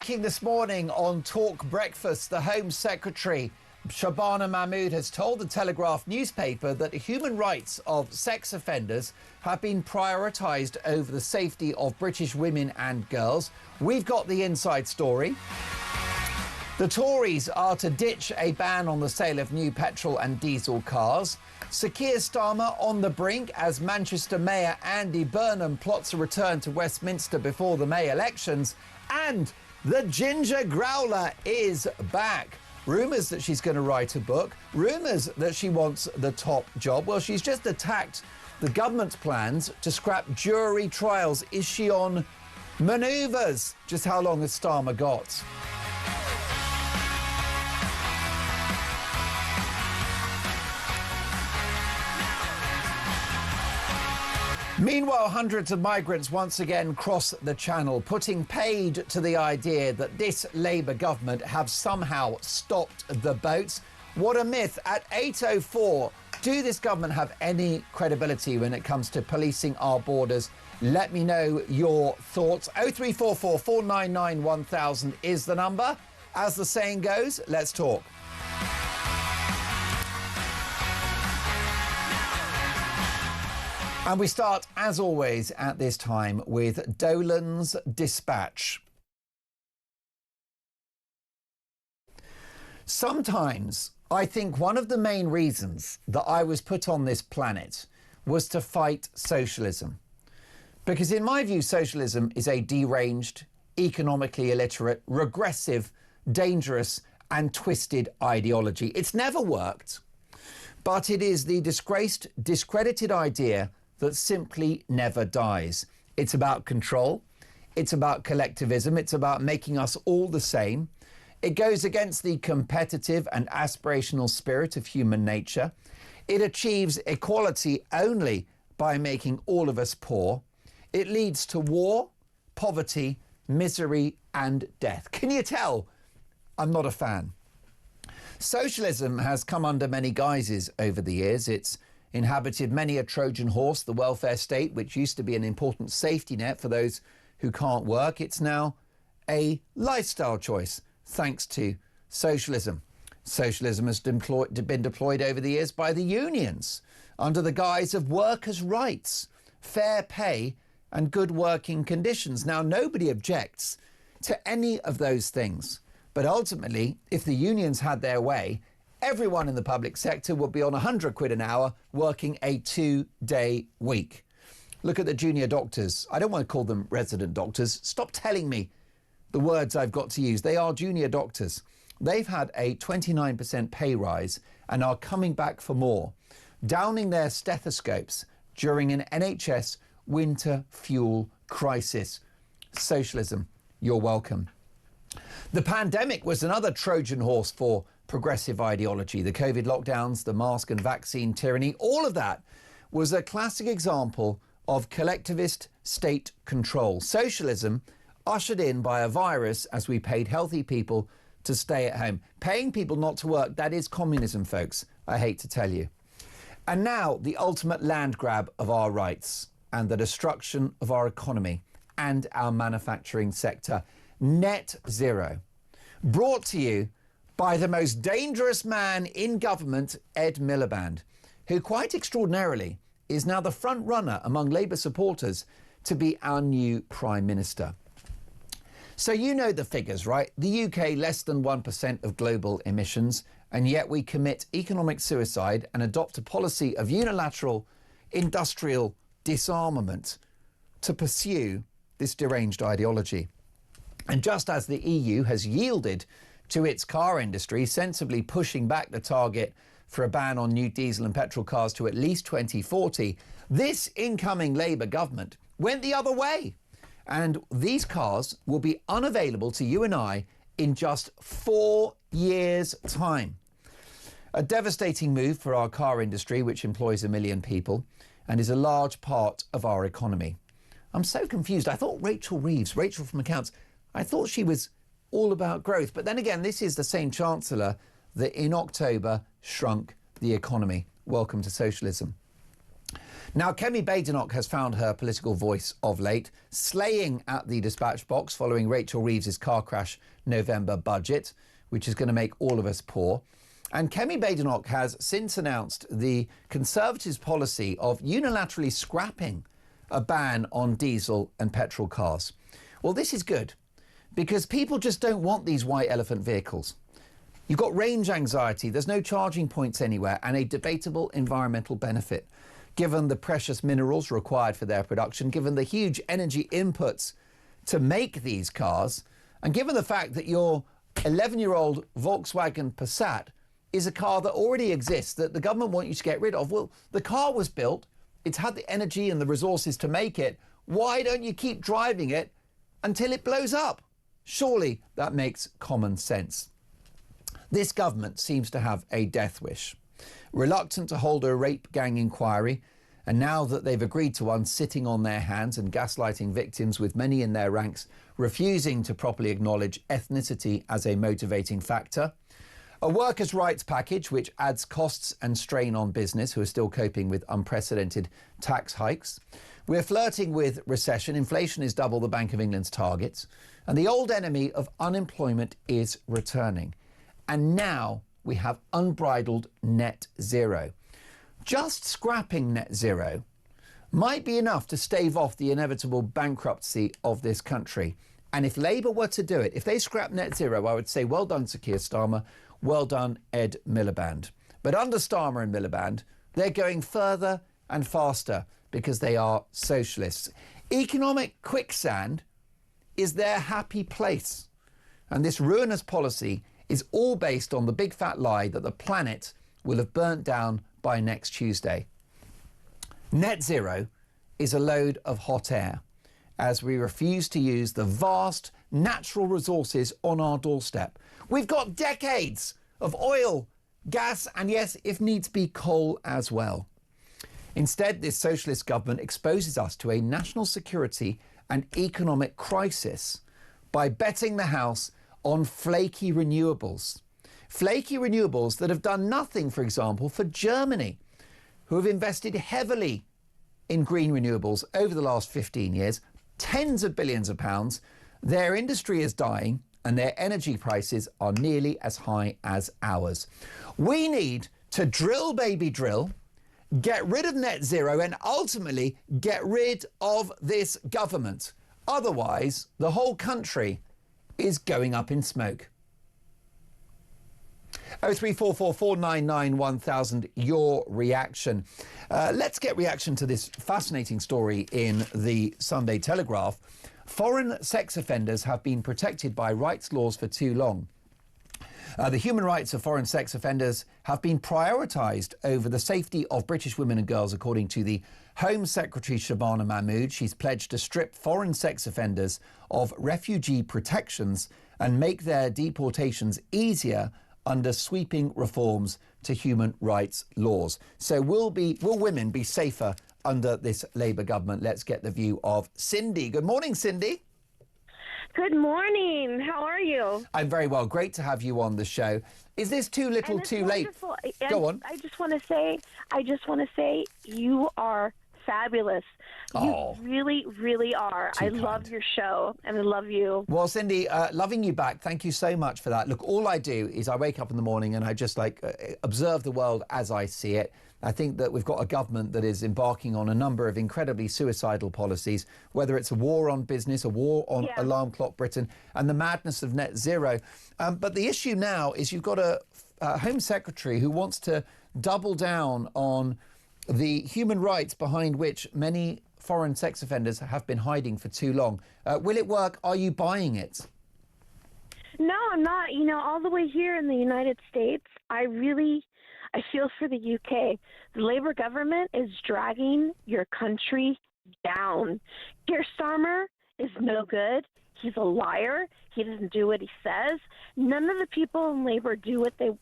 This morning on Talk Breakfast, the Home Secretary Shabana Mahmood has told the Telegraph newspaper that the human rights of sex offenders have been prioritised over the safety of British women and girls. We've got the inside story. The Tories are to ditch a ban on the sale of new petrol and diesel cars. Sir Keir Starmer on the brink as Manchester Mayor Andy Burnham plots a return to Westminster before the May elections. And the Ginger Growler is back. Rumours that she's going to write a book. Rumours that she wants the top job. Well, she's just attacked the government's plans to scrap jury trials. Is she on manoeuvres? Just how long has Starmer got? Meanwhile, hundreds of migrants once again cross the channel, putting paid to the idea that this Labour government have somehow stopped the boats. What a myth. At 8:04, do this government have any credibility when it comes to policing our borders? Let me know your thoughts. 0344 499 1000 is the number. As the saying goes, let's talk. And we start, as always, at this time with Dolan's Dispatch. Sometimes I think one of the main reasons that I was put on this planet was to fight socialism. Because in my view, socialism is a deranged, economically illiterate, regressive, dangerous and twisted ideology. It's never worked, but it is the disgraced, discredited idea that simply never dies. It's about control. It's about collectivism. It's about making us all the same. It goes against the competitive and aspirational spirit of human nature. It achieves equality only by making all of us poor. It leads to war, poverty, misery and death. Can you tell I'm not a fan? Socialism has come under many guises over the years. It's inhabited many a Trojan horse, the welfare state, which used to be an important safety net for those who can't work. It's now a lifestyle choice, thanks to socialism. Socialism has been deployed over the years by the unions under the guise of workers' rights, fair pay and good working conditions. Now, nobody objects to any of those things. But ultimately, if the unions had their way, everyone in the public sector would be on 100 quid an hour working a 2-day week. Look at the junior doctors. I don't want to call them resident doctors. Stop telling me the words I've got to use. They are junior doctors. They've had a 29% pay rise and are coming back for more, downing their stethoscopes during an NHS winter fuel crisis. Socialism, you're welcome. The pandemic was another Trojan horse for progressive ideology. The COVID lockdowns, the mask and vaccine tyranny, all of that was a classic example of collectivist state control. Socialism ushered in by a virus as we paid healthy people to stay at home. Paying people not to work, that is communism, folks. I hate to tell you. And now the ultimate land grab of our rights and the destruction of our economy and our manufacturing sector. Net zero. Brought to you by the most dangerous man in government, Ed Miliband, who quite extraordinarily is now the front runner among Labour supporters to be our new Prime Minister. So you know the figures, right? The UK less than 1% of global emissions, and yet we commit economic suicide and adopt a policy of unilateral industrial disarmament to pursue this deranged ideology. And just as the EU has yielded to its car industry, sensibly pushing back the target for a ban on new diesel and petrol cars to at least 2040, this incoming Labour government went the other way. And these cars will be unavailable to you and I in just 4 years' time. A devastating move for our car industry, which employs 1 million people and is a large part of our economy. I'm so confused. I thought Rachel from Accounts, I thought she was all about growth. But then again, this is the same Chancellor that in October shrunk the economy. Welcome to socialism. Now, Kemi Badenoch has found her political voice of late, slaying at the dispatch box following Rachel Reeves's car crash November budget, which is going to make all of us poor. And Kemi Badenoch has since announced the Conservatives' policy of unilaterally scrapping a ban on diesel and petrol cars. Well, this is good because people just don't want these white elephant vehicles. You've got range anxiety, there's no charging points anywhere, and a debatable environmental benefit, given the precious minerals required for their production, given the huge energy inputs to make these cars, and given the fact that your 11-year-old Volkswagen Passat is a car that already exists, that the government want you to get rid of. Well, the car was built, it's had the energy and the resources to make it. Why don't you keep driving it until it blows up? Surely that makes common sense. This government seems to have a death wish. Reluctant to hold a rape gang inquiry And now that they've agreed to one, sitting on their hands and gaslighting victims, with many in their ranks refusing to properly acknowledge ethnicity as a motivating factor. A workers' rights package which adds costs and strain on business, who are still coping with unprecedented tax hikes. We're flirting with recession. Inflation is double the Bank of England's targets. And the old enemy of unemployment is returning. And now we have unbridled net zero. Just scrapping net zero might be enough to stave off the inevitable bankruptcy of this country. And if Labour were to do it, if they scrap net zero, I would say well done to Keir Starmer, well done Ed Miliband. But under Starmer and Miliband, they're going further and faster because they are socialists. Economic quicksand is their happy place. And this ruinous policy is all based on the big fat lie that the planet will have burnt down by next Tuesday. Net zero is a load of hot air as we refuse to use the vast natural resources on our doorstep. We've got decades of oil, gas, and yes, if needs be, coal as well. Instead, this socialist government exposes us to a national security and economic crisis by betting the house on flaky renewables. Flaky renewables that have done nothing, for example, for Germany, who have invested heavily in green renewables over the last 15 years, tens of billions of pounds. Their industry is dying and their energy prices are nearly as high as ours. We need to drill, baby, drill, get rid of net zero and ultimately get rid of this government. Otherwise, the whole country is going up in smoke. 03444991000, your reaction. Let's get reaction to this fascinating story in the Sunday Telegraph. Foreign sex offenders have been protected by rights laws for too long. The human rights of foreign sex offenders have been prioritised over the safety of British women and girls, according to the Home Secretary Shabana Mahmood. She's pledged to strip foreign sex offenders of refugee protections and make their deportations easier under sweeping reforms to human rights laws. So will women be safer under this Labour government? Let's get the view of Cindy. Good morning, Cindy. Good morning. How are you? I'm very well. Great to have you on the show. Is this too little, too late? Go on. I just want to say, you are fabulous. You really, really are. I love your show and I love you. Well, Cindy, loving you back. Thank you so much for that. Look, all I do is I wake up in the morning and I just observe the world as I see it. I think that we've got a government that is embarking on a number of incredibly suicidal policies, whether it's a war on business, a war on alarm clock Britain, and the madness of net zero. But the issue now is you've got a Home Secretary who wants to double down on the human rights behind which many foreign sex offenders have been hiding for too long. Will it work? Are you buying it? No, I'm not. You know, all the way here in the United States, I feel for the UK. The Labour government is dragging your country down. Keir Starmer is no good. He's a liar. He doesn't do what he says. None of the people in Labour do what they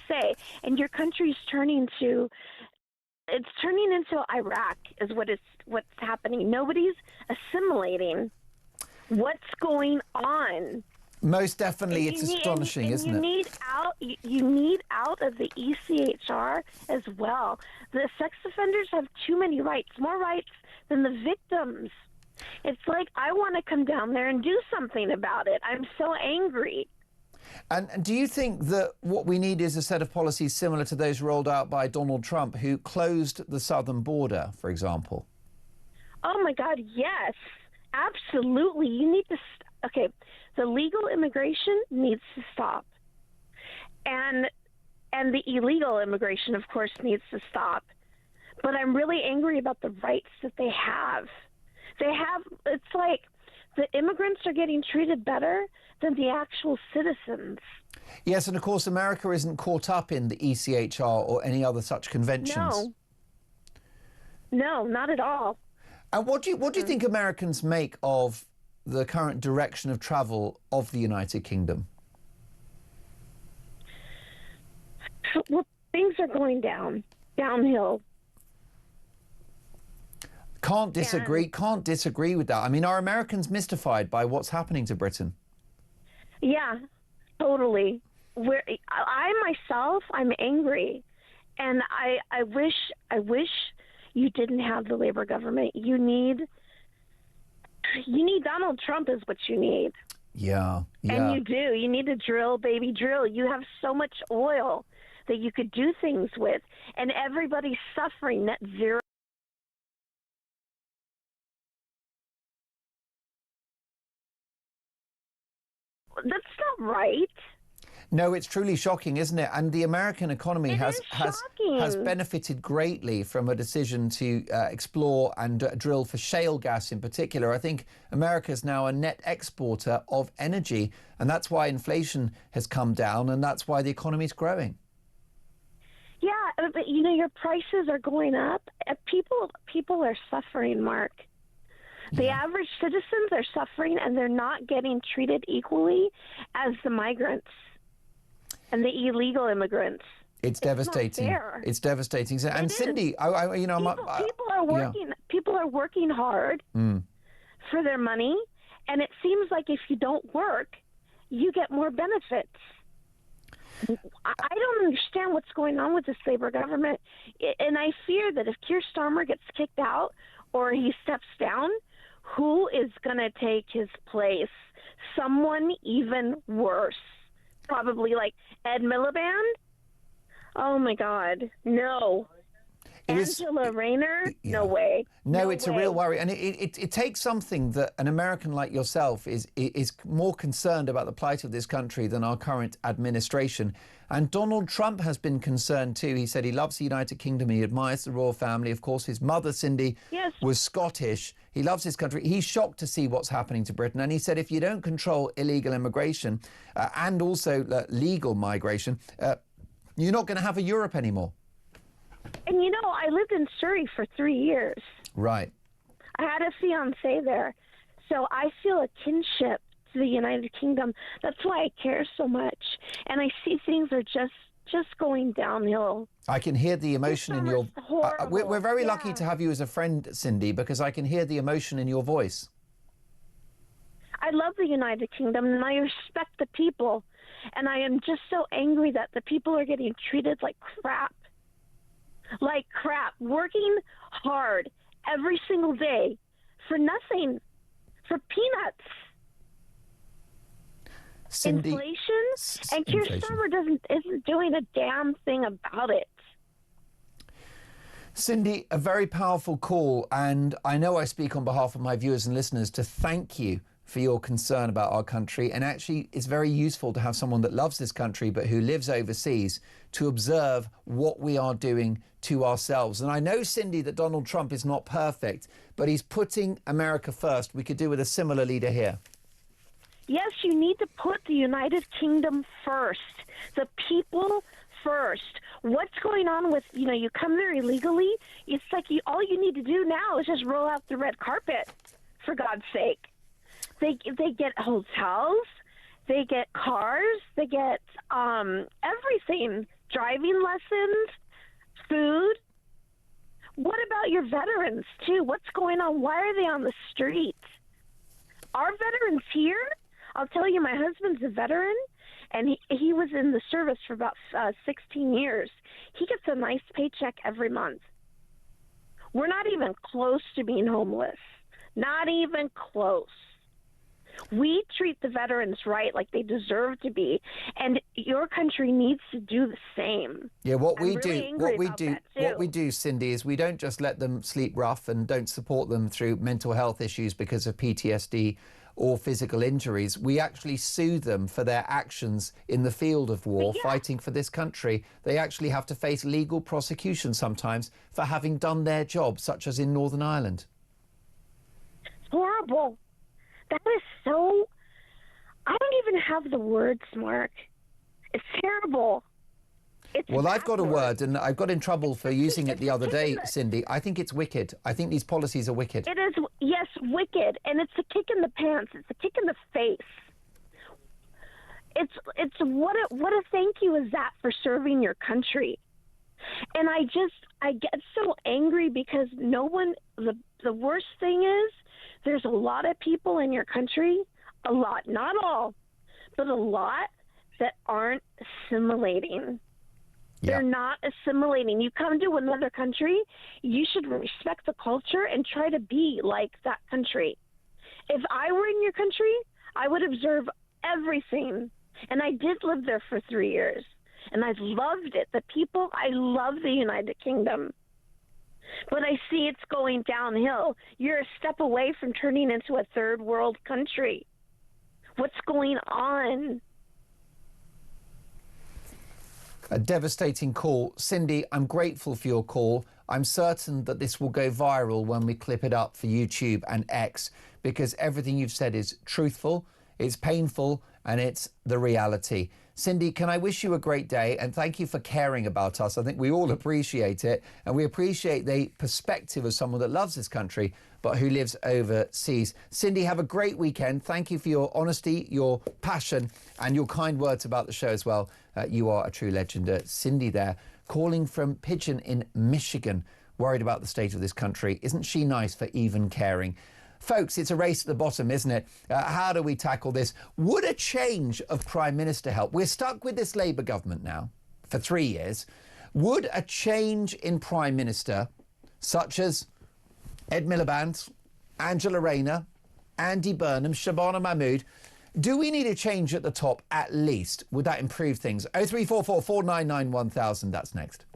say. And your country's turning into Iraq is what's happening. Nobody's assimilating what's going on. Most definitely, it's astonishing, isn't it? You need out of the ECHR as well. The sex offenders have too many rights, more rights than the victims. It's like, I want to come down there and do something about it. I'm so angry. And do you think that what we need is a set of policies similar to those rolled out by Donald Trump, who closed the southern border, for example? Oh, my God, yes. Absolutely. You need to... Okay, the legal immigration needs to stop. And the illegal immigration, of course, needs to stop. But I'm really angry about the rights that they have. It's like the immigrants are getting treated better than the actual citizens. Yes, and of course, America isn't caught up in the ECHR or any other such conventions. No, not at all. And what do you think Americans make of the current direction of travel of the United Kingdom? Well, things are going downhill. Can't disagree with that. I mean, are Americans mystified by what's happening to Britain? Yeah, totally. I'm angry, and I wish you didn't have the Labor government. You need Donald Trump is what you need. Yeah. And you do. You need to drill, baby, drill. You have so much oil that you could do things with, and everybody's suffering. Net zero. That's not right. No, it's truly shocking, isn't it? And the American economy has benefited greatly from a decision to explore and drill for shale gas in particular. I think America is now a net exporter of energy, and that's why inflation has come down, and that's why the economy is growing. Yeah, but your prices are going up. People are suffering, Mark. The average citizens are suffering, and they're not getting treated equally as the migrants and the illegal immigrants. It's devastating. Not fair. It's devastating. And Cindy, people are working hard for their money, and it seems like if you don't work, you get more benefits. I don't understand what's going on with this Labor government, and I fear that if Keir Starmer gets kicked out or he steps down, who is going to take his place? Someone even worse. Probably like Ed Miliband? Oh, my God. No. Angela Rayner? No way. No, it's a real worry. And it takes something that an American like yourself is more concerned about the plight of this country than our current administration. And Donald Trump has been concerned too. He said he loves the United Kingdom. He admires the royal family. Of course, his mother, Cindy, was Scottish. He loves his country. He's shocked to see what's happening to Britain. And he said if you don't control illegal immigration and also legal migration, you're not going to have a Europe anymore. And I lived in Surrey for 3 years. Right. I had a fiancé there. So I feel a kinship to the United Kingdom. That's why I care so much. And I see things are just going downhill. I can hear the emotion in your... we're very lucky to have you as a friend, Cindy, because I can hear the emotion in your voice. I love the United Kingdom, and I respect the people. And I am just so angry that the people are getting treated like crap. Like crap, working hard every single day for nothing, for peanuts. Cindy, inflation, and Keir Starmer isn't doing a damn thing about it. Cindy, a very powerful call, and I know I speak on behalf of my viewers and listeners to thank you for your concern about our country. And actually, it's very useful to have someone that loves this country but who lives overseas to observe what we are doing to ourselves. And I know, Cindy, that Donald Trump is not perfect, but he's putting America first. We could do with a similar leader here. Yes, you need to put the United Kingdom first, the people first. What's going on with, you come there illegally? It's like all you need to do now is just roll out the red carpet, for God's sake. They get hotels, they get cars, they get everything, driving lessons, food. What about your veterans, too? What's going on? Why are they on the streets? Our veterans here, I'll tell you, my husband's a veteran, and he was in the service for about 16 years. He gets a nice paycheck every month. We're not even close to being homeless. Not even close. We treat the veterans right, like they deserve to be, and your country needs to do the same. Yeah, what we do, Cindy, is we don't just let them sleep rough and don't support them through mental health issues because of PTSD or physical injuries. We actually sue them for their actions in the field of war, fighting for this country. They actually have to face legal prosecution sometimes for having done their job, such as in Northern Ireland. It's horrible. That is so... I don't even have the words, Mark. It's terrible. Well, I've got a word, and I got in trouble for using it the other day, Cindy. I think it's wicked. I think these policies are wicked. It is, yes, wicked, and it's a kick in the pants. It's a kick in the face. It's what a thank you is that for serving your country. And I get so angry because the worst thing is there's a lot of people in your country, a lot, not all, but a lot that aren't assimilating. They're not assimilating. You come to another country, you should respect the culture and try to be like that country. If I were in your country, I would observe everything. And I did live there for 3 years. And I loved it. The people, I love the United Kingdom. But I see it's going downhill. You're a step away from turning into a third world country. What's going on? A devastating call. Cindy, I'm grateful for your call. I'm certain that this will go viral when we clip it up for YouTube and X, because everything you've said is truthful, it's painful, and it's the reality. Cindy, can I wish you a great day, and thank you for caring about us. I think we all appreciate it, and we appreciate the perspective of someone that loves this country but who lives overseas. Cindy, have a great weekend. Thank you for your honesty, your passion, and your kind words about the show as well. You are a true legend. Cindy there, calling from Pigeon in Michigan, worried about the state of this country. Isn't she nice for even caring? Folks, it's a race at the bottom, isn't it? How do we tackle this? Would a change of Prime Minister help? We're stuck with this Labour government now for 3 years. Would a change in Prime Minister, such as Ed Miliband, Angela Rayner, Andy Burnham, Shabana Mahmood, do we need a change at the top at least? Would that improve things? 0344 499 1000, that's next.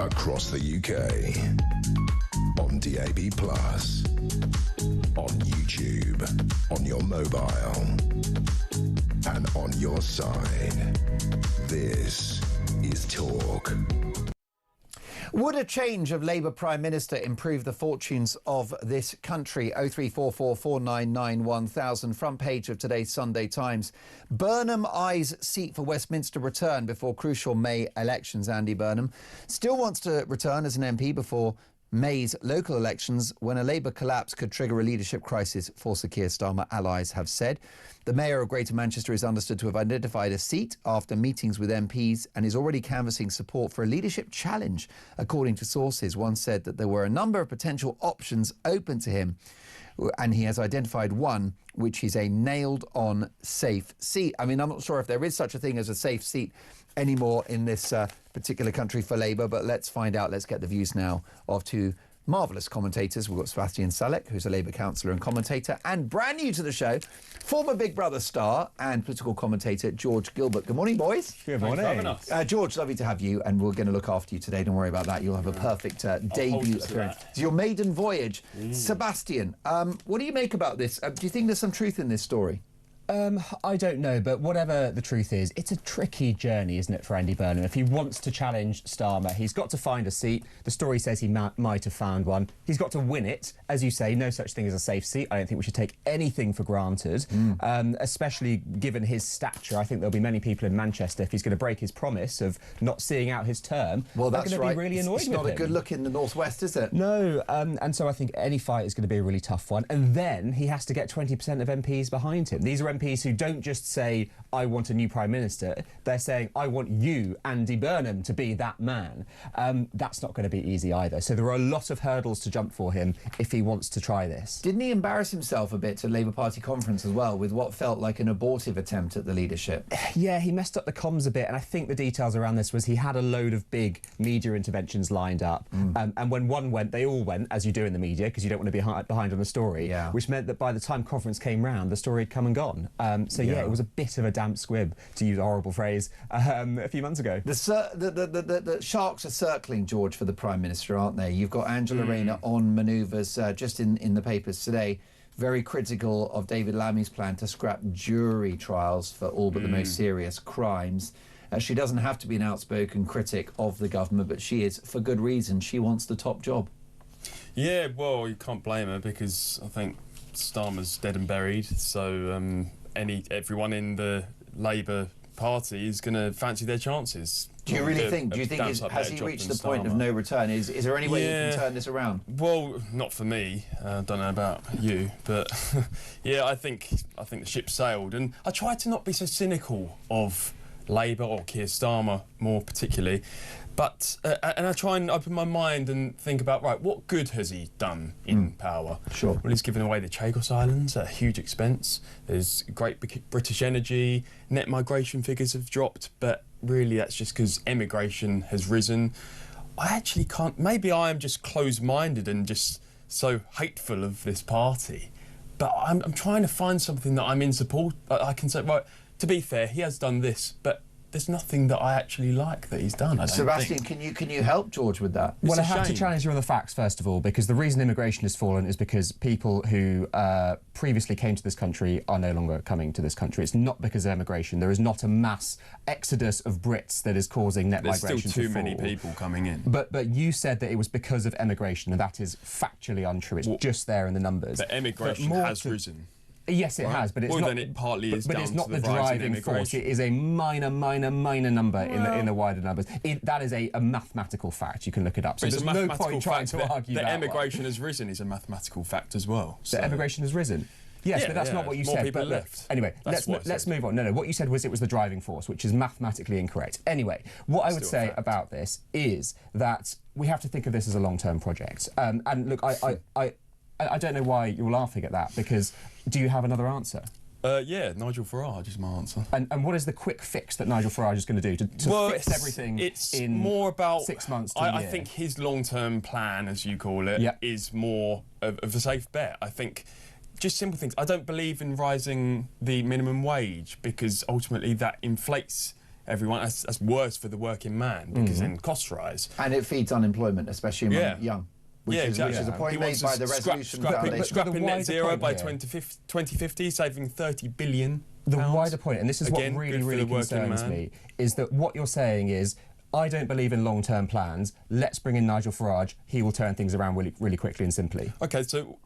across the UK, on DAB+, on YouTube, on your mobile, and on your side. This is Talk. Would a change of Labour Prime Minister improve the fortunes of this country? 0344 499 1000, front page of today's Sunday Times. Burnham eyes seat for Westminster return before crucial May elections. Andy Burnham still wants to return as an MP before May's local elections, when a Labour collapse could trigger a leadership crisis for Sir Keir Starmer, allies have said. The Mayor of Greater Manchester is understood to have identified a seat after meetings with MPs and is already canvassing support for a leadership challenge. According to sources, one said that there were a number of potential options open to him, and he has identified one, which is a nailed-on safe seat. I mean, I'm not sure if there is such a thing as a safe seat anymore in this particular country for Labour, but let's find out. Let's get the views now of two marvellous commentators. We've got Sebastian Salek, who's a Labour councillor and commentator, and brand new to the show, former Big Brother star and political commentator George Gilbert. Good morning, boys. Good morning. George, lovely to have you, and we're going to look after you today. Don't worry about that. You'll have a perfect debut appearance. It's your maiden voyage. Sebastian, what do you make about this? Do you think there's some truth in this story? I don't know, but whatever the truth is, it's a tricky journey, isn't it, for Andy Burnham? If he wants to challenge Starmer, he's got to find a seat. The story says he might have found one. He's got to win it. As you say, no such thing as a safe seat. I don't think we should take anything for granted, especially given his stature. I think there'll be many people in Manchester, if he's going to break his promise of not seeing out his term, well, that's going to be really annoyed with him. It's not a good look in the northwest, is it? No, and so I think any fight is going to be a really tough one. And then he has to get 20% of MPs behind him. These are MPs who don't just say, I want a new Prime Minister, they're saying, I want you, Andy Burnham, to be that man. That's not going to be easy either. So there are a lot of hurdles to jump for him if he wants to try this. Didn't he embarrass himself a bit at Labour Party conference as well, with what felt like an abortive attempt at the leadership? Yeah, he messed up the comms a bit, and I think the details around this was he had a load of big media interventions lined up, and when one went, they all went, as you do in the media, because you don't want to be behind on a story, which meant that by the time conference came round, the story had come and gone. So yeah, it was a bit of a damp squib, to use a horrible phrase, a few months ago. The sharks are circling, George, for the Prime Minister, aren't they? You've got Angela Rayner on manoeuvres just in the papers today, very critical of David Lammy's plan to scrap jury trials for all but the most serious crimes. She doesn't have to be an outspoken critic of the government, but she is, for good reason. She wants the top job. Yeah, well, you can't blame her, because I think Starmer's dead and buried, so everyone in the Labour Party is going to fancy their chances. Do you really think? Has he reached the point of no return? Is there any way you can turn this around? Well, not for me. I don't know about you, but yeah, I think the ship sailed, and I try to not be so cynical of Labour or Keir Starmer more particularly. But, and I try and open my mind and think about, right, what good has he done in power? Sure. Well, he's given away the Chagos Islands at a huge expense. There's great British energy. Net migration figures have dropped, but really that's just because emigration has risen. I actually can't... Maybe I am just closed-minded and just so hateful of this party. But I'm trying to find something that I'm in support... I can say, right, to be fair, he has done this, but... there's nothing that I actually like that he's done. Sebastian, can you help George with that? Well, I have to challenge you on the facts, first of all, because the reason immigration has fallen is because people who previously came to this country are no longer coming to this country. It's not because of immigration. There is not a mass exodus of Brits that is causing net migration to fall. There's still too many people coming in. But you said that it was because of emigration, and that is factually untrue. It's just there in the numbers. But emigration has risen. Yes, it has, but it's not. Then it partly is but down it's not to the driving force. It is a minor number in the wider numbers. That is a mathematical fact. You can look it up. So there's no point trying to argue that emigration has risen is a mathematical fact as well. So emigration has risen. Yes, but that's not what you said. People left. Anyway, let's move on. No, what you said was it was the driving force, which is mathematically incorrect. Anyway, what I would say about this is that we have to think of this as a long-term project. And look, I don't know why you're laughing at that, because do you have another answer? Yeah, Nigel Farage is my answer. And what is the quick fix that Nigel Farage is going to do to fix everything in more about 6 months to a year? I think his long-term plan, as you call it, is more of a safe bet. I think just simple things. I don't believe in rising the minimum wage, because ultimately that inflates everyone. That's worse for the working man because then costs rise. And it feeds unemployment, especially among young. Which is a point made by the resolution. Scrapping net zero by 2050, saving 30 billion. The wider point, and this is what really concerns me, is that what you're saying is, I don't believe in long-term plans. Let's bring in Nigel Farage. He will turn things around really quickly and simply. OK, so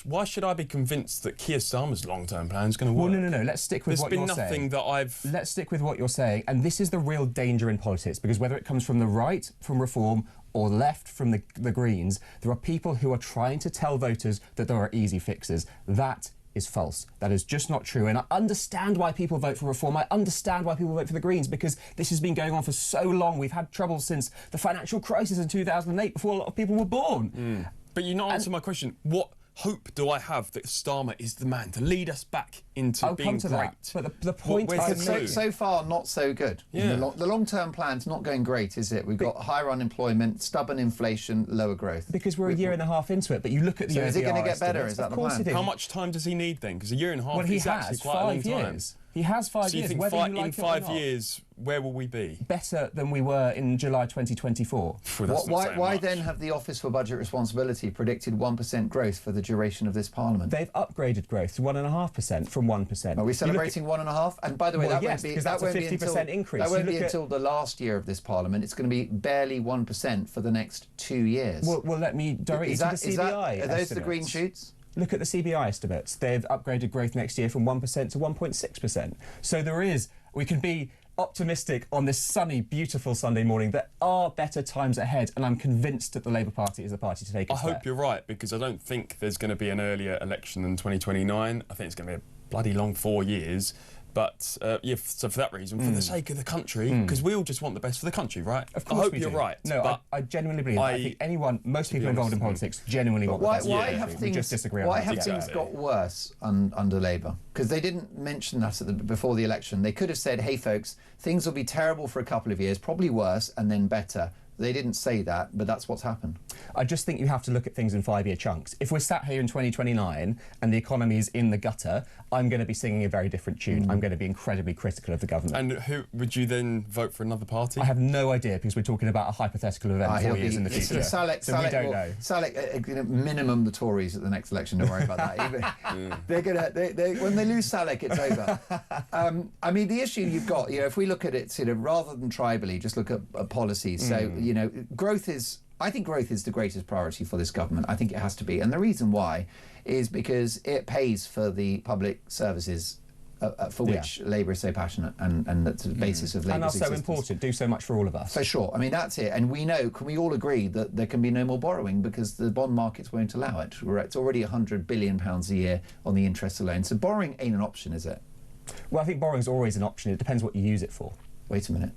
why should I be convinced that Keir Starmer's long-term plan is going to work? Well, no. Let's stick with what you're saying. There's been nothing that I've... Let's stick with what you're saying. And this is the real danger in politics, because whether it comes from the right, from Reform, or left from the Greens, there are people who are trying to tell voters that there are easy fixes. That is false. That is just not true. And I understand why people vote for Reform. I understand why people vote for the Greens, because this has been going on for so long. We've had trouble since the financial crisis in 2008, before a lot of people were born. But you're not answering my question. What hope do I have that Starmer is the man to lead us back into being great? That. But the point is, so far, not so good. Yeah. The long-term plan's not going great, is it? We've got higher unemployment, stubborn inflation, lower growth. Because we're a year and a half into it, but you look at the So is it going to OBR get better? estimates, is that of the course plan? it is. How much time does he need then? Because a year and a half is actually quite a long time. He has 5 years. So you think whether you like in it or 5 not. years, where will we be? Better than we were in July 2024. Why then have the Office for Budget Responsibility predicted 1% growth for the duration of this Parliament? They've upgraded growth to 1.5% from 1%. Are we celebrating 1.5%? And by the way, Well, that yes, won't be because that's a 50% increase. That won't You be look until the last year of this Parliament. It's going to be barely 1% for the next 2 years. Well, let me direct you to the CBI Are those the estimates. green shoots? Look at the CBI estimates. They've upgraded growth next year from 1% to 1.6%. So we can be optimistic on this sunny, beautiful Sunday morning. There are better times ahead, and I'm convinced that the Labour Party is the party to take us I hope you're right, because I don't think there's going to be an earlier election than 2029. I think it's going to be a bloody long 4 years. But so for that reason, for the sake of the country, because we all just want the best for the country, right? Of course I hope we you're do. right. No, but I genuinely believe that. I think most people involved in politics genuinely want the best for the country. We just disagree on Why that. have things got worse under Labour? Because they didn't mention that before the election. They could have said, hey, folks, things will be terrible for a couple of years, probably worse, and then better. They didn't say that, but that's what's happened. I just think you have to look at things in 5-year chunks. If we're sat here in 2029 and the economy is in the gutter, I'm going to be singing a very different tune. I'm going to be incredibly critical of the government. And who would you then vote for another party? I have no idea, because we're talking about a hyphypothetical event 4 years in the future. So we don't know. Salek, minimum the Tories at the next election. Don't worry about that. They're gonna. When they lose Salek, it's over. I mean, the issue you've got, if we look at it sort of rather than tribally, just look at policies. So growth is. I think growth is the greatest priority for this government. I think it has to be. And the reason why is because it pays for the public services for which Labour is so passionate, and that's the basis of Labour's And are so existence. important, do so much for all of us. For sure. I mean, that's it. And we know, can we all agree that there can be no more borrowing because the bond markets won't allow it? It's already £100 billion a year on the interest alone. So borrowing ain't an option, is it? Well, I think borrowing's always an option. It depends what you use it for. Wait a minute.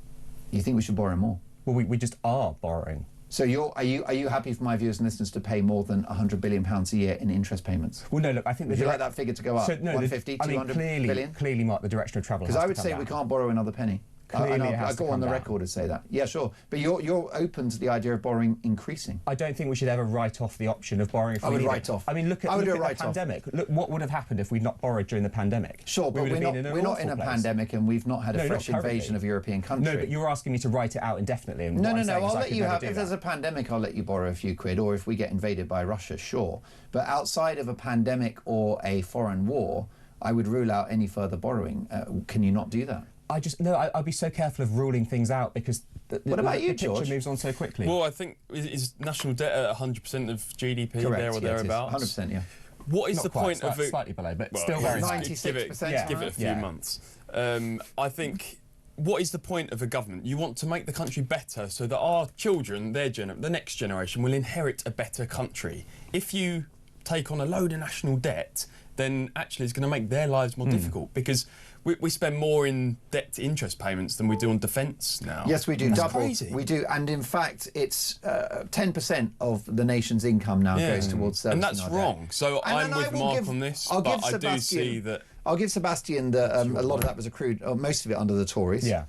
You think we should borrow more? Well, we just are borrowing. So are you happy for my viewers and listeners to pay more than £100 billion a year in interest payments? Well, no, look, I think... Would you like that figure to go up? So, no, 150, 200 billion? Clearly, Mark, the direction of travel has Because I to would come say down. we can't borrow another penny. Clearly I go on the record to say that. Yeah, sure. But you're open to the idea of borrowing increasing. I don't think we should ever write off the option of borrowing if we need it. I would write off. I mean, look at the pandemic. Look what would have happened if we'd not borrowed during the pandemic. Sure, but we're not in a pandemic, and we've not had a fresh invasion of European countries. No, but you're asking me to write it out indefinitely. And no. I'll let you have. If there's a pandemic, I'll let you borrow a few quid, or if we get invaded by Russia, sure. But outside of a pandemic or a foreign war, I would rule out any further borrowing. Can you not do that? I'd be so careful of ruling things out, because the picture moves on so quickly. Well, I think is national debt at 100% of GDP, Correct, there or thereabouts? 100%, yeah. What is the point of it? Slightly below, but still very 96%. Give it a few months. I think. What is the point of a government? You want to make the country better so that our children, the next generation, will inherit a better country. If you take on a load of national debt, then actually it's going to make their lives more difficult, because we spend more in debt interest payments than we do on defence now. Yes, we do. That's double. Crazy. We do. And in fact, it's 10% of the nation's income now goes towards servicing. And that's wrong. So I'm with Mark on this, but I do see that... I'll give Sebastian that a lot of that was accrued, or most of it under the Tories. Yeah.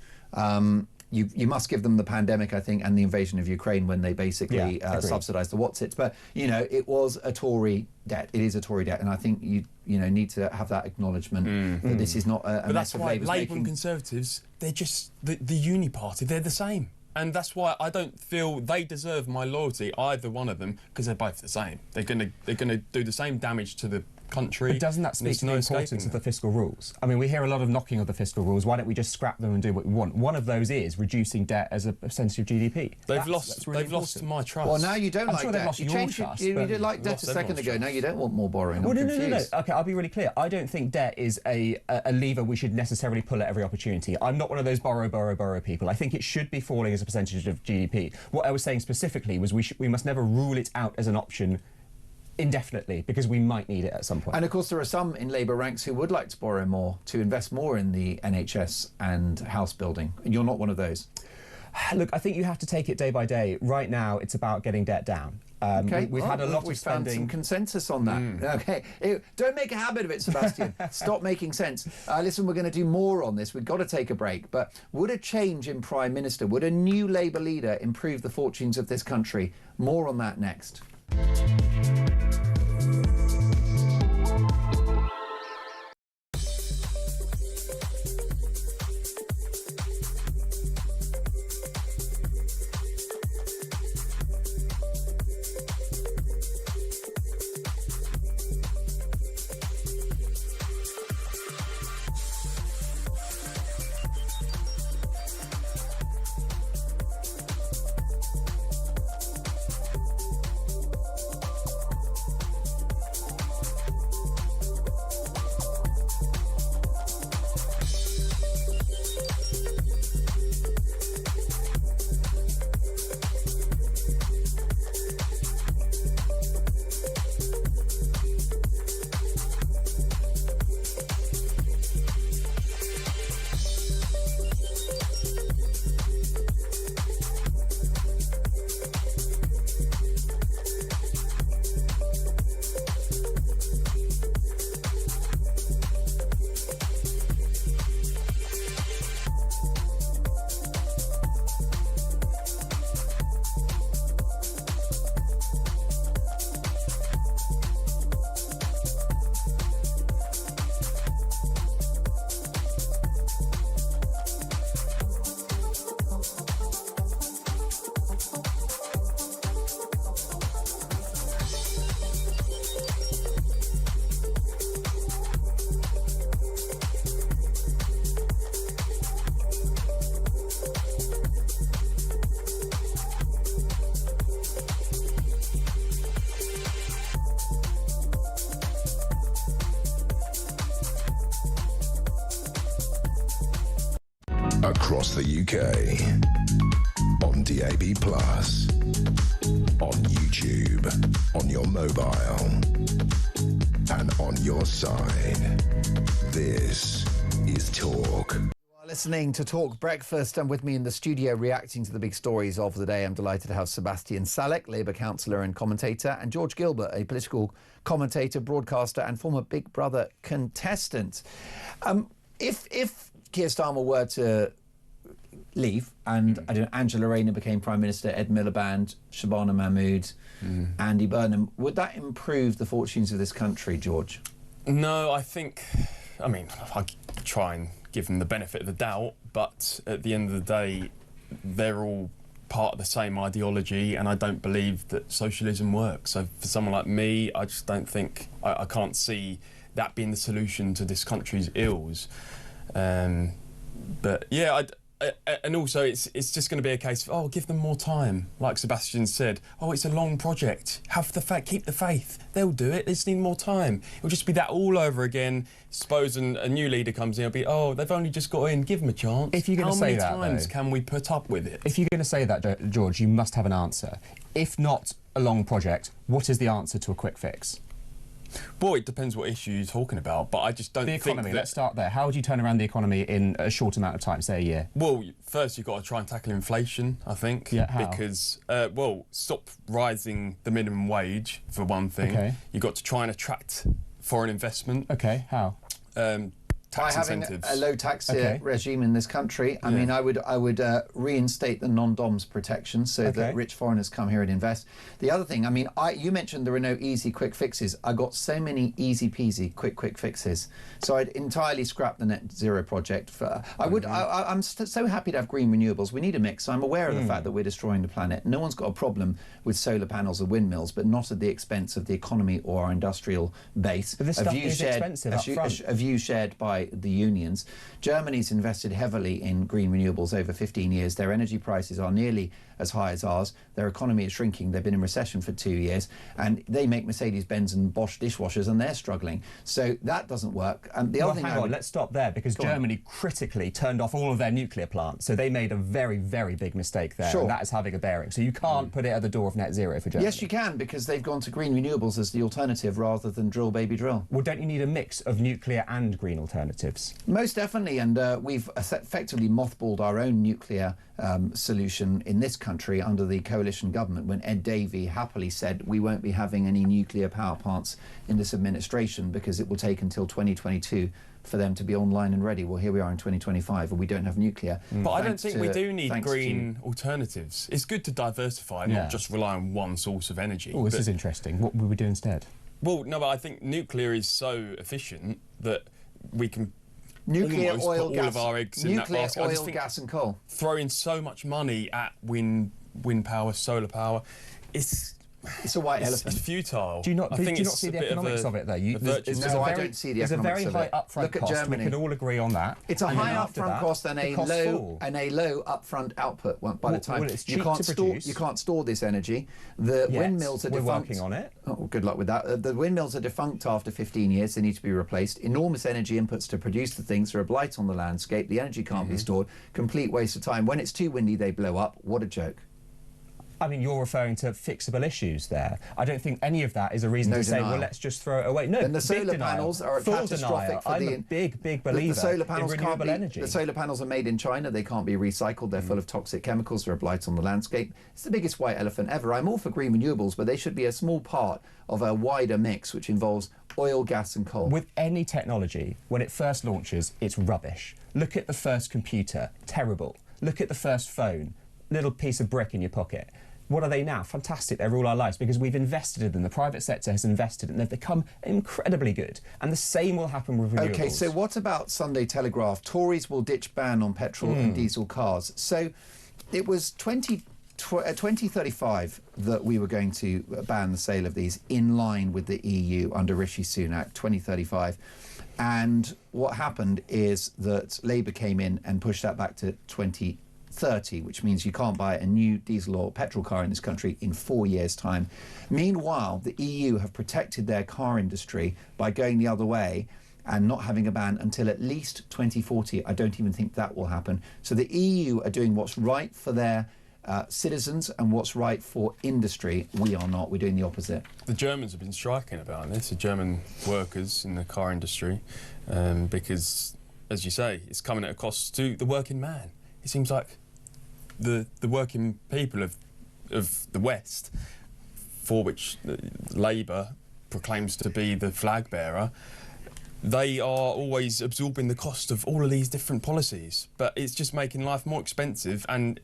you must give them the pandemic, I think, and the invasion of Ukraine when they basically subsidised the what's-its. But, you know, it was a Tory debt. It is a Tory debt. And I think you need to have that acknowledgement that this is not a But mess that's of why Labour's Labour making. and Conservatives, they're just the uni party. They're the same. And that's why I don't feel they deserve my loyalty, either one of them, because they're both the same. They're gonna do the same damage to the country. But doesn't that speak to the importance of the fiscal rules? I mean, we hear a lot of knocking of the fiscal rules. Why don't we just scrap them and do what we want? One of those is reducing debt as a percentage of GDP. They've lost my trust. Well, now you don't I'm like sure debt. they've lost you your changed trust. you but- did like debt a second ago. Now you don't want more borrowing. Well, I'm no. confused. Okay, I'll be really clear. I don't think debt is a lever we should necessarily pull at every opportunity. I'm not one of those borrow people. I think it should be falling as a percentage of GDP. What I was saying specifically was we must never rule it out as an option indefinitely, because we might need it at some point. And of course, there are some in Labour ranks who would like to borrow more, to invest more in the NHS and house building. You're not one of those. Look, I think you have to take it day by day. Right now, it's about getting debt down. Okay, We've had a lot we've of spending. found some consensus on that. Okay, don't make a habit of it, Sebastian. Stop making sense. Listen, we're going to do more on this. We've got to take a break. But would a change in Prime Minister, would a new Labour leader improve the fortunes of this country? More on that next. Across the UK, on DAB+, on YouTube, on your mobile, and on your side. This is Talk. Listening to Talk Breakfast, and with me in the studio reacting to the big stories of the day, I'm delighted to have Sebastian Salek, Labour councillor and commentator, and George Gilbert, a political commentator, broadcaster and former Big Brother contestant. If Keir Starmer were to leave and I don't know, Angela Rayner became Prime Minister, Ed Miliband, Shabana Mahmood, Andy Burnham, would that improve the fortunes of this country, George? No, I try and give them the benefit of the doubt, but at the end of the day, they're all part of the same ideology, and I don't believe that socialism works. So for someone like me, I just don't think, I can't see that being the solution to this country's ills. But yeah, and also it's just going to be a case of, give them more time. Like Sebastian said, it's a long project. Keep the faith. They'll do it. They just need more time. It'll just be that all over again. Suppose a new leader comes in, it'll be, they've only just got in, give them a chance. If you're going to say that, how many times can we put up with it? If you're going to say that, George, you must have an answer. If not a long project, what is the answer to a quick fix? Well, it depends what issue you're talking about, but I just don't think... The economy, let's start there. How would you turn around the economy in a short amount of time, say a year? Well, first you've got to try and tackle inflation, I think. Yeah, how? Because, stop rising the minimum wage, for one thing. Okay. You've got to try and attract foreign investment. Okay, how? tax having incentives. a low tax regime in this country. I mean, I would reinstate the non-doms protection so that rich foreigners come here and invest. The other thing, I mean, you mentioned there are no easy quick fixes. I got so many easy peasy quick fixes. So I'd entirely scrap the net zero project. I'm so happy to have green renewables. We need a mix. I'm aware of the fact that we're destroying the planet. No one's got a problem with solar panels or windmills, but not at the expense of the economy or our industrial base. But this stuff is expensive up front. A view shared by the unions. Germany's invested heavily in green renewables over 15 years. Their energy prices are nearly as high as ours. Their economy is shrinking. They've been in recession for 2 years, and they make Mercedes-Benz and Bosch dishwashers, and they're struggling. So that doesn't work. And the other thing, hang on, let's stop there, because Germany critically turned off all of their nuclear plants. So they made a very, very big mistake there, and that is having a bearing. So you can't put it at the door of net zero for Germany. Yes, you can, because they've gone to green renewables as the alternative rather than drill, baby, drill. Well, don't you need a mix of nuclear and green alternatives? Most definitely, and we've effectively mothballed our own nuclear solution in this country under the coalition government when Ed Davey happily said we won't be having any nuclear power plants in this administration because it will take until 2022 for them to be online and ready. Well, here we are in 2025 and we don't have nuclear. But I don't think we do need green alternatives. It's good to diversify, not just rely on one source of energy. Oh, this is interesting. What would we do instead? Well, no, but I think nuclear is so efficient that we can nuclear, almost oil, put gas, all of our eggs in that basket. Nuclear, oil, gas and coal. Throwing so much money at wind power, solar power, it's a white elephant. It's futile. Do you not see the economics of it, though? I don't see the economics of it. There's a very high upfront cost. Germany. We can all agree on that. It's a high upfront cost and a low upfront output. By the time you can't store this energy, the windmills are defunct. We're working on it. Oh, good luck with that. The windmills are defunct after 15 years. They need to be replaced. Enormous energy inputs to produce the things. They're a blight on the landscape. The energy can't be stored. Complete waste of time. When it's too windy, they blow up. What a joke. I mean, you're referring to fixable issues there. I don't think any of that is a reason to say, well, let's just throw it away. No, and the solar panels are catastrophic for I'm a big believer in renewable energy. The solar panels are made in China. They can't be recycled. They're full of toxic chemicals. They're a blight on the landscape. It's the biggest white elephant ever. I'm all for green renewables, but they should be a small part of a wider mix which involves oil, gas and coal. With any technology, when it first launches, it's rubbish. Look at the first computer. Terrible. Look at the first phone. Little piece of brick in your pocket. What are they now? Fantastic. They rule our lives because we've invested in them. The private sector has invested and they've become incredibly good. And the same will happen with renewables. OK, so what about Sunday Telegraph? Tories will ditch ban on petrol and diesel cars. So it was 2035 that we were going to ban the sale of these in line with the EU under Rishi Sunak, 2035. And what happened is that Labour came in and pushed that back to 2030, which means you can't buy a new diesel or petrol car in this country in 4 years' time. Meanwhile, the EU have protected their car industry by going the other way and not having a ban until at least 2040. I don't even think that will happen. So the EU are doing what's right for their citizens and what's right for industry. We are not. We're doing the opposite. The Germans have been striking about this, the German workers in the car industry, because, as you say, it's coming at a cost to the working man. It seems like the working people of the West, for which Labour proclaims to be the flag bearer, they are always absorbing the cost of all of these different policies. But it's just making life more expensive. And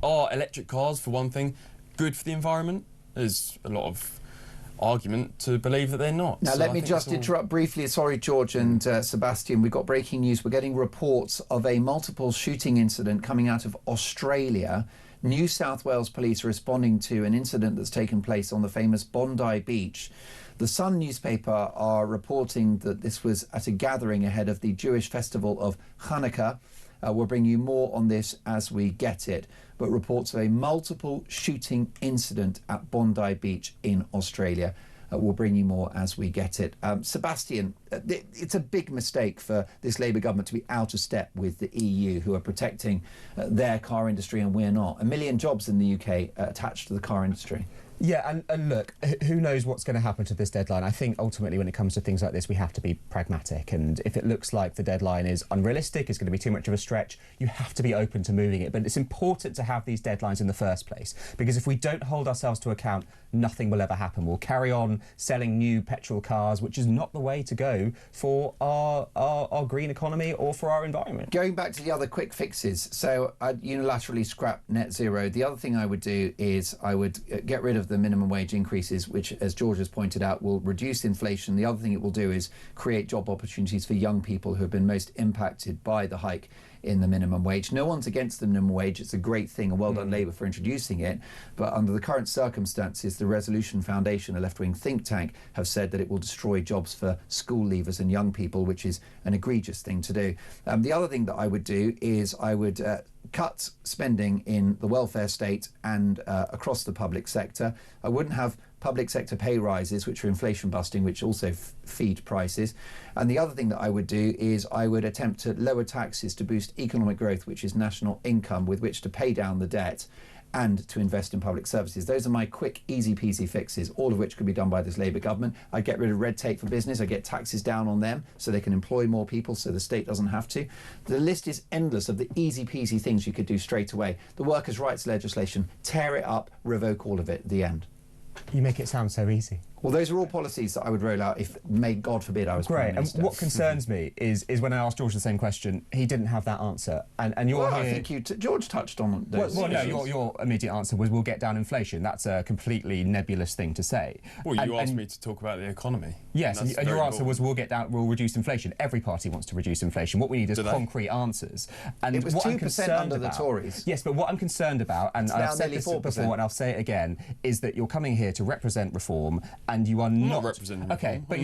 are electric cars, for one thing, good for the environment? There's a lot of argument to believe that they're not. Now, let me just interrupt briefly. Sorry, George and Sebastian. We've got breaking news. We're getting reports of a multiple shooting incident coming out of Australia. New South Wales police are responding to an incident that's taken place on the famous Bondi Beach. The Sun newspaper are reporting that this was at a gathering ahead of the Jewish festival of Hanukkah. We'll bring you more on this as we get it. But reports of a multiple shooting incident at Bondi Beach in Australia. We'll bring you more as we get it. Sebastian, it's a big mistake for this Labour government to be out of step with the EU, who are protecting their car industry and we're not. 1 million jobs in the UK attached to the car industry. Yeah, and look, who knows what's going to happen to this deadline? I think ultimately when it comes to things like this, we have to be pragmatic. And if it looks like the deadline is unrealistic, it's going to be too much of a stretch, you have to be open to moving it. But it's important to have these deadlines in the first place, because if we don't hold ourselves to account, nothing will ever happen. We'll carry on selling new petrol cars, which is not the way to go for our green economy or for our environment. Going back to the other quick fixes, so I'd unilaterally scrap net zero. The other thing I would do is I would get rid of the minimum wage increases, which, as George has pointed out, will reduce inflation. The other thing it will do is create job opportunities for young people who have been most impacted by the hike in the minimum wage. No one's against the minimum wage. It's a great thing, and well done Labour for introducing it. But under the current circumstances, the Resolution Foundation, a left-wing think tank, have said that it will destroy jobs for school leavers and young people, which is an egregious thing to do. The other thing that I would do is I would cut spending in the welfare state and across the public sector. I wouldn't have public sector pay rises, which are inflation busting, which also feed prices. And the other thing that I would do is I would attempt to lower taxes to boost economic growth, which is national income with which to pay down the debt and to invest in public services. Those are my quick, easy peasy fixes, all of which could be done by this Labour government. I get rid of red tape for business. I get taxes down on them so they can employ more people so the state doesn't have to. The list is endless of the easy peasy things you could do straight away. The workers' rights legislation, tear it up, revoke all of it, the end. You make it sound so easy. Well, those are all policies that I would roll out if, may God forbid, I was Prime Minister. And what concerns me is when I asked George the same question, he didn't have that answer. And you're well, here... I think George touched on those. Well, no, your immediate answer was we'll get down inflation. That's a completely nebulous thing to say. Well, you asked me to talk about the economy. Yes, and your answer was we'll reduce inflation. Every party wants to reduce inflation. What we need is concrete answers. And it was 2% under the Tories. Yes, but what I'm concerned about, and I've said this 4%. Before and I'll say it again, is that you're coming here to represent reform and you are not okay, but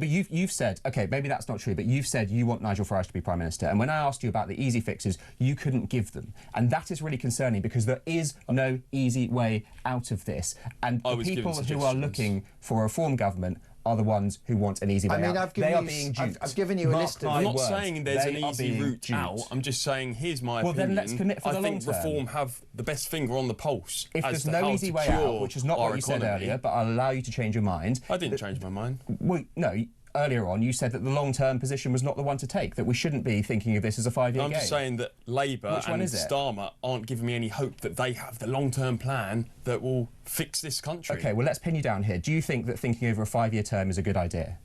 you've said, okay, maybe that's not true, but you've said you want Nigel Farage to be Prime Minister. And when I asked you about the easy fixes, you couldn't give them. And that is really concerning because there is no easy way out of this. And the people who are looking for a reform government are the ones who want an easy way out. They are being duped. I've given you a list of... I'm not saying there's an easy route out. I'm just saying, here's my opinion. Well, then let's commit for the long term. I think Reform have the best finger on the pulse. If there's no easy way out, which is not what you said earlier, but I'll allow you to change your mind. I didn't change my mind. Well, no. Earlier on, you said that the long-term position was not the one to take, that we shouldn't be thinking of this as a 5-year game. I'm just saying that Labour and Starmer aren't giving me any hope that they have the long-term plan that will fix this country. OK, well, let's pin you down here. Do you think that thinking over a 5-year term is a good idea?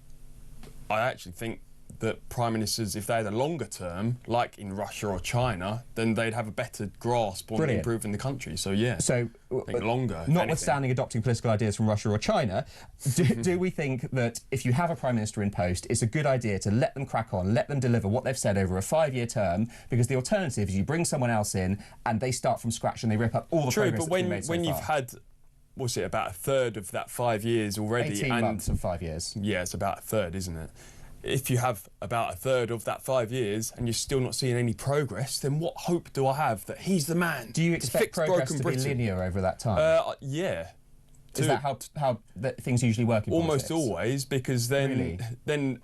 I actually think that Prime Ministers, if they had a longer term, like in Russia or China, then they'd have a better grasp on improving the country. So, yeah, so, I think longer. Notwithstanding adopting political ideas from Russia or China, do we think that if you have a Prime Minister in post, it's a good idea to let them crack on, let them deliver what they've said over a 5-year term, because the alternative is you bring someone else in and they start from scratch and they rip up all the progress that's been made so far. When you've had... what's it, about a third of that 5 years already? 18 months of 5 years. Yeah, it's about a third, isn't it? If you have about a third of that 5 years and you're still not seeing any progress, then what hope do I have that he's the man? Do you expect progress to be linear over that time? Yeah. Is that how things usually work in politics? Almost always, because then,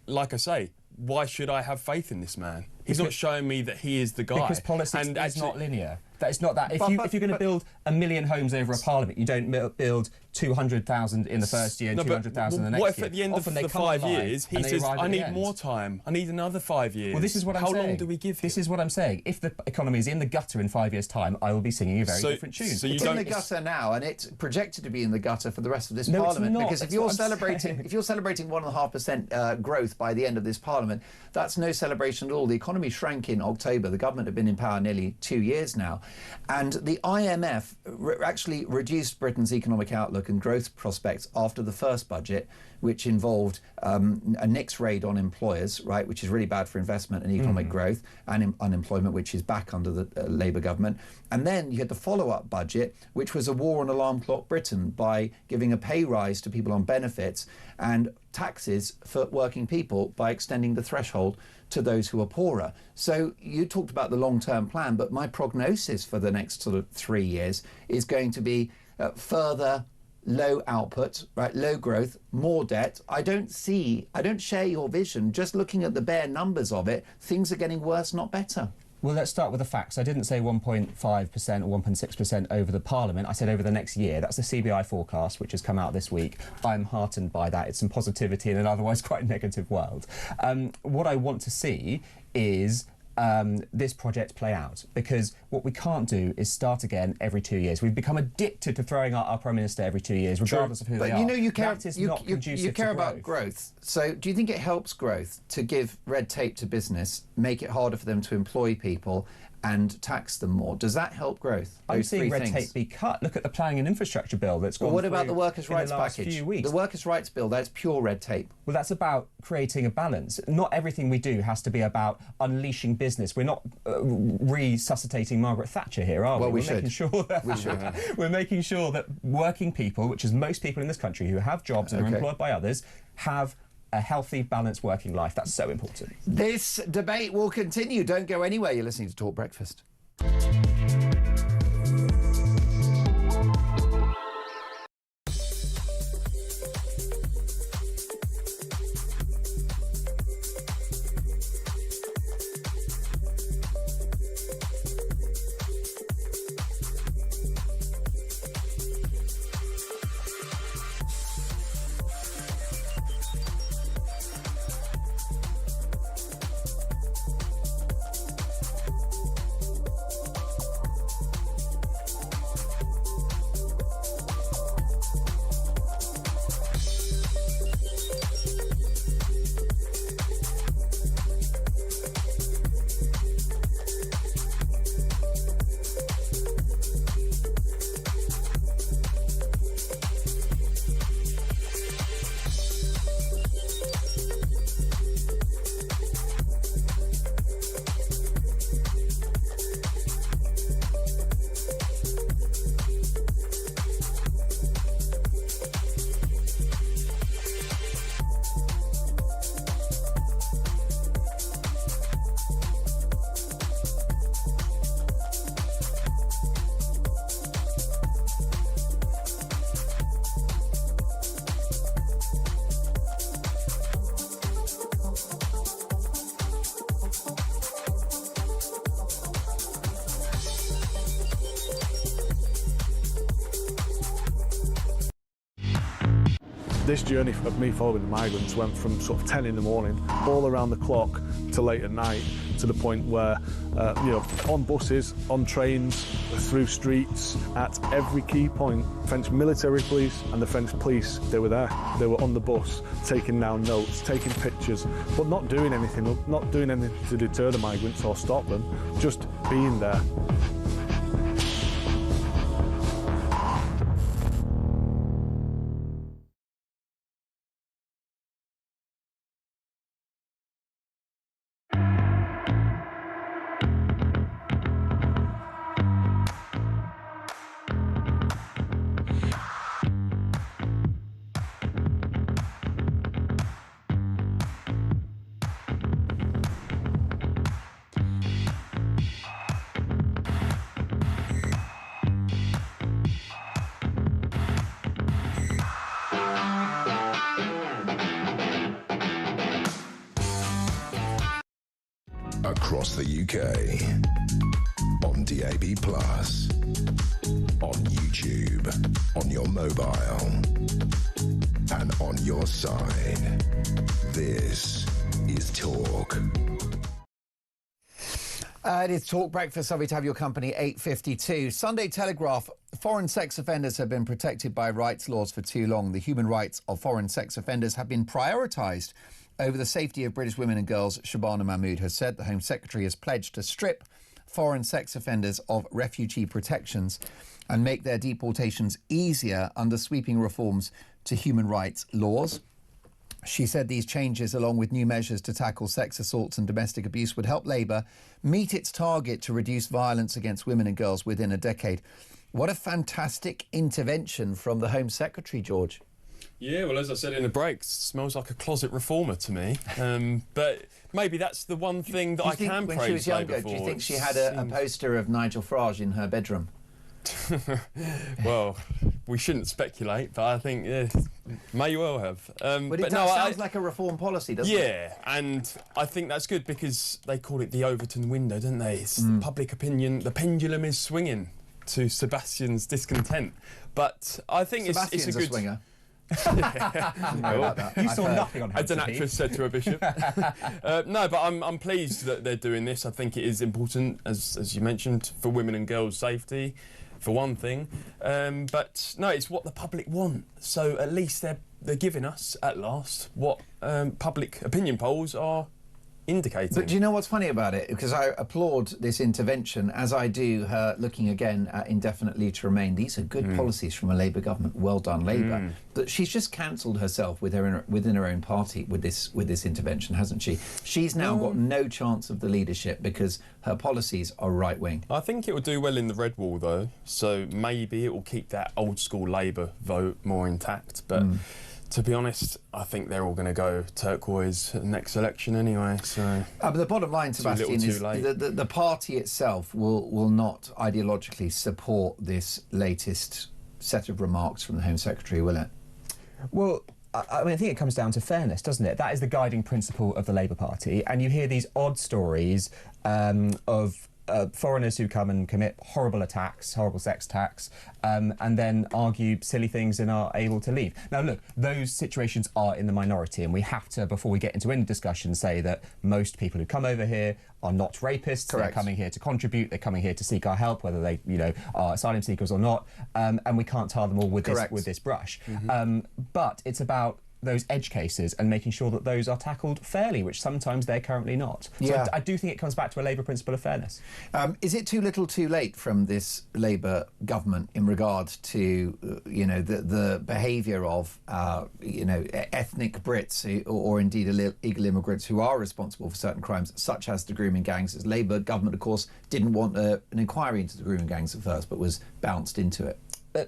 like I say, why should I have faith in this man? He's not showing me that he is the guy. Because politics is not linear. That is not that. If you're going to build 1 million homes over a parliament, you don't build 200,000 in the first year and 200,000 the next year. What if at the end of the 5 years he says, I need more time, I need another 5 years? Well, this is what I'm saying. How long do we give him? This is what I'm saying. If the economy is in the gutter in 5 years' time, I will be singing a very different tune. So it's in the gutter now, and it's projected to be in the gutter for the rest of this parliament. Because if you're celebrating 1.5% growth by the end of this parliament, that's no celebration at all. The economy shrank in October. The government had been in power nearly 2 years now. And the IMF actually reduced Britain's economic outlook and growth prospects after the first budget, which involved a Nix raid on employers, right, which is really bad for investment and economic growth, and unemployment, which is back under the Labour government. And then you had the follow-up budget, which was a war on alarm clock Britain by giving a pay rise to people on benefits and taxes for working people by extending the threshold to those who are poorer. So you talked about the long-term plan, but my prognosis for the next sort of 3 years is going to be further low output, right, low growth, more debt. I don't share your vision. Just looking at the bare numbers of it, things are getting worse, not better. Well, let's start with the facts. I didn't say 1.5% or 1.6% over the Parliament. I said over the next year. That's the CBI forecast, which has come out this week. I'm heartened by that. It's some positivity in an otherwise quite negative world. What I want to see is this project play out, because what we can't do is start again every 2 years. We've become addicted to throwing out our Prime Minister every 2 years, regardless of who they are. But you know, you care, that is not conducive you care to about growth. So do you think it helps growth to give red tape to business, make it harder for them to employ people and tax them more? Does that help growth? I'm Those seeing three red things. tape be cut. Look at the planning and infrastructure bill that's gone Well, what about the through workers' rights in the last package? few weeks. The workers' rights bill, that's pure red tape. Well, that's about creating a balance. Not everything we do has to be about unleashing business. We're not resuscitating Margaret Thatcher here, are we? Well, we We're should. Making sure that We should. We're making sure that working people, which is most people in this country who have jobs and are employed by others, have a healthy, balanced working life. That's so important. This debate will continue. Don't go anywhere. You're listening to Talk Breakfast. This journey of me following the migrants went from sort of 10 in the morning, all around the clock, to late at night, to the point where, you know, on buses, on trains, through streets, at every key point, French military police and the French police, they were there. They were on the bus, taking down notes, taking pictures, but not doing anything to deter the migrants or stop them, just being there. Across the UK, on DAB+, on YouTube, on your mobile, and on your side. This is Talk. It is Talk Breakfast. Lovely to have your company, 8:52. Sunday Telegraph. Foreign sex offenders have been protected by rights laws for too long. The human rights of foreign sex offenders have been prioritised over the safety of British women and girls, Shabana Mahmood has said. The Home Secretary has pledged to strip foreign sex offenders of refugee protections and make their deportations easier under sweeping reforms to human rights laws. She said these changes, along with new measures to tackle sex assaults and domestic abuse, would help Labour meet its target to reduce violence against women and girls within a decade. What a fantastic intervention from the Home Secretary, George. Yeah, well, as I said in the break, smells like a closet reformer to me. But maybe that's the one thing that I can praise when she was younger, Labour for. do you think she had a poster of Nigel Farage in her bedroom? Well, we shouldn't speculate, but I think may well have. But it sounds like a reform policy, doesn't it? Yeah, and I think that's good because they call it the Overton window, don't they? It's public opinion. The pendulum is swinging to Sebastian's discontent, but I think it's a good swinger. You saw nothing on as an actress said to a bishop. No, but I'm pleased that they're doing this. I think it is important, as you mentioned, for women and girls' safety, for one thing. But no, it's what the public want. So at least they're giving us at last what public opinion polls are indicating. But do you know what's funny about it? Because I applaud this intervention, as I do her looking again at indefinite leave to remain. These are good policies from a Labour government. Well done, Labour. But she's just cancelled herself within her own party with this intervention, hasn't she? She's now got no chance of the leadership because her policies are right wing. I think it will do well in the red wall though, so maybe it will keep that old school Labour vote more intact. But to be honest, I think they're all going to go turquoise next election anyway. So, but the bottom line, Sebastian, is the party itself will not ideologically support this latest set of remarks from the Home Secretary, will it? Well, I mean, I think it comes down to fairness, doesn't it? That is the guiding principle of the Labour Party. And you hear these odd stories of foreigners who come and commit horrible attacks, horrible sex attacks, and then argue silly things and are able to leave. Now, look, those situations are in the minority, and we have to, before we get into any discussion, say that most people who come over here are not rapists. Correct. They're coming here to contribute. They're coming here to seek our help, whether they, are asylum seekers or not. And we can't tar them all with this brush. But it's about those edge cases and making sure that those are tackled fairly, which sometimes they're currently not. So I do think it comes back to a Labour principle of fairness. Is it too little too late from this Labour government in regard to, the behaviour of, ethnic Brits or indeed illegal immigrants who are responsible for certain crimes, such as the grooming gangs? As Labour government, of course, didn't want an inquiry into the grooming gangs at first, but was bounced into it.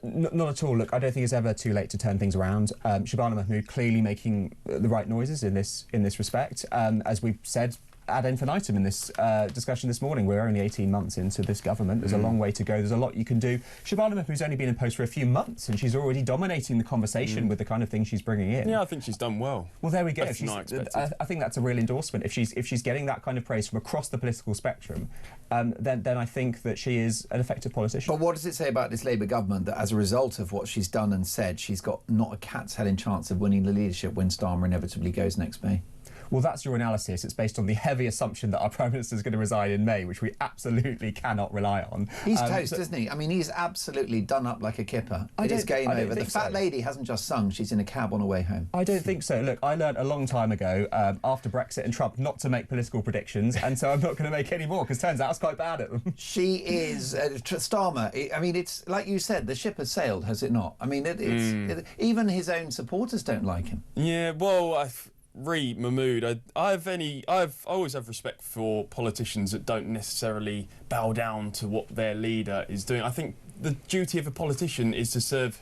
Not at all. Look, I don't think it's ever too late to turn things around. Shabana Mahmood clearly making the right noises in this respect. As we've said ad infinitum in this discussion this morning, we're only 18 months into this government. There's a long way to go. There's a lot you can do. Shabana Mahmood's only been in post for a few months, and she's already dominating the conversation with the kind of things she's bringing in. Yeah, I think she's done well. Well, there we go. Better than I expected. I think that's a real endorsement. If she's getting that kind of praise from across the political spectrum, then I think that she is an effective politician. But what does it say about this Labour government that as a result of what she's done and said, she's got not a cat's head in chance of winning the leadership when Starmer inevitably goes next May? Well, that's your analysis. It's based on the heavy assumption that our Prime Minister is going to resign in May, which we absolutely cannot rely on. He's toast, isn't he? I mean, he's absolutely done up like a kipper. It is game over. The fat lady hasn't just sung, she's in a cab on her way home. I don't think so. Look, I learned a long time ago, after Brexit and Trump, not to make political predictions, and so I'm not going to make any more, because turns out I was quite bad at them. She is. Starmer, I mean, it's like you said, the ship has sailed, has it not? I mean, even his own supporters don't like him. Yeah, well, Mahmood, I always have respect for politicians that don't necessarily bow down to what their leader is doing. I think the duty of a politician is to serve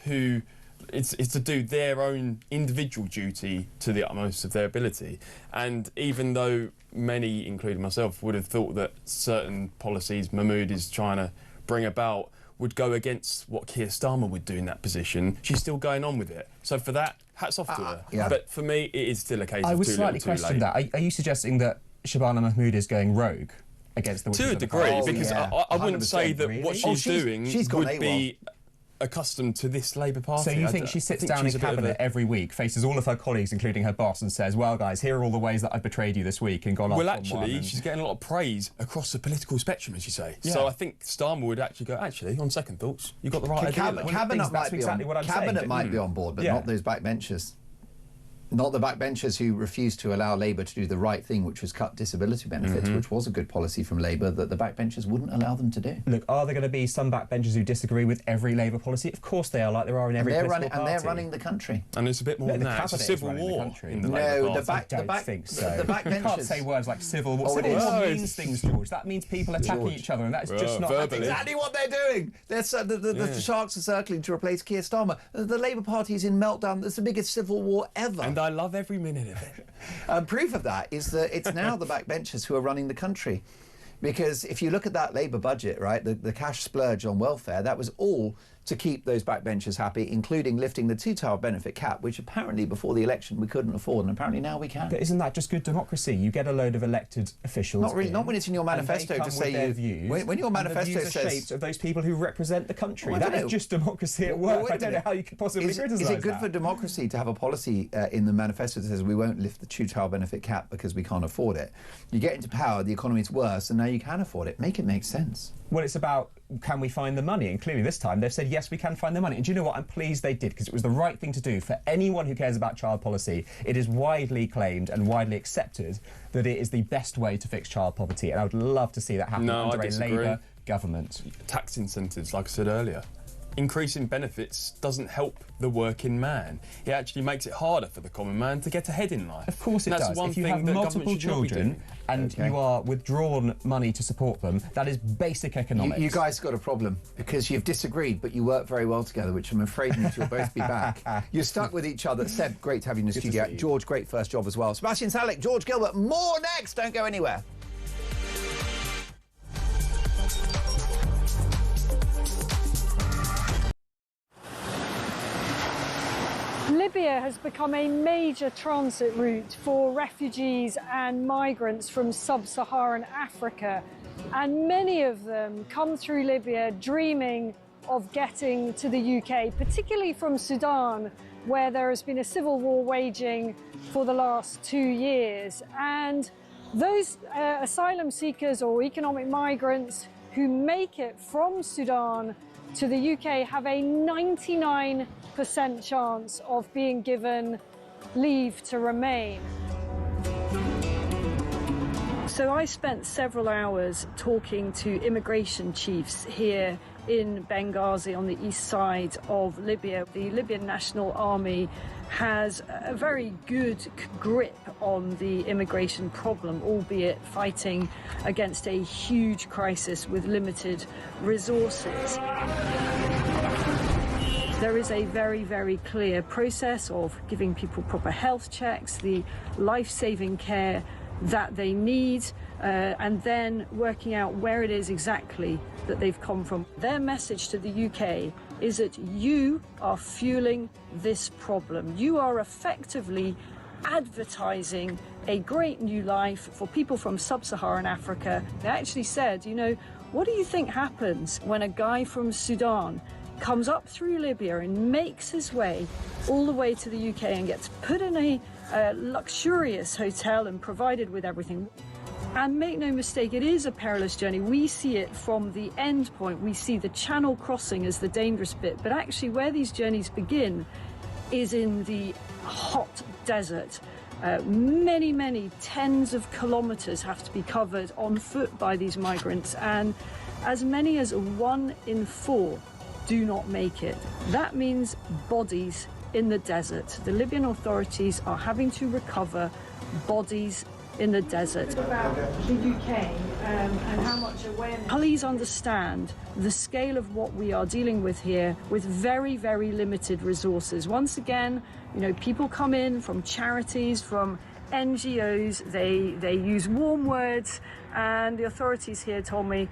is to do their own individual duty to the utmost of their ability. And even though many, including myself, would have thought that certain policies Mahmood is trying to bring about would go against what Keir Starmer would do in that position, she's still going on with it. So for that, hats off to her. Yeah. But for me, it is still a case I of would too slightly little too question late. that. Are you suggesting that Shabana Mahmood is going rogue against the wishes To a of the degree, party? because I wouldn't say that what she's doing would be accustomed to this Labour Party. So you think she sits down in cabinet every week, faces all of her colleagues, including her boss, and says, well, guys, here are all the ways that I've betrayed you this week and gone off on one. Well, actually, she's getting a lot of praise across the political spectrum, as you say. Yeah. So I think Starmer would actually go, on second thoughts, you've got the right idea. Cabinet might be on board, but not those backbenchers. Not the backbenchers who refused to allow Labour to do the right thing, which was cut disability benefits, which was a good policy from Labour that the backbenchers wouldn't allow them to do. Look, are there going to be some backbenchers who disagree with every Labour policy? Of course they are, like there are in every political party. And they're running the country. And it's a bit more than that. It's a civil war in the Labour Party. I don't think so. The backbenchers. You can't say words like civil war. Civil war means things, George. That means people attacking each other, and that's just not... That's exactly what they're doing. The sharks are circling to replace Keir Starmer. The Labour Party is in meltdown. It's the biggest civil war ever. And I love every minute of it. Proof of that is that it's now the backbenchers who are running the country. Because if you look at that Labour budget, right, the cash splurge on welfare, that was all to keep those backbenchers happy, including lifting the two-child benefit cap, which apparently before the election we couldn't afford, and apparently now we can. But isn't that just good democracy? You get a load of elected officials. Not really. Not when it's in your manifesto to say their views. When your manifesto and the views says are shaped of those people who represent the country. Well, that is just democracy at work. I don't know how you could possibly criticise Is it good that. for democracy to have a policy in the manifesto that says we won't lift the two-child benefit cap because we can't afford it? You get into power, the economy's worse, and now you can afford it. Make it make sense. Well, it's about can we find the money? And clearly this time they've said, yes, we can find the money. And do you know what? I'm pleased they did, because it was the right thing to do for anyone who cares about child policy. It is widely claimed and widely accepted that it is the best way to fix child poverty. And I would love to see that happen under a Labour government. Tax incentives, like I said earlier. Increasing benefits doesn't help the working man. It actually makes it harder for the common man to get ahead in life. Of course it does. does. One if you thing have that multiple children and you are withdrawn money to support them, that is basic economics. You guys got a problem because you've disagreed, but you work very well together, which I'm afraid means you'll both be back. You're stuck with each other. Seb, great to have you in the studio. George, great first job as well. Sebastian Salek, George Gilbert, more next. Don't go anywhere. Libya has become a major transit route for refugees and migrants from sub-Saharan Africa, and many of them come through Libya dreaming of getting to the UK, particularly from Sudan, where there has been a civil war waging for the last 2 years. And those asylum seekers or economic migrants who make it from Sudan to the UK have a 99% chance of being given leave to remain. So I spent several hours talking to immigration chiefs here in Benghazi on the east side of Libya. The Libyan National Army has a very good grip on the immigration problem, albeit fighting against a huge crisis with limited resources. There is a very, very clear process of giving people proper health checks, the life-saving care that they need, and then working out where it is exactly that they've come from. Their message to the UK is that you are fueling this problem. You are effectively advertising a great new life for people from sub-Saharan Africa. They actually said, you know, what do you think happens when a guy from Sudan comes up through Libya and makes his way all the way to the UK and gets put in a luxurious hotel and provided with everything? And make no mistake, it is a perilous journey. We see it from the end point. We see the Channel crossing as the dangerous bit. But actually where these journeys begin is in the hot desert. Many, many tens of kilometres have to be covered on foot by these migrants. And as many as 1 in 4 do not make it. That means bodies in the desert. The Libyan authorities are having to recover bodies in the desert. About the UK and how much awareness. Please understand the scale of what we are dealing with here with very, very limited resources. Once again, you know, people come in from charities, from NGOs, they use warm words, and the authorities here told me.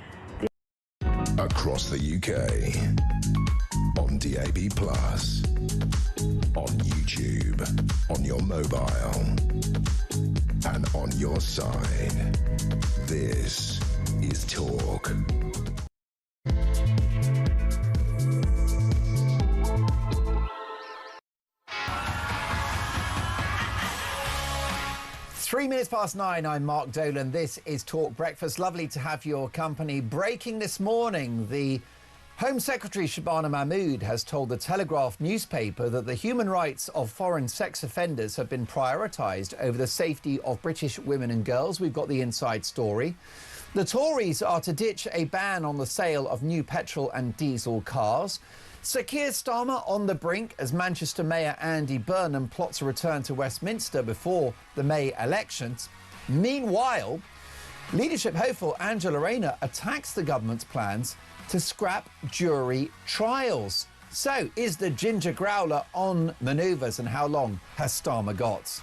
Across the UK, on DAB+, on YouTube, on your mobile, and on your side. This is Talk. Three minutes past 9, I'm Mark Dolan. This is Talk Breakfast. Lovely to have your company. Breaking this morning, the Home Secretary Shabana Mahmood has told the Telegraph newspaper that the human rights of foreign sex offenders have been prioritised over the safety of British women and girls. We've got the inside story. The Tories are to ditch a ban on the sale of new petrol and diesel cars. Sir Keir Starmer on the brink as Manchester Mayor Andy Burnham plots a return to Westminster before the May elections. Meanwhile, leadership hopeful Angela Rayner attacks the government's plans to scrap jury trials. So, is the ginger growler on manoeuvres, and how long has Starmer got?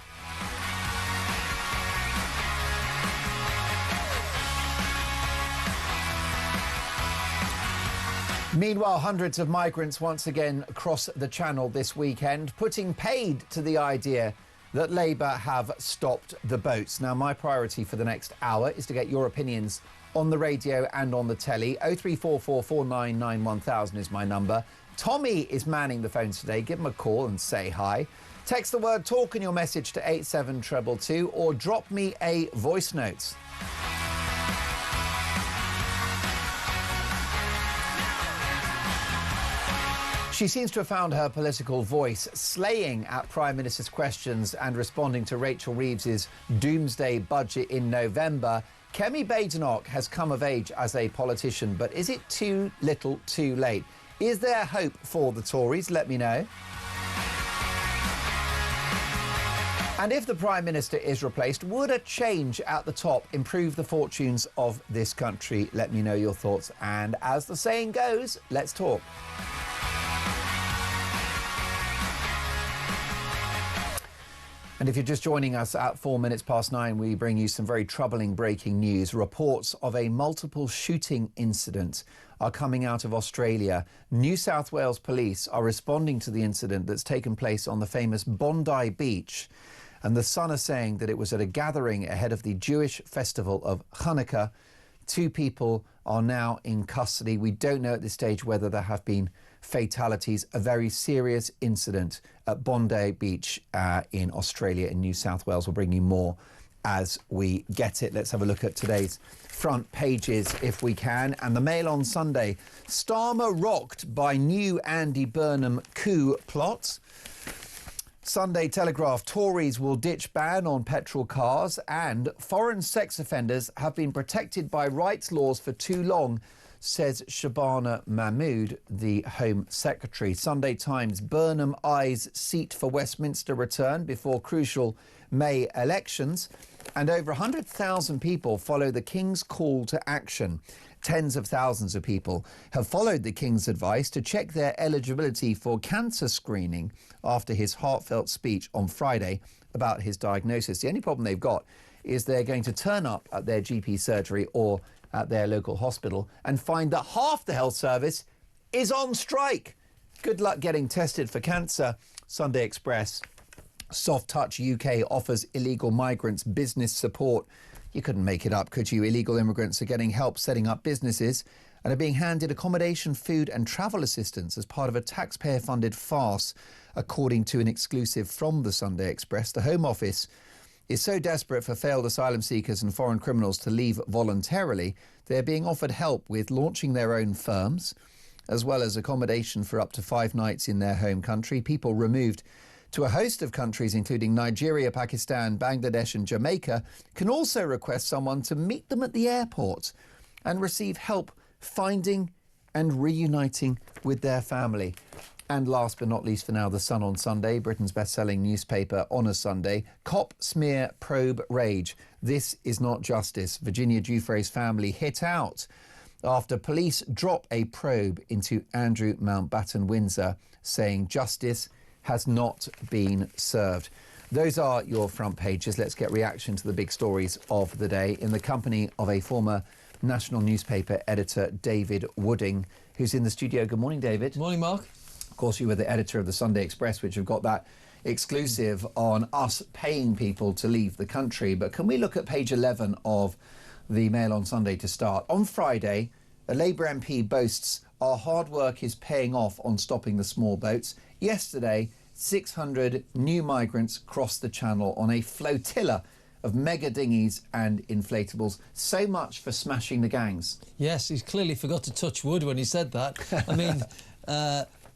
Meanwhile, hundreds of migrants once again across the Channel this weekend, putting paid to the idea that Labour have stopped the boats. Now, my priority for the next hour is to get your opinions on the radio and on the telly. 0344 499 1000 is my number. Tommy is manning the phones today. Give him a call and say hi. Text the word talk in your message to 87222 or drop me a voice note. She seems to have found her political voice, slaying at Prime Minister's questions and responding to Rachel Reeves's doomsday budget in November. Kemi Badenoch has come of age as a politician, but is it too little too late? Is there hope for the Tories? Let me know. And if the Prime Minister is replaced, would a change at the top improve the fortunes of this country? Let me know your thoughts. And as the saying goes, let's talk. And if you're just joining us at 4 minutes past 9, we bring you some very troubling breaking news. Reports of a multiple shooting incident are coming out of Australia. New South Wales police are responding to the incident that's taken place on the famous Bondi Beach. And the Sun are saying that it was at a gathering ahead of the Jewish festival of Hanukkah. 2 people are now in custody. We don't know at this stage whether there have been fatalities. A very serious incident at Bondi Beach in Australia, in New South Wales. We'll bring you more as we get it. Let's have a look at today's front pages if we can. And the Mail on Sunday. Starmer rocked by new Andy Burnham coup plot. Sunday Telegraph, Tories will ditch ban on petrol cars, and foreign sex offenders have been protected by rights laws for too long, says Shabana Mahmood, the Home Secretary. Sunday Times, Burnham eyes seat for Westminster return before crucial May elections, and over 100,000 people follow the King's call to action. Tens of thousands of people have followed the King's advice to check their eligibility for cancer screening after his heartfelt speech on Friday about his diagnosis. The only problem they've got is they're going to turn up at their GP surgery or at their local hospital and find that half the health service is on strike. Good luck getting tested for cancer. Sunday Express, Soft Touch UK offers illegal migrants business support. You couldn't make it up, could you? Illegal immigrants are getting help setting up businesses and are being handed accommodation, food and travel assistance as part of a taxpayer-funded farce, according to an exclusive from the Sunday Express. The Home Office is so desperate for failed asylum seekers and foreign criminals to leave voluntarily, they're being offered help with launching their own firms, as well as accommodation for up to 5 nights in their home country. People removed to a host of countries, including Nigeria, Pakistan, Bangladesh and Jamaica, can also request someone to meet them at the airport and receive help finding and reuniting with their family. And last but not least for now, The Sun on Sunday, Britain's best-selling newspaper on a Sunday. Cop smear probe rage. This is not justice. Virginia Giuffre's family hit out after police drop a probe into Andrew Mountbatten Windsor, saying justice has not been served. Those are your front pages. Let's get reaction to the big stories of the day in the company of a former national newspaper editor, David Wooding, who's in the studio. Good morning, David. Morning, Mark. Of course, you were the editor of the Sunday Express, which have got that exclusive on us paying people to leave the country. But can we look at page 11 of the Mail on Sunday to start? On Friday, a Labour MP boasts our hard work is paying off on stopping the small boats. Yesterday, 600 new migrants crossed the Channel on a flotilla of mega dinghies and inflatables. So much for smashing the gangs. Yes, he's clearly forgot to touch wood when he said that. I mean,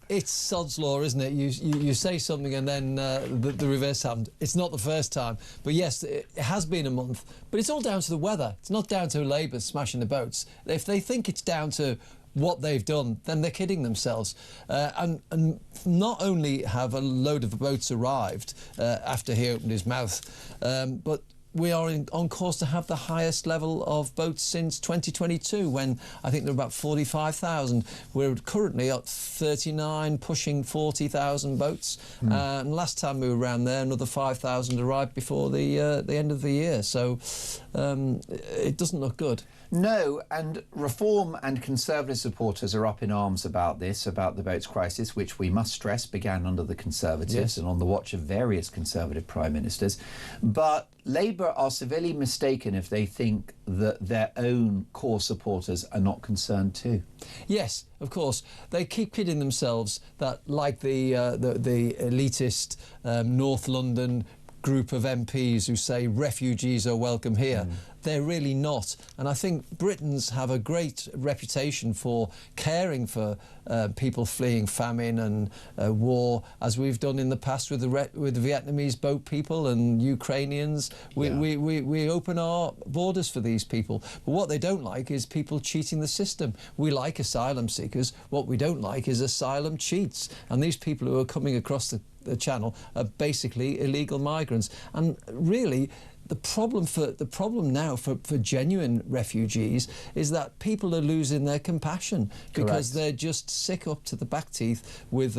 it's sod's law, isn't it? You say something and then the reverse happened. It's not the first time. But yes, it has been a month. But it's all down to the weather. It's not down to Labour smashing the boats. If they think it's down to what they've done, then they're kidding themselves. And not only have a load of boats arrived after he opened his mouth, but we are on course to have the highest level of boats since 2022, when I think there were about 45,000. We're currently at 39, pushing 40,000 boats. And last time we were around there, another 5,000 arrived before the end of the year. So it doesn't look good. No, and Reform and Conservative supporters are up in arms about this, about the boats crisis, which we must stress began under the Conservatives Yes. and on the watch of various Conservative Prime Ministers. But Labour are severely mistaken if they think that their own core supporters are not concerned too. Yes, of course. They keep kidding themselves that, like the elitist North London group of MPs who say refugees are welcome here. They're really not. And I think Britons have a great reputation for caring for people fleeing famine and war, as we've done in the past with the Vietnamese boat people and Ukrainians. We open our borders for these people. But what they don't like is people cheating the system. We like asylum seekers. What we don't like is asylum cheats. And these people who are coming across the channel are basically illegal migrants. And really, the problem now for genuine refugees is that people are losing their compassion because they're just sick up to the back teeth with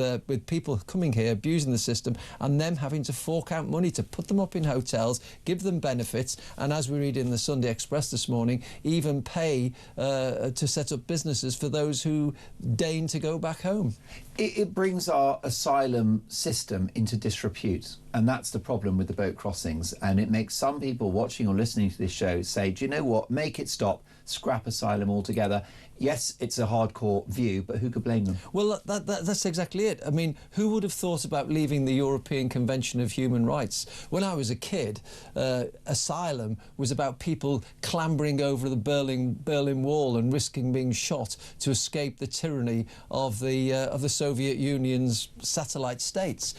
people coming here, abusing the system, and them having to fork out money to put them up in hotels, give them benefits, and as we read in the Sunday Express this morning, even pay to set up businesses for those who deign to go back home. It brings our asylum system into disrepute, and that's the problem with the boat crossings. And it makes some people watching or listening to this show say, do you know what, make it stop, scrap asylum altogether. Yes, it's a hardcore view, but who could blame them? Well, that's exactly it. I mean, who would have thought about leaving the European Convention of Human Rights? When I was a kid, asylum was about people clambering over the Berlin Wall and risking being shot to escape the tyranny of the Soviet Union's satellite states.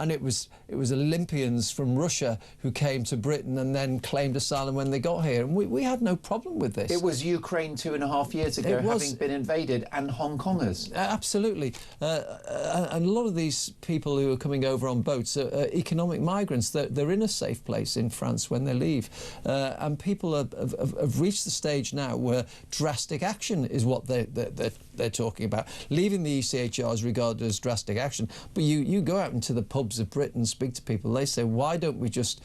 And it was Olympians from Russia who came to Britain and then claimed asylum when they got here. And we had no problem with this. It was Ukraine 2.5 years ago, having been invaded, and Hong Kongers. Absolutely. And a lot of these people who are coming over on boats are economic migrants. They're in a safe place in France when they leave. And people have reached the stage now where drastic action is what they're talking about. Leaving the ECHR is regarded as drastic action. But you go out into the pubs of Britain, speak to people, they say, why don't we just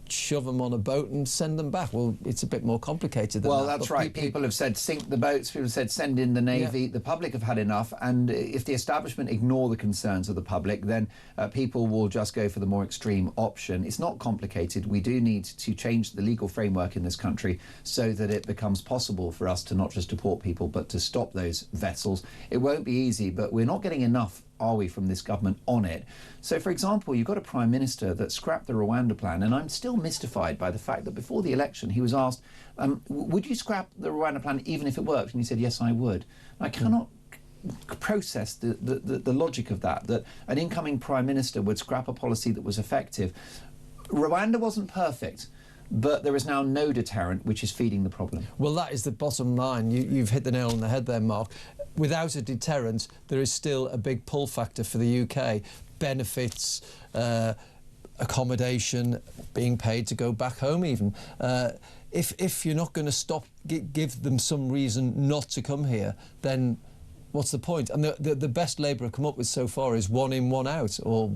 shove them on a boat and send them back? Well, it's a bit more complicated than that. Well, that's right. People have said sink the boats, people have said send in the Navy. Yeah. The public have had enough, and if the establishment ignore the concerns of the public, then people will just go for the more extreme option. It's not complicated. We do need to change the legal framework in this country so that it becomes possible for us to not just deport people, but to stop those vessels. It won't be easy, but we're not getting enough, are we, from this government on it? So, for example, you've got a Prime Minister that scrapped the Rwanda plan, and I'm still mystified by the fact that before the election he was asked, would you scrap the Rwanda plan even if it worked? And he said, yes, I would. I cannot process the logic of that an incoming Prime Minister would scrap a policy that was effective. Rwanda wasn't perfect, but there is now no deterrent, which is feeding the problem. Well, that is the bottom line. You've hit the nail on the head there, Mark. Without a deterrent, there is still a big pull factor for the UK. Benefits, accommodation, being paid to go back home even. If you're not going to give them some reason not to come here, then what's the point? And the best Labour have come up with so far is 1 in, 1 out, or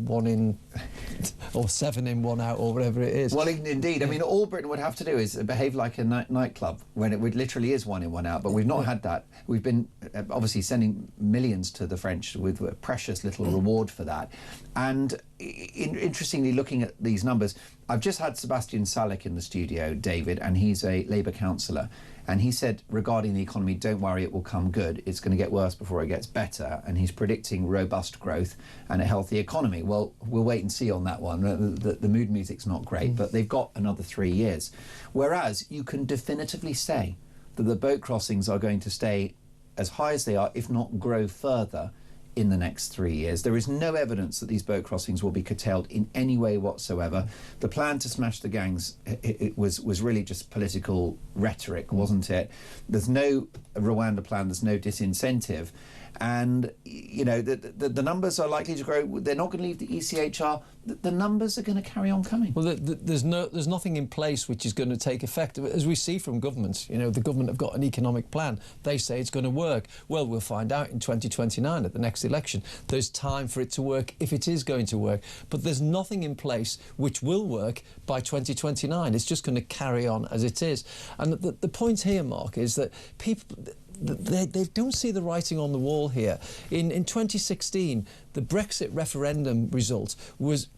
7 in, 1 out, or whatever it is. Well, indeed. I mean, all Britain would have to do is behave like a nightclub, when it literally is 1 in, 1 out. But we've not had that. We've been obviously sending millions to the French with a precious little reward for that. And interestingly, looking at these numbers, I've just had Sebastian Salek in the studio, David, and he's a Labour councillor. And he said, regarding the economy, don't worry, it will come good. It's going to get worse before it gets better. And he's predicting robust growth and a healthy economy. Well, we'll wait and see on that one. The mood music's not great, but they've got another 3 years. Whereas you can definitively say that the boat crossings are going to stay as high as they are, if not grow further, in the next 3 years. There is no evidence that these boat crossings will be curtailed in any way whatsoever. The plan to smash the gangs, it was really just political rhetoric, wasn't it? There's no Rwanda plan, there's no disincentive. And, you know, the numbers are likely to grow. They're not going to leave the ECHR. The numbers are going to carry on coming. Well, there's nothing in place which is going to take effect. As we see from governments, you know, the government have got an economic plan. They say it's going to work. Well, we'll find out in 2029 at the next next election. There's time for it to work if it is going to work. But there's nothing in place which will work by 2029. It's just going to carry on as it is. And the point here, Mark, is that people... They don't see the writing on the wall here. In 2016, the Brexit referendum result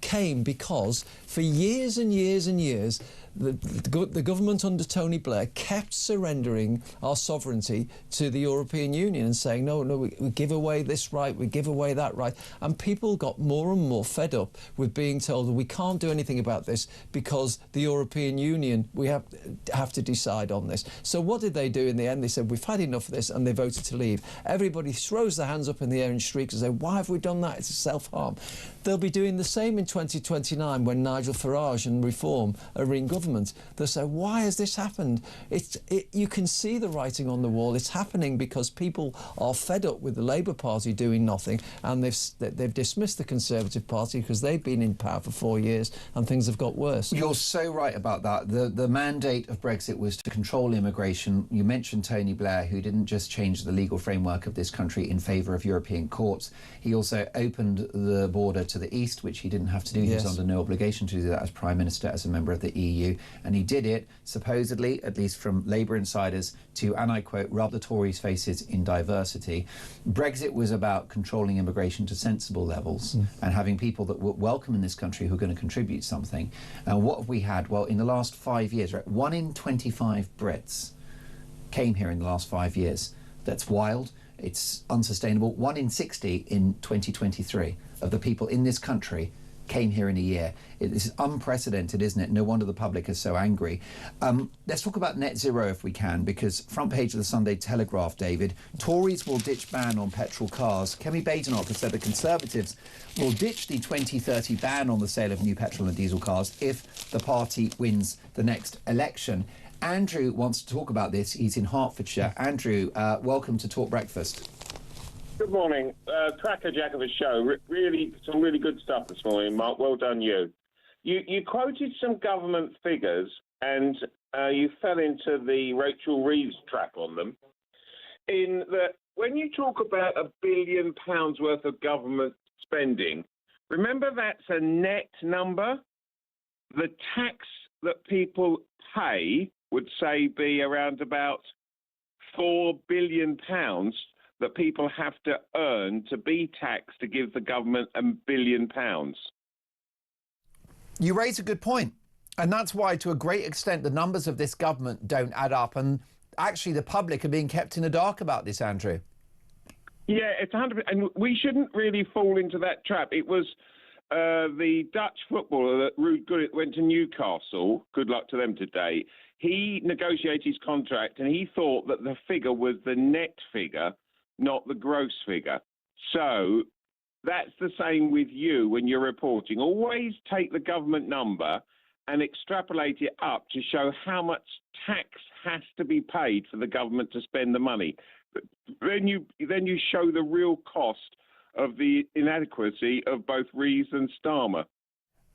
came because for years and years and years, the government under Tony Blair kept surrendering our sovereignty to the European Union and saying, no, we give away this right, we give away that right. And people got more and more fed up with being told that we can't do anything about this because the European Union, we have to decide on this. So what did they do in the end? They said, we've had enough of this, and they voted to leave. Everybody throws their hands up in the air and shrieks and say, why have we done that? It's self-harm. They'll be doing the same in 2029 when Nigel Farage and Reform are in government. They'll say, why has this happened? You can see the writing on the wall. It's happening because people are fed up with the Labour Party doing nothing, and they've dismissed the Conservative Party because they've been in power for 4 years and things have got worse. You're so right about that. The mandate of Brexit was to control immigration. You mentioned Tony Blair, who didn't just change the legal framework of this country in favour of European courts. He also opened the border to the east, which he didn't have to do. He was under no obligation to do that as Prime Minister, as a member of the EU. And he did it, supposedly, at least from Labour insiders, to, and I quote, rub the Tories' faces in diversity. Brexit was about controlling immigration to sensible levels and having people that were welcome in this country who are going to contribute something. And what have we had? Well, in the last 5 years, right, 1 in 25 Brits came here in the last 5 years. That's wild. It's unsustainable. 1 in 60 in 2023 of the people in this country came here in a year. This is unprecedented, isn't it? No wonder the public is so angry. Let's talk about net zero if we can, because front page of the Sunday Telegraph, David, Tories will ditch ban on petrol cars. Kemi Badenoch has said the Conservatives will ditch the 2030 ban on the sale of new petrol and diesel cars if the party wins the next election. Andrew wants to talk about this. He's in Hertfordshire. Andrew, welcome to Talk Breakfast. Good morning. Crackerjack of a show. Some really good stuff this morning, Mark. Well done, you. You quoted some government figures, and you fell into the Rachel Reeves trap on them. In that, when you talk about £1 billion worth of government spending, remember that's a net number. The tax that people pay would, say, be around about £4 billion that people have to earn to be taxed to give the government £1 billion. You raise a good point. And that's why, to a great extent, the numbers of this government don't add up. And actually, the public are being kept in the dark about this, Andrew. Yeah, it's 100%. And we shouldn't really fall into that trap. It was the Dutch footballer that Ruud Gullit went to Newcastle. Good luck to them today. He negotiated his contract and he thought that the figure was the net figure, not the gross figure. So that's the same with you when you're reporting. Always take the government number and extrapolate it up to show how much tax has to be paid for the government to spend the money. But then you show the real cost of the inadequacy of both Reeves and Starmer.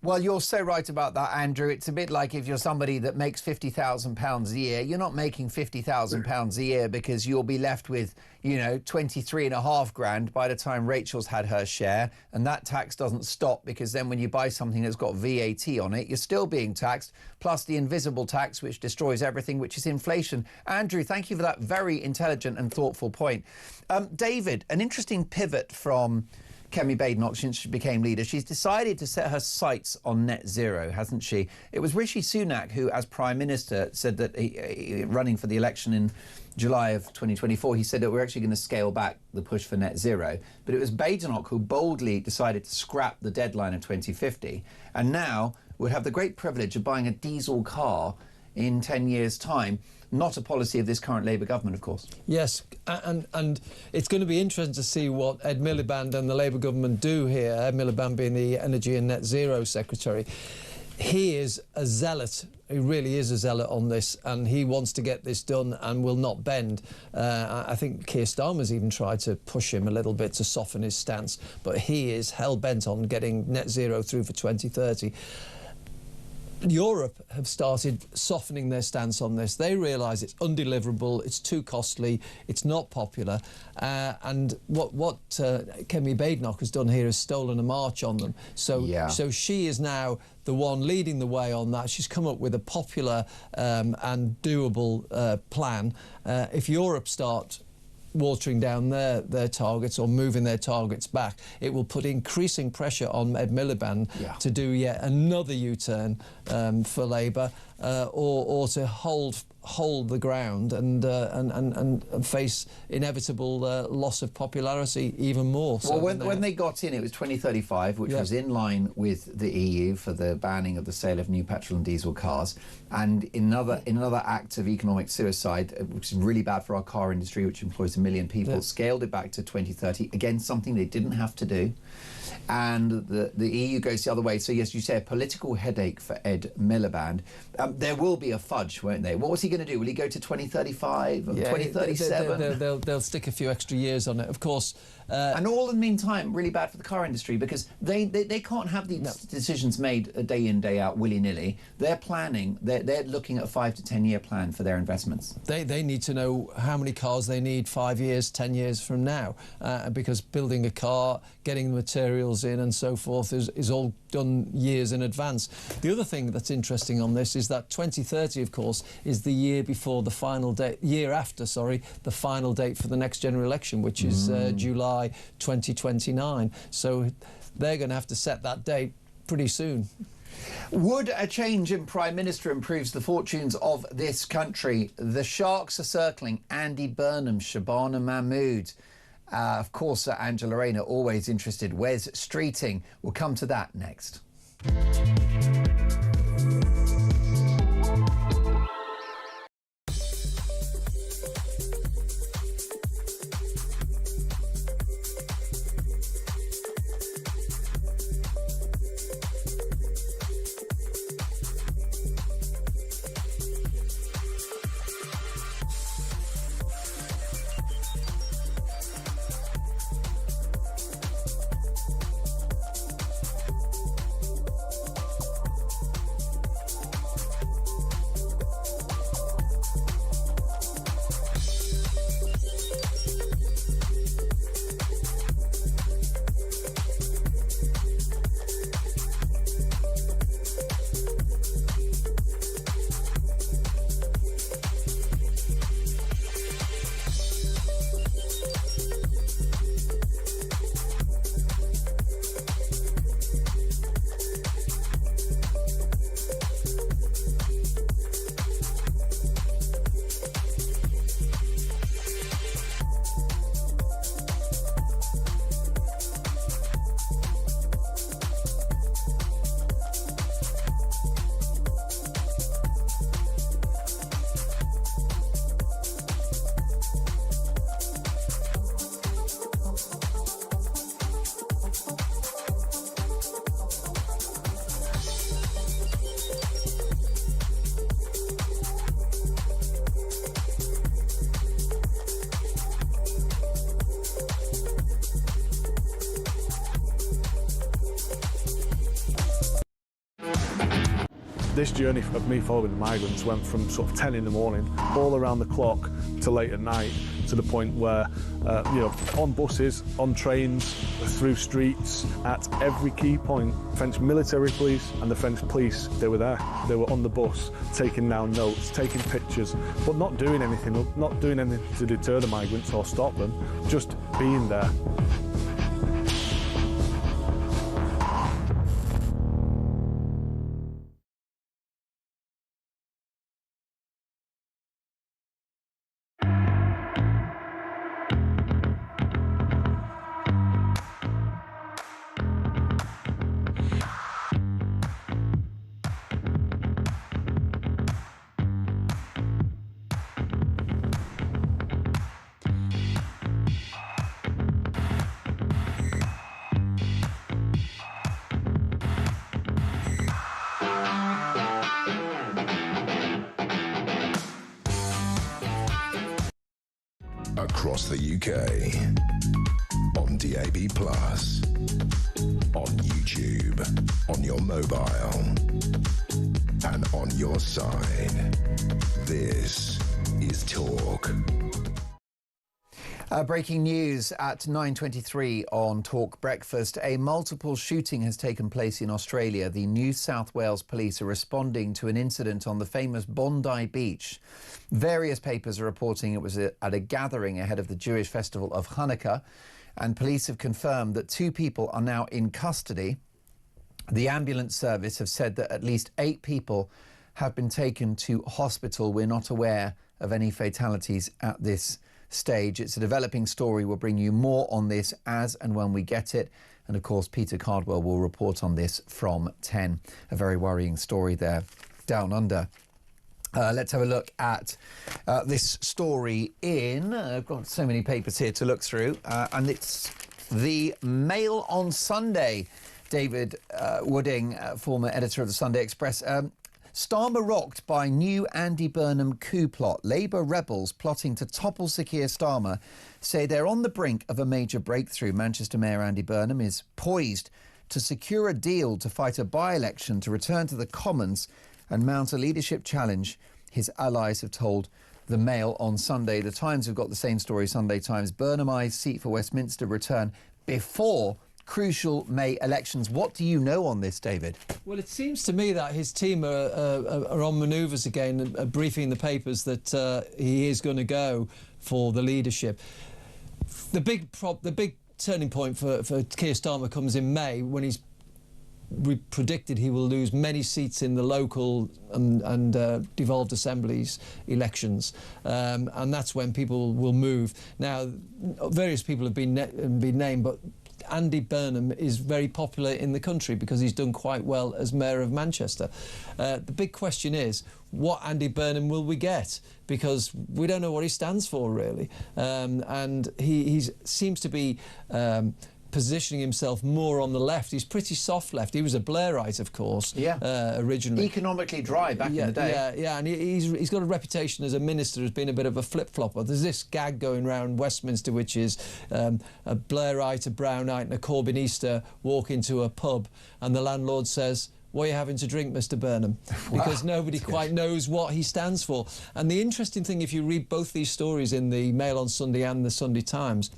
Well, you're so right about that, Andrew. It's a bit like if you're somebody that makes £50,000 a year, you're not making £50,000 a year because you'll be left with, 23.5 grand by the time Rachel's had her share. And that tax doesn't stop, because then when you buy something that's got VAT on it, you're still being taxed, plus the invisible tax, which destroys everything, which is inflation. Andrew, thank you for that very intelligent and thoughtful point. David, an interesting pivot from Kemi Badenoch since she became leader. She's decided to set her sights on net zero, hasn't she? It was Rishi Sunak who, as Prime Minister, said that running for the election in July of 2024, he said that we're actually going to scale back the push for net zero. But it was Badenoch who boldly decided to scrap the deadline of 2050, and now would have the great privilege of buying a diesel car in 10 years' time. Not a policy of this current Labour government, of course. Yes, and it's going to be interesting to see what Ed Miliband and the Labour government do here. Ed Miliband being the Energy and Net Zero Secretary. He is a zealot. He really is a zealot on this, and he wants to get this done and will not bend. I think Keir Starmer's even tried to push him a little bit to soften his stance, but he is hell-bent on getting net zero through for 2030. Europe have started softening their stance on this. They realise it's undeliverable, it's too costly, it's not popular, and what Kemi Badenoch has done here is stolen a march on them. So she is now the one leading the way on that. She's come up with a popular and doable plan. If Europe start watering down their targets or moving their targets back, it will put increasing pressure on Ed Miliband to do yet another U-turn for Labour, or to hold the ground and face inevitable loss of popularity even more. Well, when they got in, it was 2035, which was in line with the EU for the banning of the sale of new petrol and diesel cars. And in another act of economic suicide, which is really bad for our car industry, which employs 1 million people, scaled it back to 2030. Again, something they didn't have to do. And the EU goes the other way. So yes, you say a political headache for Ed Miliband. There will be a fudge, won't they? What was he going to do? Will he go to 2035 or 2037? They'll stick a few extra years on it, of course. And all in the meantime, really bad for the car industry, because they can't have these decisions made day in, day out, willy-nilly. They're planning, they're looking at a 5 to 10 year plan for their investments. They need to know how many cars they need 5 years, 10 years from now, because building a car, getting the materials in and so forth is all done years in advance. The other thing that's interesting on this is that 2030, of course, is the year before the final date, the final date for the next general election, which is July 2029. So they're going to have to set that date pretty soon. Would a change in Prime Minister improves the fortunes of this country? The sharks are circling Andy Burnham, Shabana Mahmood. Of course, Angela Rayner, always interested. Wes Streeting. We'll come to that next. This journey of me following the migrants went from sort of 10 in the morning, all around the clock, to late at night, to the point where, on buses, on trains, through streets, at every key point, French military police and the French police, they were there. They were on the bus, taking down notes, taking pictures, but not doing anything to deter the migrants or stop them, just being there. Across the UK, on DAB+, on YouTube, on your mobile. on your side. This is Talk. Breaking news at 9:23 on Talk Breakfast. A multiple shooting has taken place in Australia. The New South Wales police are responding to an incident on the famous Bondi Beach. Various papers are reporting it was at a gathering ahead of the Jewish festival of Hanukkah, and police have confirmed that 2 people are now in custody. The ambulance service have said that at least 8 people have been taken to hospital. We're not aware of any fatalities at this stage. It's a developing story. We'll bring you more on this as and when we get it. And of course, Peter Cardwell will report on this from 10. A very worrying story there down under. Let's have a look at this story in... I've got so many papers here to look through. And it's the Mail on Sunday. David Wooding, former editor of the Sunday Express. Starmer rocked by new Andy Burnham coup plot. Labour rebels plotting to topple Sir Keir Starmer say they're on the brink of a major breakthrough. Manchester Mayor Andy Burnham is poised to secure a deal to fight a by-election to return to the Commons and mount a leadership challenge, his allies have told the Mail on Sunday. The Times have got the same story, Sunday Times. Burnham eyes seat for Westminster return before crucial May elections. What do you know on this, David? Well, it seems to me that his team are on manoeuvres again, briefing the papers that he is going to go for the leadership. The big turning point for Keir Starmer comes in May, when he's predicted he will lose many seats in the local and devolved assemblies elections, and that's when people will move. Now, various people have been named, but Andy Burnham is very popular in the country because he's done quite well as Mayor of Manchester. The big question is, what Andy Burnham will we get? Because we don't know what he stands for, really. And he seems to be positioning himself more on the left. He's pretty soft left. He was a Blairite, of course, originally. Economically dry back in the day. Yeah, and he's got a reputation as a minister as being a bit of a flip-flopper. There's this gag going around Westminster, which is a Blairite, a Brownite and a Corbynista walk into a pub, and the landlord says, "What are you having to drink, Mr. Burnham?" Because nobody quite knows what he stands for. And the interesting thing, if you read both these stories in the Mail on Sunday and the Sunday Times,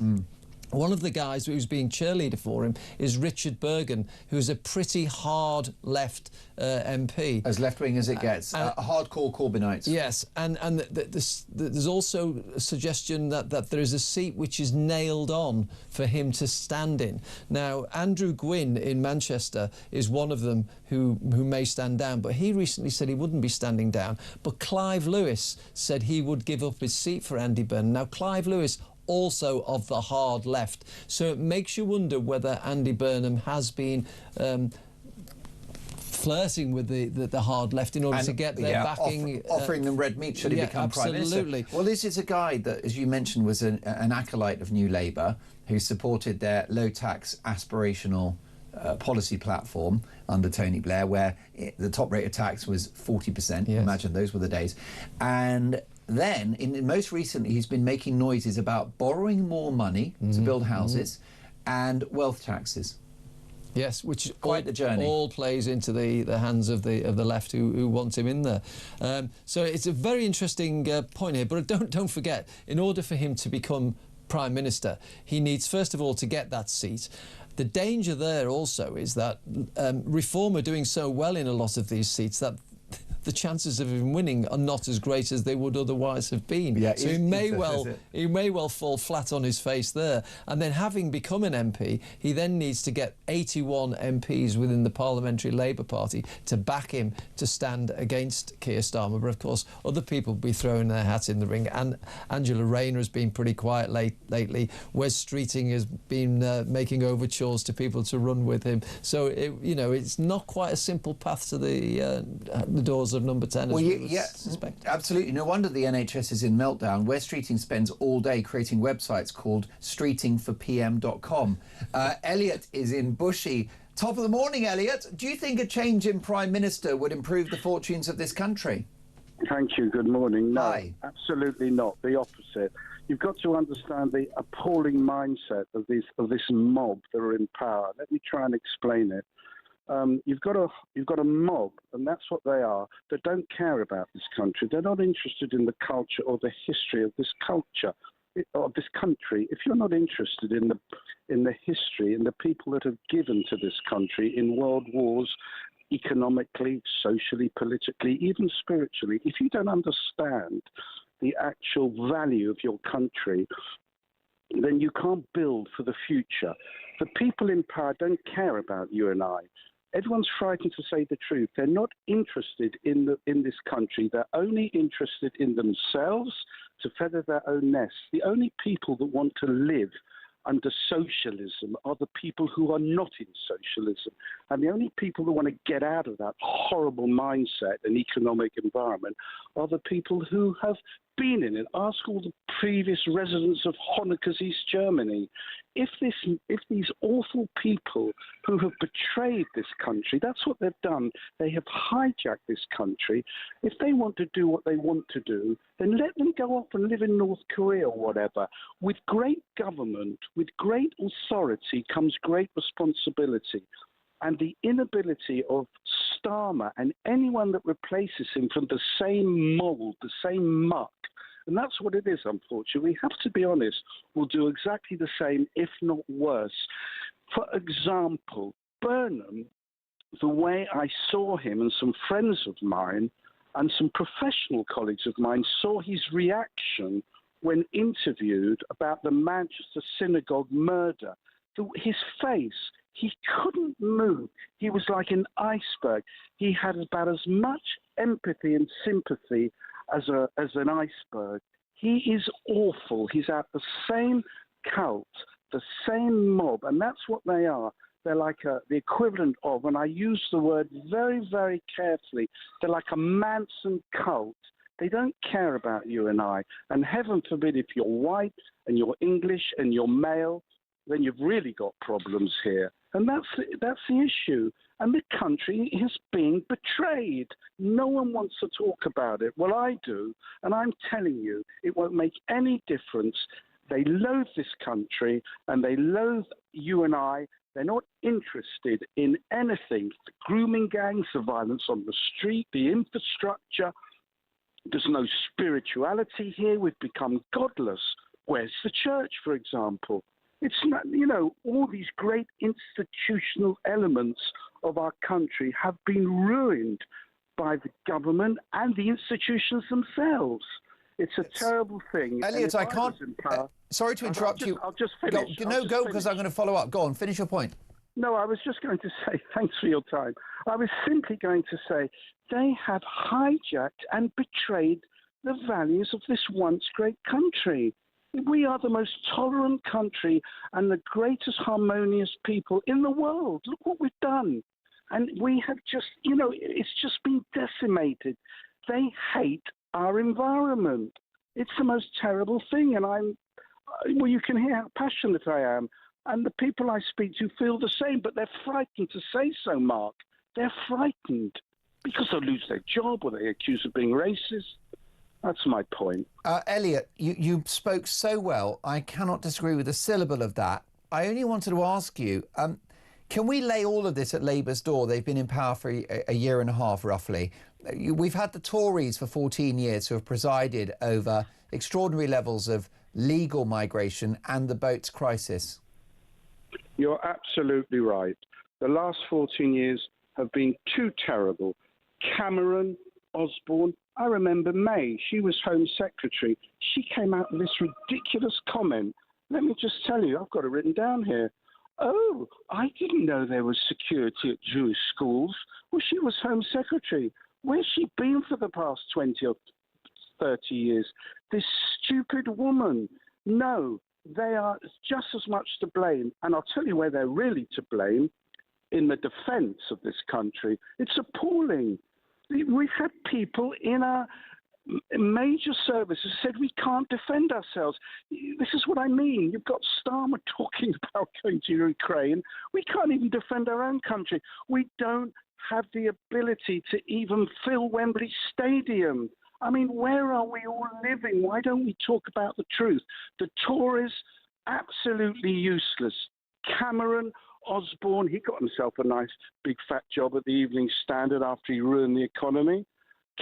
one of the guys who's being cheerleader for him is Richard Bergen, who's a pretty hard left MP. As left-wing as it gets. Hardcore Corbynites. Yes, and there's also a suggestion that there is a seat which is nailed on for him to stand in. Now, Andrew Gwynn in Manchester is one of them who may stand down, but he recently said he wouldn't be standing down. But Clive Lewis said he would give up his seat for Andy Burnham. Now, Clive Lewis also of the hard left. So it makes you wonder whether Andy Burnham has been flirting with the hard left in order to get their backing. Offering them red meat should he become Prime Minister. Absolutely. Well, this is a guy that, as you mentioned, was an acolyte of New Labour, who supported their low-tax aspirational policy platform under Tony Blair, where the top rate of tax was 40%. Yes. Imagine those were the days. And then, most recently, he's been making noises about borrowing more money to build houses and wealth taxes. Yes, which quite the journey. All plays into the hands of the left who want him in there. So it's a very interesting point here. But don't forget, in order for him to become Prime Minister, he needs first of all to get that seat. The danger there also is that Reform are doing so well in a lot of these seats that the chances of him winning are not as great as they would otherwise have been. Yeah, so he may well fall flat on his face there. And then, having become an MP, he then needs to get 81 MPs within the Parliamentary Labour Party to back him to stand against Keir Starmer. But of course, other people will be throwing their hat in the ring. And Angela Rayner has been pretty quiet lately. Wes Streeting has been making overtures to people to run with him. So it's not quite a simple path to the doors of number 10. Suspect. Absolutely. No wonder the NHS is in meltdown. Wes Streeting spends all day creating websites called streetingforpm.com. Elliot is in Bushy. Top of the morning, Elliot. Do you think a change in Prime Minister would improve the fortunes of this country? Thank you. Good morning. No, Hi. Absolutely not. The opposite. You've got to understand the appalling mindset of this mob that are in power. Let me try and explain it. You've got a mob, and that's what they are, that don't care about this country. They're not interested in the culture or the history of this culture, of this country. If you're not interested in the history and the people that have given to this country in world wars, economically, socially, politically, even spiritually, if you don't understand the actual value of your country, then you can't build for the future. The people in power don't care about you and I. Everyone's frightened to say the truth. They're not interested in this country. They're only interested in themselves, to feather their own nests. The only people that want to live under socialism are the people who are not in socialism. And the only people who want to get out of that horrible mindset and economic environment are the people who have been in it. Ask all the previous residents of Honecker's East Germany. If these awful people who have betrayed this country, that's what they've done. They have hijacked this country. If they want to do what they want to do, then let them go off and live in North Korea or whatever. With great government, with great authority comes great responsibility. And the inability of Starmer and anyone that replaces him from the same mold, the same muck, and that's what it is, unfortunately. We have to be honest, we'll do exactly the same, if not worse. For example, Burnham, the way I saw him and some friends of mine and some professional colleagues of mine saw his reaction when interviewed about the Manchester synagogue murder. His face, he couldn't move. He was like an iceberg. He had about as much empathy and sympathy as an iceberg. He is awful. He's at the same cult, the same mob, and that's what they are. They're like the equivalent of, and I use the word very, very carefully, they're like a Manson cult. They don't care about you and I. And heaven forbid, if you're white and you're English and you're male, then you've really got problems here. And that's the issue. And the country is being betrayed. No one wants to talk about it. Well, I do. And I'm telling you, it won't make any difference. They loathe this country and they loathe you and I. They're not interested in anything. The grooming gangs, the violence on the street, the infrastructure. There's no spirituality here. We've become godless. Where's the church, for example? It's not, all these great institutional elements of our country have been ruined by the government and the institutions themselves. It's a terrible thing. Elliot, I can't. Sorry to interrupt you. I'll just finish. Go, because I'm going to follow up. Go on, finish your point. No, I was just going to say, thanks for your time. I was simply going to say they have hijacked and betrayed the values of this once great country. We are the most tolerant country and the greatest harmonious people in the world. Look what we've done. And we have just, it's just been decimated. They hate our environment. It's the most terrible thing. And you can hear how passionate I am. And the people I speak to feel the same, but they're frightened to say so, Mark. They're frightened because they'll lose their job or they're accused of being racist. That's my point. Elliot, you spoke so well. I cannot disagree with a syllable of that. I only wanted to ask you, can we lay all of this at Labour's door? They've been in power for a year and a half, roughly. We've had the Tories for 14 years who have presided over extraordinary levels of legal migration and the boats crisis. You're absolutely right. The last 14 years have been too terrible. Cameron, Osborne, I remember May, she was Home Secretary. She came out with this ridiculous comment. Let me just tell you, I've got it written down here. Oh, I didn't know there was security at Jewish schools. Well, she was Home Secretary. Where's she been for the past 20 or 30 years? This stupid woman. No, they are just as much to blame. And I'll tell you where they're really to blame, in the defence of this country. It's appalling. We've had people in our major services said we can't defend ourselves. This is what I mean. You've got Starmer talking about going to Ukraine. We can't even defend our own country. We don't have the ability to even fill Wembley Stadium. I mean, where are we all living? Why don't we talk about the truth? The Tories, absolutely useless. Cameron, Osborne, he got himself a nice big fat job at the Evening Standard after he ruined the economy.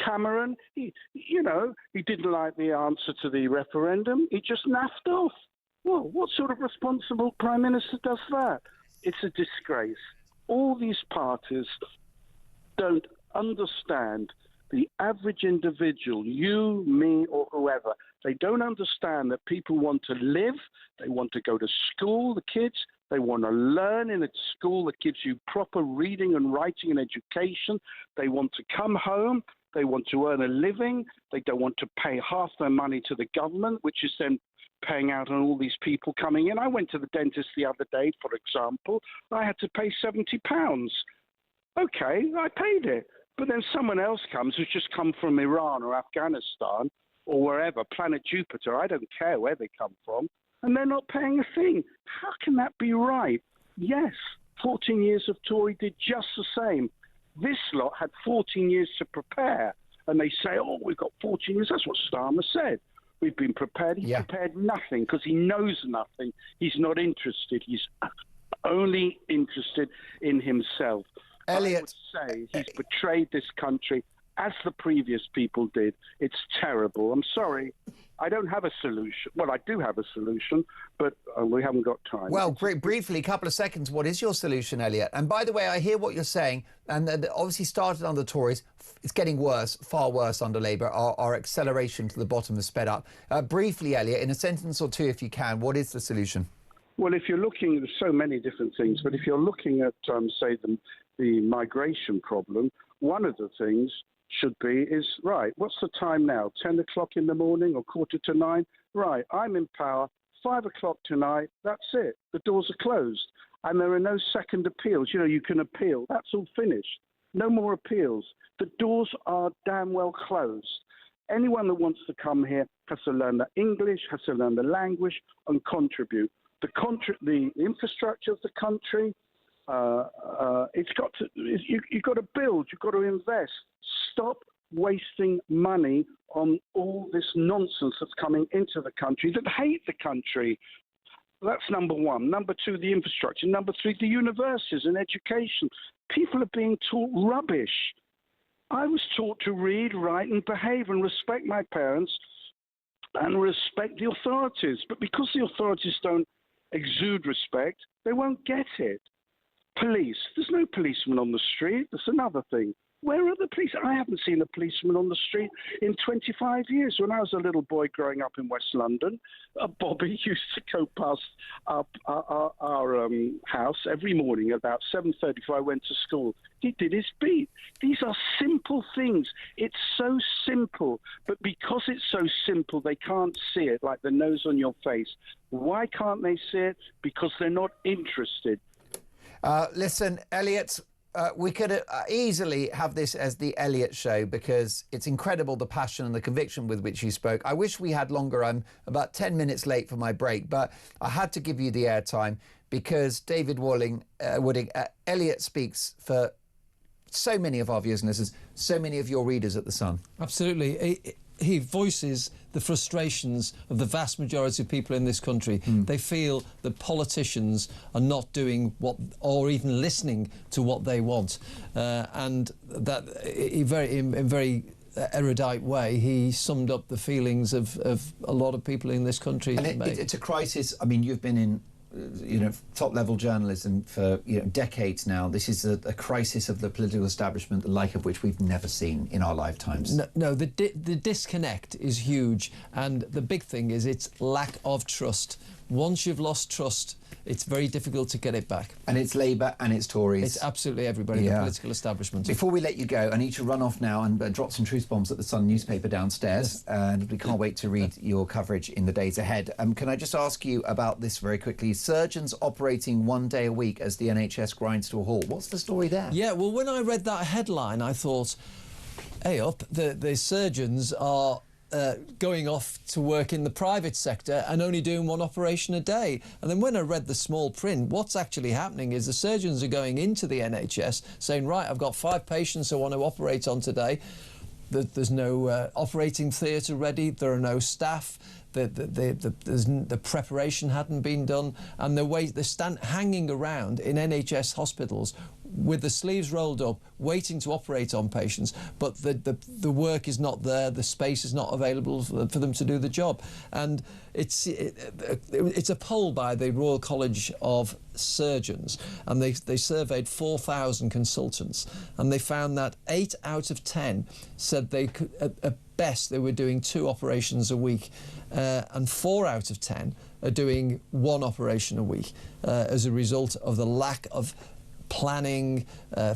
Cameron, he didn't like the answer to the referendum. He just naffed off. Well, what sort of responsible Prime Minister does that? It's a disgrace. All these parties don't understand the average individual, you, me, or whoever. They don't understand that people want to live, they want to go to school, the kids, they want to learn in a school that gives you proper reading and writing and education. They want to come home, they want to earn a living, they don't want to pay half their money to the government, which is then paying out on all these people coming in. I went to the dentist the other day, for example. I had to pay £70. Okay, I paid it. But then someone else comes who's just come from Iran or Afghanistan or wherever, planet Jupiter, I don't care where they come from, and they're not paying a thing. How can that be right? Yes, 14 years of Tory did just the same. This lot had 14 years to prepare, and they say, oh, we've got 14 years. That's what Starmer said. We've been prepared. He's prepared nothing because he knows nothing. He's not interested. He's only interested in himself. Elliot, I would say he's betrayed this country as the previous people did. It's terrible. I'm sorry. I don't have a solution. Well, I do have a solution, but we haven't got time. Well, briefly, a couple of seconds. What is your solution, Elliot? And by the way, I hear what you're saying, and obviously started under the Tories. It's getting worse, far worse under Labour. Our acceleration to the bottom has sped up. Briefly, Elliot, in a sentence or two, if you can, what is the solution? Well, if you're looking, there's so many different things, but if you're looking at, say, the migration problem, one of the things should be is, right, what's the time now? 10 o'clock in the morning or 8:45? Right, I'm in power, 5 o'clock tonight, that's it. The doors are closed. And there are no second appeals. You can appeal. That's all finished. No more appeals. The doors are damn well closed. Anyone that wants to come here has to learn the English, has to learn the language and contribute. The infrastructure of the country, you've got to build, you've got to invest. Stop wasting money on all this nonsense that's coming into the country that hate the country. That's number one. Number two, the infrastructure. Number three, the universities and education. People are being taught rubbish. I was taught to read, write and behave and respect my parents and respect the authorities. But because the authorities don't exude respect, they won't get it. Police. There's no policeman on the street. That's another thing. Where are the police? I haven't seen a policeman on the street in 25 years. When I was a little boy growing up in West London, Bobby used to go past our house every morning about 7:30 before I went to school. He did his beat. These are simple things. It's so simple. But because it's so simple, they can't see it, like the nose on your face. Why can't they see it? Because they're not interested. Listen, Elliot, we could easily have this as the Elliot Show because it's incredible the passion and the conviction with which you spoke. I wish we had longer. I'm about 10 minutes late for my break, but I had to give you the airtime because David Wooding, Elliot speaks for so many of our viewers and listeners, so many of your readers at The Sun. Absolutely. He voices the frustrations of the vast majority of people in this country. They feel that politicians are not doing what, or even listening to what they want, and that in very erudite way, he summed up the feelings of a lot of people in this country. And it's a crisis. I mean, you've been in top-level journalism for decades now. This is a crisis of the political establishment, the like of which we've never seen in our lifetimes. No, the disconnect is huge, and the big thing is its lack of trust. Once you've lost trust, it's very difficult to get it back. And it's Labour and it's Tories. It's absolutely everybody in the political establishment. Before we let you go, I need to run off now and drop some truth bombs at the Sun newspaper downstairs. And we can't wait to read your coverage in the days ahead. Can I just ask you about this very quickly? Surgeons operating 1 day a week as the NHS grinds to a halt. What's the story there? Yeah, well, when I read that headline, I thought, hey up, the surgeons are going off to work in the private sector and only doing one operation a day. And then when I read the small print, what's actually happening is the surgeons are going into the NHS saying, right, I've got 5 patients I want to operate on today. there's no operating theatre ready. There are no staff. The preparation hadn't been done, and they're hanging around in NHS hospitals with the sleeves rolled up, waiting to operate on patients, but the work is not there, the space is not available for them to do the job. And it's a poll by the Royal College of Surgeons, and they surveyed 4,000 consultants, and they found that 8 out of 10 said they could, at best, they were doing 2 operations a week, and 4 out of 10 are doing 1 operation a week as a result of the lack of planning,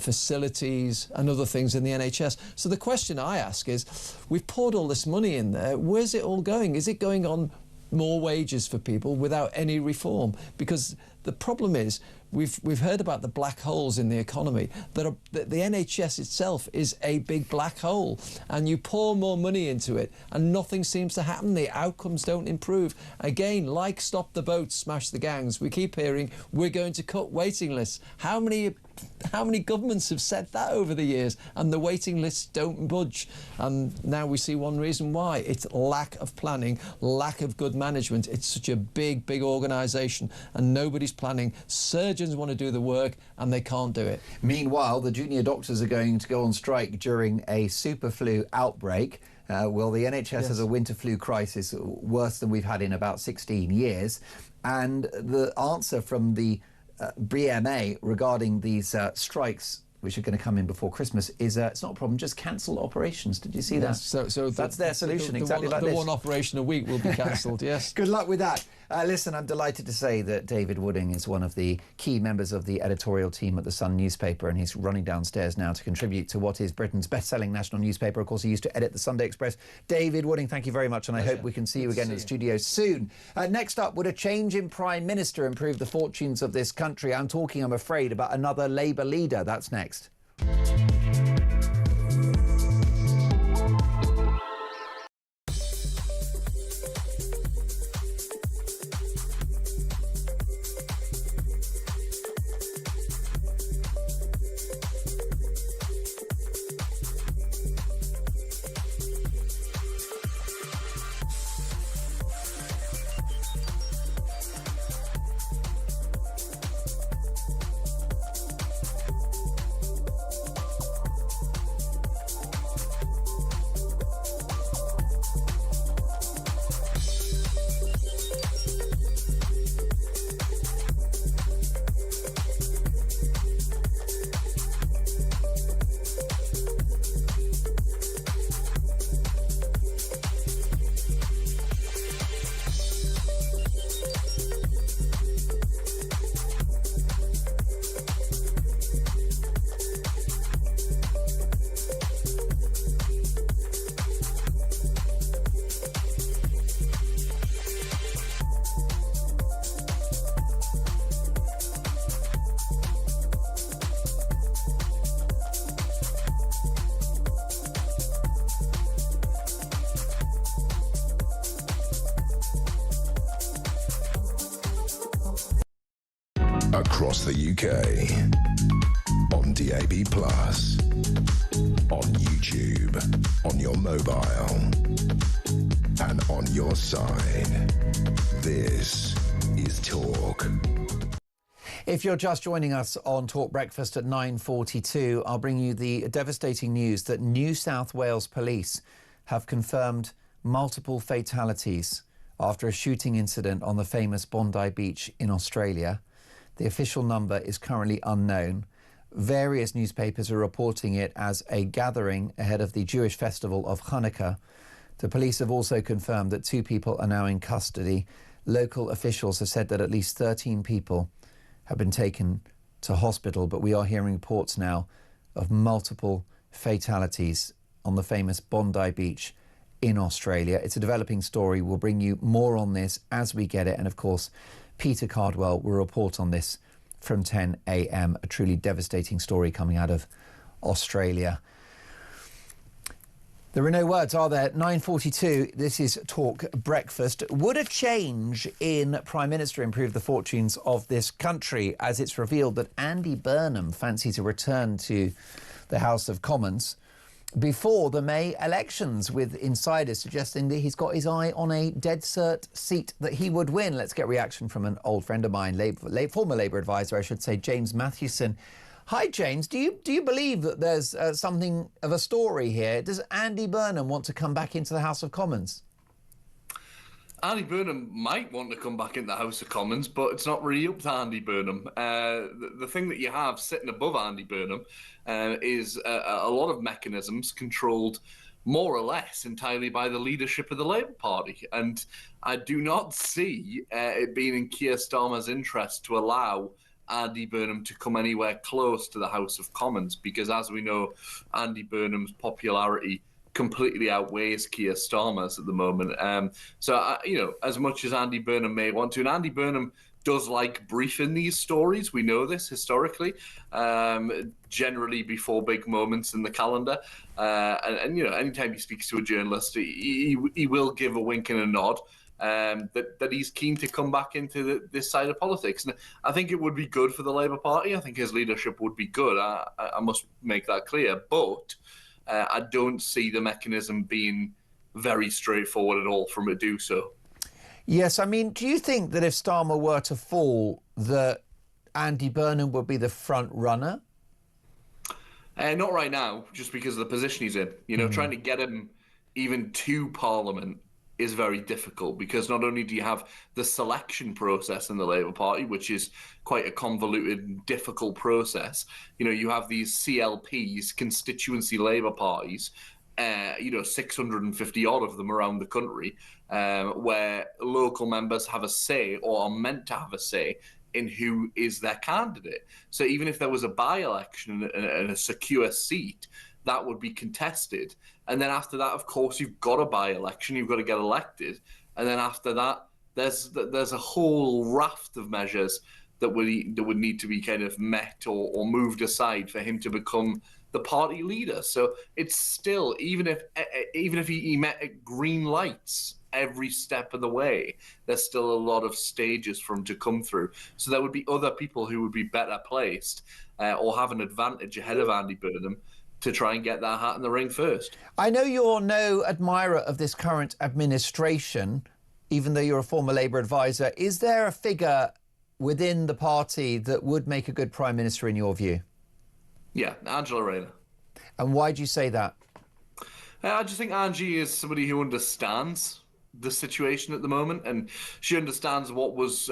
facilities and other things in the NHS. So the question I ask is, we've poured all this money in there, where's it all going? Is it going on more wages for people without any reform? Because the problem is, we've heard about the black holes in the economy. The NHS itself is a big black hole, and you pour more money into it and nothing seems to happen. The outcomes don't improve. Again, like Stop the Boats, Smash the Gangs, we keep hearing we're going to cut waiting lists. How many governments have said that over the years, and the waiting lists don't budge? And now we see one reason why. It's lack of planning, lack of good management. It's such a big organisation, and nobody's planning. Surgeons want to do the work and they can't do it. Meanwhile, the junior doctors are going to go on strike during a super flu outbreak. Well, the NHS has a winter flu crisis worse than we've had in about 16 years. And the answer from the BMA regarding these strikes, which are going to come in before Christmas, is it's not a problem, just cancel operations. Did you see that? So that's their solution, exactly like this. The 1 operation a week will be cancelled, yes. Good luck with that. Listen, I'm delighted to say that David Wooding is one of the key members of the editorial team at the Sun newspaper, and he's running downstairs now to contribute to what is Britain's best-selling national newspaper. Of course, he used to edit the Sunday Express. David Wooding, thank you very much, and I hope we can see you again in the studio soon. Next up, would a change in Prime Minister improve the fortunes of this country? I'm talking, I'm afraid, about another Labour leader. That's next. Across the UK, on DAB+, on YouTube, on your mobile, and on your side. This is Talk. If you're just joining us on Talk Breakfast at 9:42, I'll bring you the devastating news that New South Wales Police have confirmed multiple fatalities after a shooting incident on the famous Bondi Beach in Australia. The official number is currently unknown. Various newspapers are reporting it as a gathering ahead of the Jewish festival of Hanukkah. The police have also confirmed that 2 people are now in custody. Local officials have said that at least 13 people have been taken to hospital, but we are hearing reports now of multiple fatalities on the famous Bondi Beach in Australia. It's a developing story. We'll bring you more on this as we get it. And of course, Peter Cardwell will report on this from 10 a.m. A truly devastating story coming out of Australia. There are no words, are there? 9:42, this is Talk Breakfast. Would a change in Prime Minister improve the fortunes of this country, as it's revealed that Andy Burnham fancies a return to the House of Commons? before the May elections, with insiders suggesting that he's got his eye on a dead cert seat that he would win. Let's get reaction from an old friend of mine, former Labour advisor, I should say, James Mathewson. Hi, James. Do you believe that there's something of a story here? Does Andy Burnham want to come back into the House of Commons? Andy Burnham might want to come back in the House of Commons, but it's not really up to Andy Burnham. The thing that you have sitting above Andy Burnham is a lot of mechanisms controlled more or less entirely by the leadership of the Labour Party. And I do not see it being in Keir Starmer's interest to allow Andy Burnham to come anywhere close to the House of Commons, because as we know, Andy Burnham's popularity completely outweighs Keir Starmer's at the moment. As much as Andy Burnham may want to, and Andy Burnham does like briefing these stories, we know this historically, generally before big moments in the calendar. Anytime he speaks to a journalist, he will give a wink and a nod. That he's keen to come back into this side of politics. And I think it would be good for the Labour Party. I think his leadership would be good. I must make that clear. But I don't see the mechanism being very straightforward at all from it do so. Yes, I mean, do you think that if Starmer were to fall, that Andy Burnham would be the front runner? Not right now, just because of the position he's in. Trying to get him even to Parliament is very difficult, because not only do you have the selection process in the Labour Party, which is quite a convoluted and difficult process, you have these CLPs, constituency Labour parties, 650 odd of them around the country, where local members have a say, or are meant to have a say, in who is their candidate. So even if there was a by-election and a secure seat, that would be contested. And then after that, of course, you've got a by-election, you've got to get elected. And then after that, there's a whole raft of measures that would need to be kind of met or moved aside for him to become the party leader. So it's still, even if he met green lights every step of the way, there's still a lot of stages for him to come through. So there would be other people who would be better placed or have an advantage ahead of Andy Burnham to try and get that hat in the ring first. I know you're no admirer of this current administration, even though you're a former Labour advisor. Is there a figure within the party that would make a good Prime Minister in your view? Yeah, Angela Rayner. And why do you say that? I just think Angie is somebody who understands the situation at the moment, and she understands what was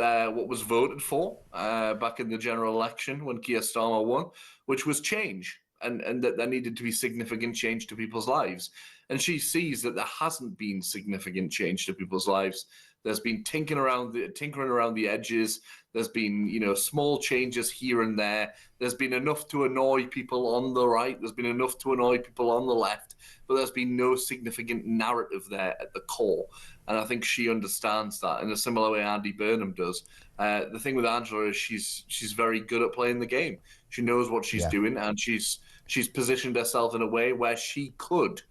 voted for back in the general election when Keir Starmer won, which was change. And that there needed to be significant change to people's lives. And she sees that there hasn't been significant change to people's lives. There's been tinkering around the edges. There's been, small changes here and there. There's been enough to annoy people on the right. There's been enough to annoy people on the left. But there's been no significant narrative there at the core. And I think she understands that in a similar way Andy Burnham does. The thing with Angela is she's very good at playing the game. She knows what she's doing, and she's positioned herself in a way where she could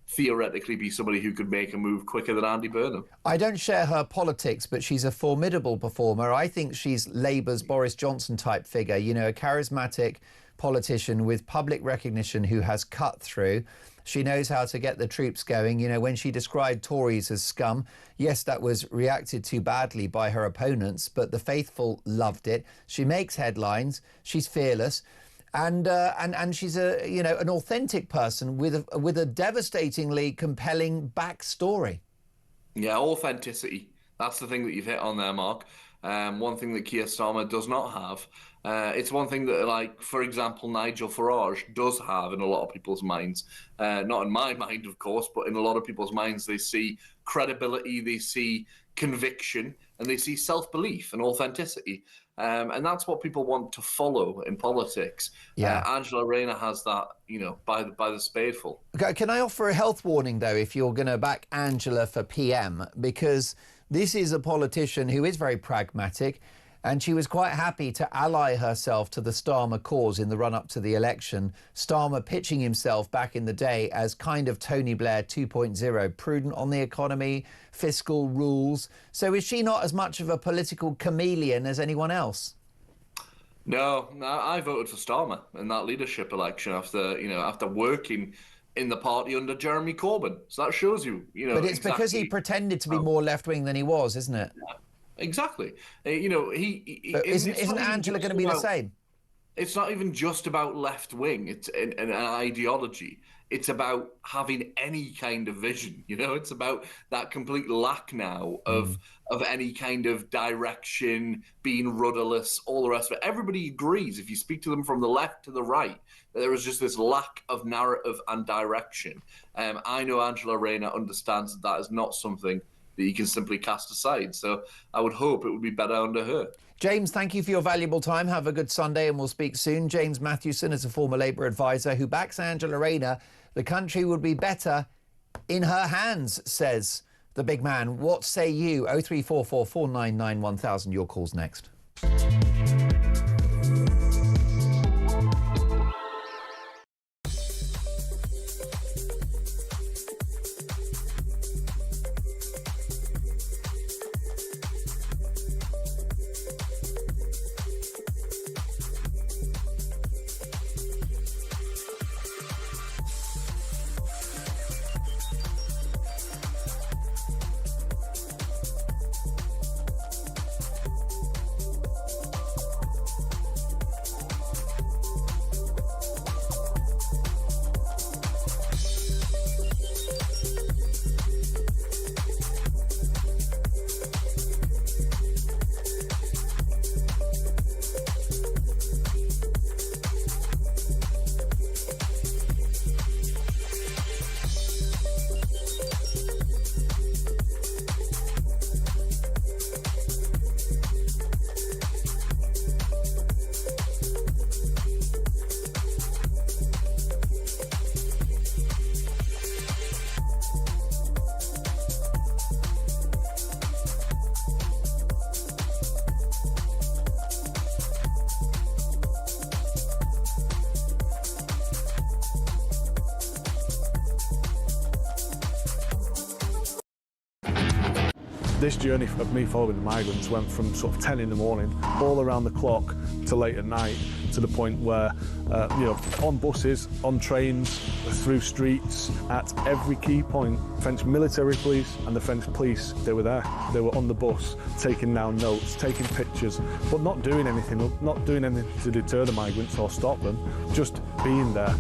theoretically be somebody who could make a move quicker than Andy Burnham. I don't share her politics, but she's a formidable performer. I think she's Labour's Boris Johnson type figure, a charismatic politician with public recognition who has cut through. She knows how to get the troops going. When she described Tories as scum, yes, that was reacted to badly by her opponents, but the faithful loved it. She makes headlines. She's fearless. And she's an authentic person with a devastatingly compelling backstory. Yeah, authenticity. That's the thing that you've hit on there, Mark. One thing that Keir Starmer does not have. It's one thing that, for example, Nigel Farage does have in a lot of people's minds. Not in my mind, of course, but in a lot of people's minds, they see credibility, they see conviction, and they see self-belief and authenticity. And that's what people want to follow in politics. Yeah. Angela Rayner has that, by the spadeful. Can I offer a health warning, though, if you're going to back Angela for PM? Because this is a politician who is very pragmatic, and she was quite happy to ally herself to the Starmer cause in the run-up to the election. Starmer pitching himself back in the day as kind of Tony Blair 2.0, prudent on the economy, fiscal rules. So is she not as much of a political chameleon as anyone else? No, I voted for Starmer in that leadership election after working in the party under Jeremy Corbyn. So that shows you, But it's because he pretended to be more left-wing than he was, isn't it? Exactly. But isn't Angela going to be the same? It's not even just about left-wing. It's an ideology. It's about having any kind of vision. It's about that complete lack now of any kind of direction, being rudderless, all the rest of it. Everybody agrees, if you speak to them from the left to the right, that there is just this lack of narrative and direction. I know Angela Rayner understands that is not something that you can simply cast aside. So I would hope it would be better under her. James, thank you for your valuable time. Have a good Sunday and we'll speak soon. James Mathewson is a former Labour advisor who backs Angela Rayner. The country would be better in her hands, says the big man. What say you? 0344 499 1000. Your call's next. This journey of me following the migrants went from sort of 10 in the morning, all around the clock, to late at night, to the point where, on buses, on trains, through streets, at every key point, French military police and the French police, they were there. They were on the bus, taking down notes, taking pictures, but not doing anything to deter the migrants or stop them, just being there.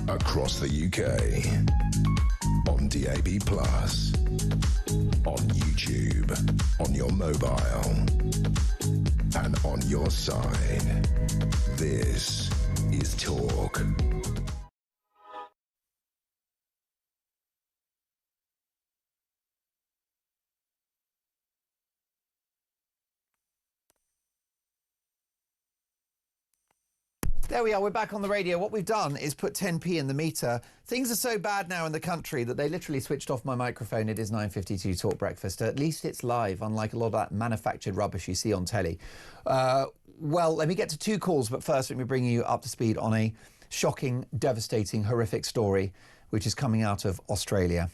Across the UK, on DAB+, on YouTube, on your mobile, and on your side. This is Talk. There we are, we're back on the radio. What we've done is put 10p in the meter. Things are so bad now in the country that they literally switched off my microphone. It is 9:52 Talk Breakfast. At least it's live, unlike a lot of that manufactured rubbish you see on telly. Well, let me get to two calls, but first let me bring you up to speed on a shocking, devastating, horrific story which is coming out of Australia.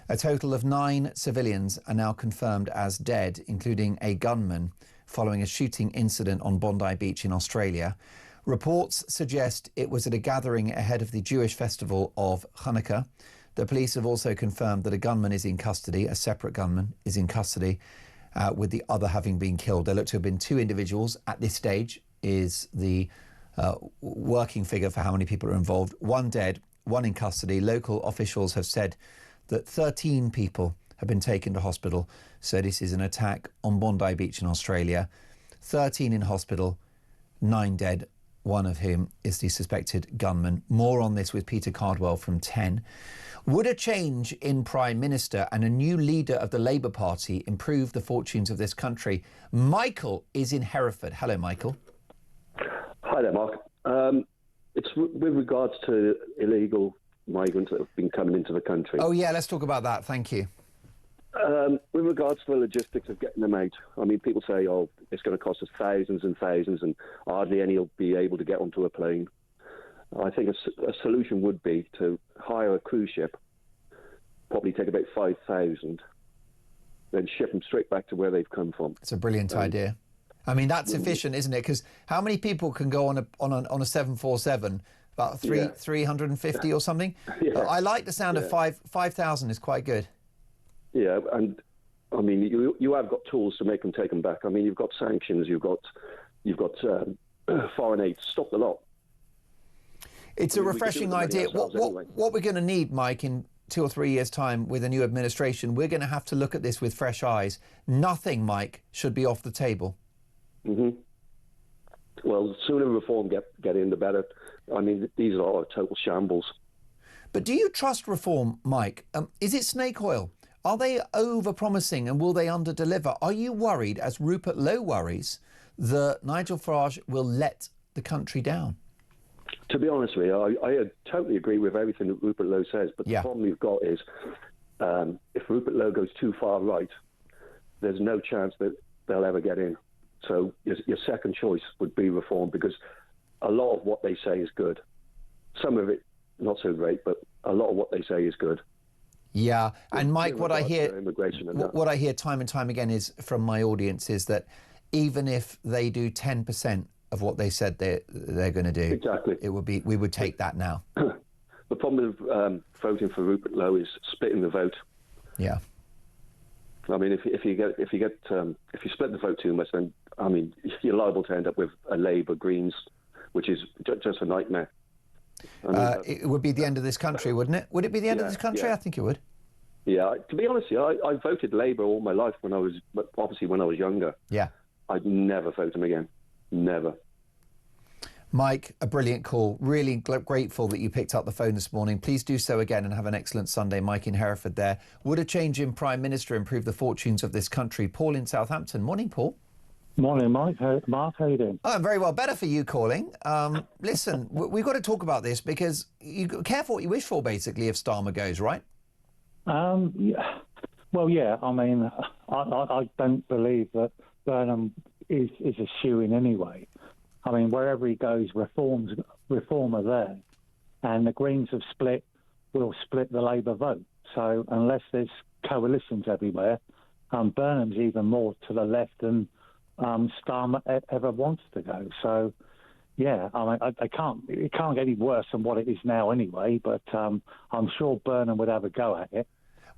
A total of 9 civilians are now confirmed as dead, including a gunman, following a shooting incident on Bondi Beach in Australia. Reports suggest it was at a gathering ahead of the Jewish festival of Hanukkah. The police have also confirmed that a gunman is in custody, a separate gunman is in custody, with the other having been killed. There look to have been 2 individuals. At this stage is the working figure for how many people are involved. 1 dead, 1 in custody. Local officials have said that 13 people have been taken to hospital. So this is an attack on Bondi Beach in Australia. 13 in hospital, 9 dead, one of whom is the suspected gunman. More on this with Peter Cardwell from 10. Would a change in Prime Minister and a new leader of the Labour Party improve the fortunes of this country? Michael is in Hereford. Hello, Michael. Hi there, Mark. It's with regards to illegal migrants that have been coming into the country. Oh, yeah, let's talk about that. Thank you. With regards to the logistics of getting them out, I mean, people say, oh, it's going to cost us thousands and thousands and hardly any will be able to get onto a plane. I think a solution would be to hire a cruise ship, probably take about 5,000, then ship them straight back to where they've come from. It's a brilliant idea. I mean, that's efficient, isn't it? Because how many people can go on a 747? About 350 or something? Yeah. I like the sound of 5,000 is quite good. Yeah, and I mean, you have got tools to make them take them back. I mean, you've got sanctions, you've got foreign aid. Stop the lot. It's a refreshing idea. What we're going to need, Mike, in 2 or 3 years' time with a new administration, we're going to have to look at this with fresh eyes. Nothing, Mike, should be off the table. Well, the sooner reform get in, the better. I mean, these are total shambles. But do you trust reform, Mike? Is it snake oil? Are they over-promising and will they under-deliver? Are you worried, as Rupert Lowe worries, that Nigel Farage will let the country down? To be honest with you, I totally agree with everything that Rupert Lowe says, but the problem we've got is if Rupert Lowe goes too far right, there's no chance that they'll ever get in. So your second choice would be reform, because a lot of what they say is good. Some of it not so great, but a lot of what they say is good. Yeah, and Mike, what I hear time and time again is from my audience is that even if they do 10% of what they said they're going to do, we would take that now. The problem with voting for Rupert Lowe is splitting the vote. Yeah. I mean, if you split the vote too much, then I mean you're liable to end up with a Labour Greens, which is just a nightmare. It would be the end of this country, wouldn't it? Would it be the end of this country? Yeah. I think it would. Yeah, to be honest, I voted Labour all my life when I was younger. Yeah. I'd never vote him again. Never. Mike, a brilliant call. Really grateful that you picked up the phone this morning. Please do so again and have an excellent Sunday. Mike in Hereford there. Would a change in Prime Minister improve the fortunes of this country? Paul in Southampton. Morning, Paul. Morning, Mike. Mark, how you doing? Oh, I'm very well. Better for you calling. Listen, we've got to talk about this because you careful what you wish for, basically, if Starmer goes, right? Yeah. Well, yeah. I mean, I don't believe that Burnham is a shoo-in anyway. I mean, wherever he goes, reform are there. And the Greens have will split the Labour vote. So unless there's coalitions everywhere, Burnham's even more to the left than Starmer ever wants to go. So, yeah, I mean, it can't get any worse than what it is now anyway, but I'm sure Burnham would have a go at it.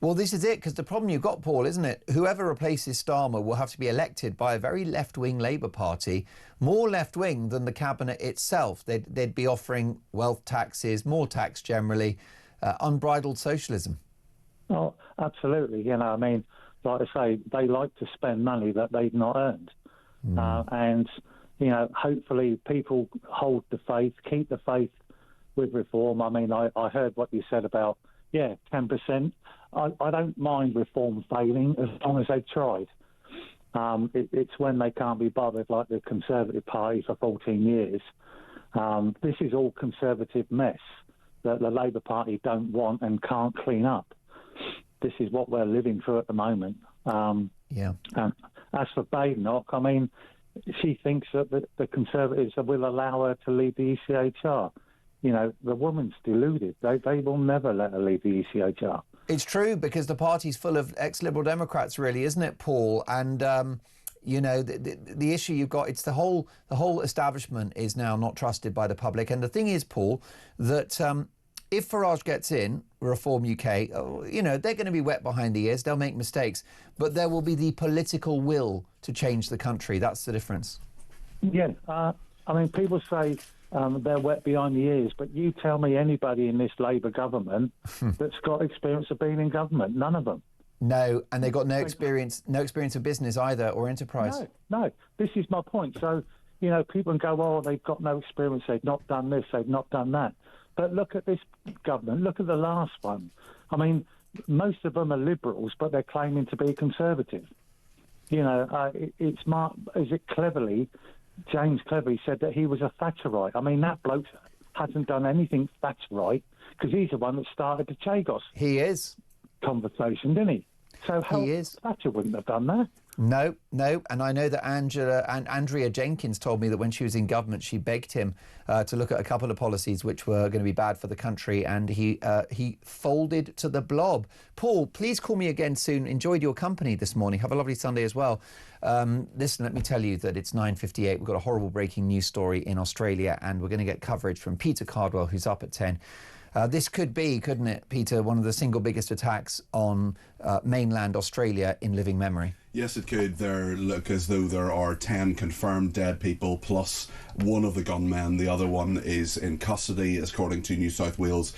Well, this is it, because the problem you've got, Paul, isn't it? Whoever replaces Starmer will have to be elected by a very left-wing Labour Party, more left-wing than the Cabinet itself. They'd be offering wealth taxes, more tax generally, unbridled socialism. Oh, absolutely. You know, I mean, like I say, they like to spend money that they've not earned. And, you know, hopefully people hold the faith, keep the faith with reform. I mean, I heard what you said about, 10%. I don't mind reform failing as long as they've tried. It's when they can't be bothered, like the Conservative Party for 14 years. This is all Conservative mess that the Labour Party don't want and can't clean up. This is what we're living through at the moment. And as for Badenoch, I mean, she thinks that the Conservatives will allow her to leave the ECHR. You know, the woman's deluded. They will never let her leave the ECHR. It's true, because the party's full of ex-Liberal Democrats, really, isn't it, Paul? And, you know, the issue you've got, it's the whole establishment is now not trusted by the public. And the thing is, Paul, that if Farage gets in, Reform UK, you know, they're going to be wet behind the ears. They'll make mistakes. But there will be the political will to change the country. That's the difference. Yeah. I mean, people say they're wet behind the ears, but you tell me anybody in this Labour government that's got experience of being in government. None of them. No, and they've got no experience of business either, or enterprise. No, this is my point. So You know, people can go, oh, they've got no experience, they've not done this, they've not done that. But look at this government, look at the last one. I mean, most of them are liberals, but they're claiming to be conservative. You know, it's Mark, is it Cleverly, James Cleverly said that he was a Thatcherite. I mean, that bloke hasn't done anything Thatcherite because he's the one that started the Chagos. He is. Conversation, didn't he? So Thatcher wouldn't have done that. No, and I know that Andrea Jenkins told me that when she was in government, she begged him to look at a couple of policies which were going to be bad for the country, and he folded to the blob. Paul, please call me again soon. Enjoyed your company this morning. Have a lovely Sunday as well. Listen, let me tell you that it's 9:58. We've got a horrible breaking news story in Australia, and we're going to get coverage from Peter Cardwell, who's up at 10. This could be, couldn't it, Peter, one of the single biggest attacks on mainland Australia in living memory? Yes, it could. There look as though there are 10 confirmed dead people, plus one of the gunmen. The other one is in custody, according to New South Wales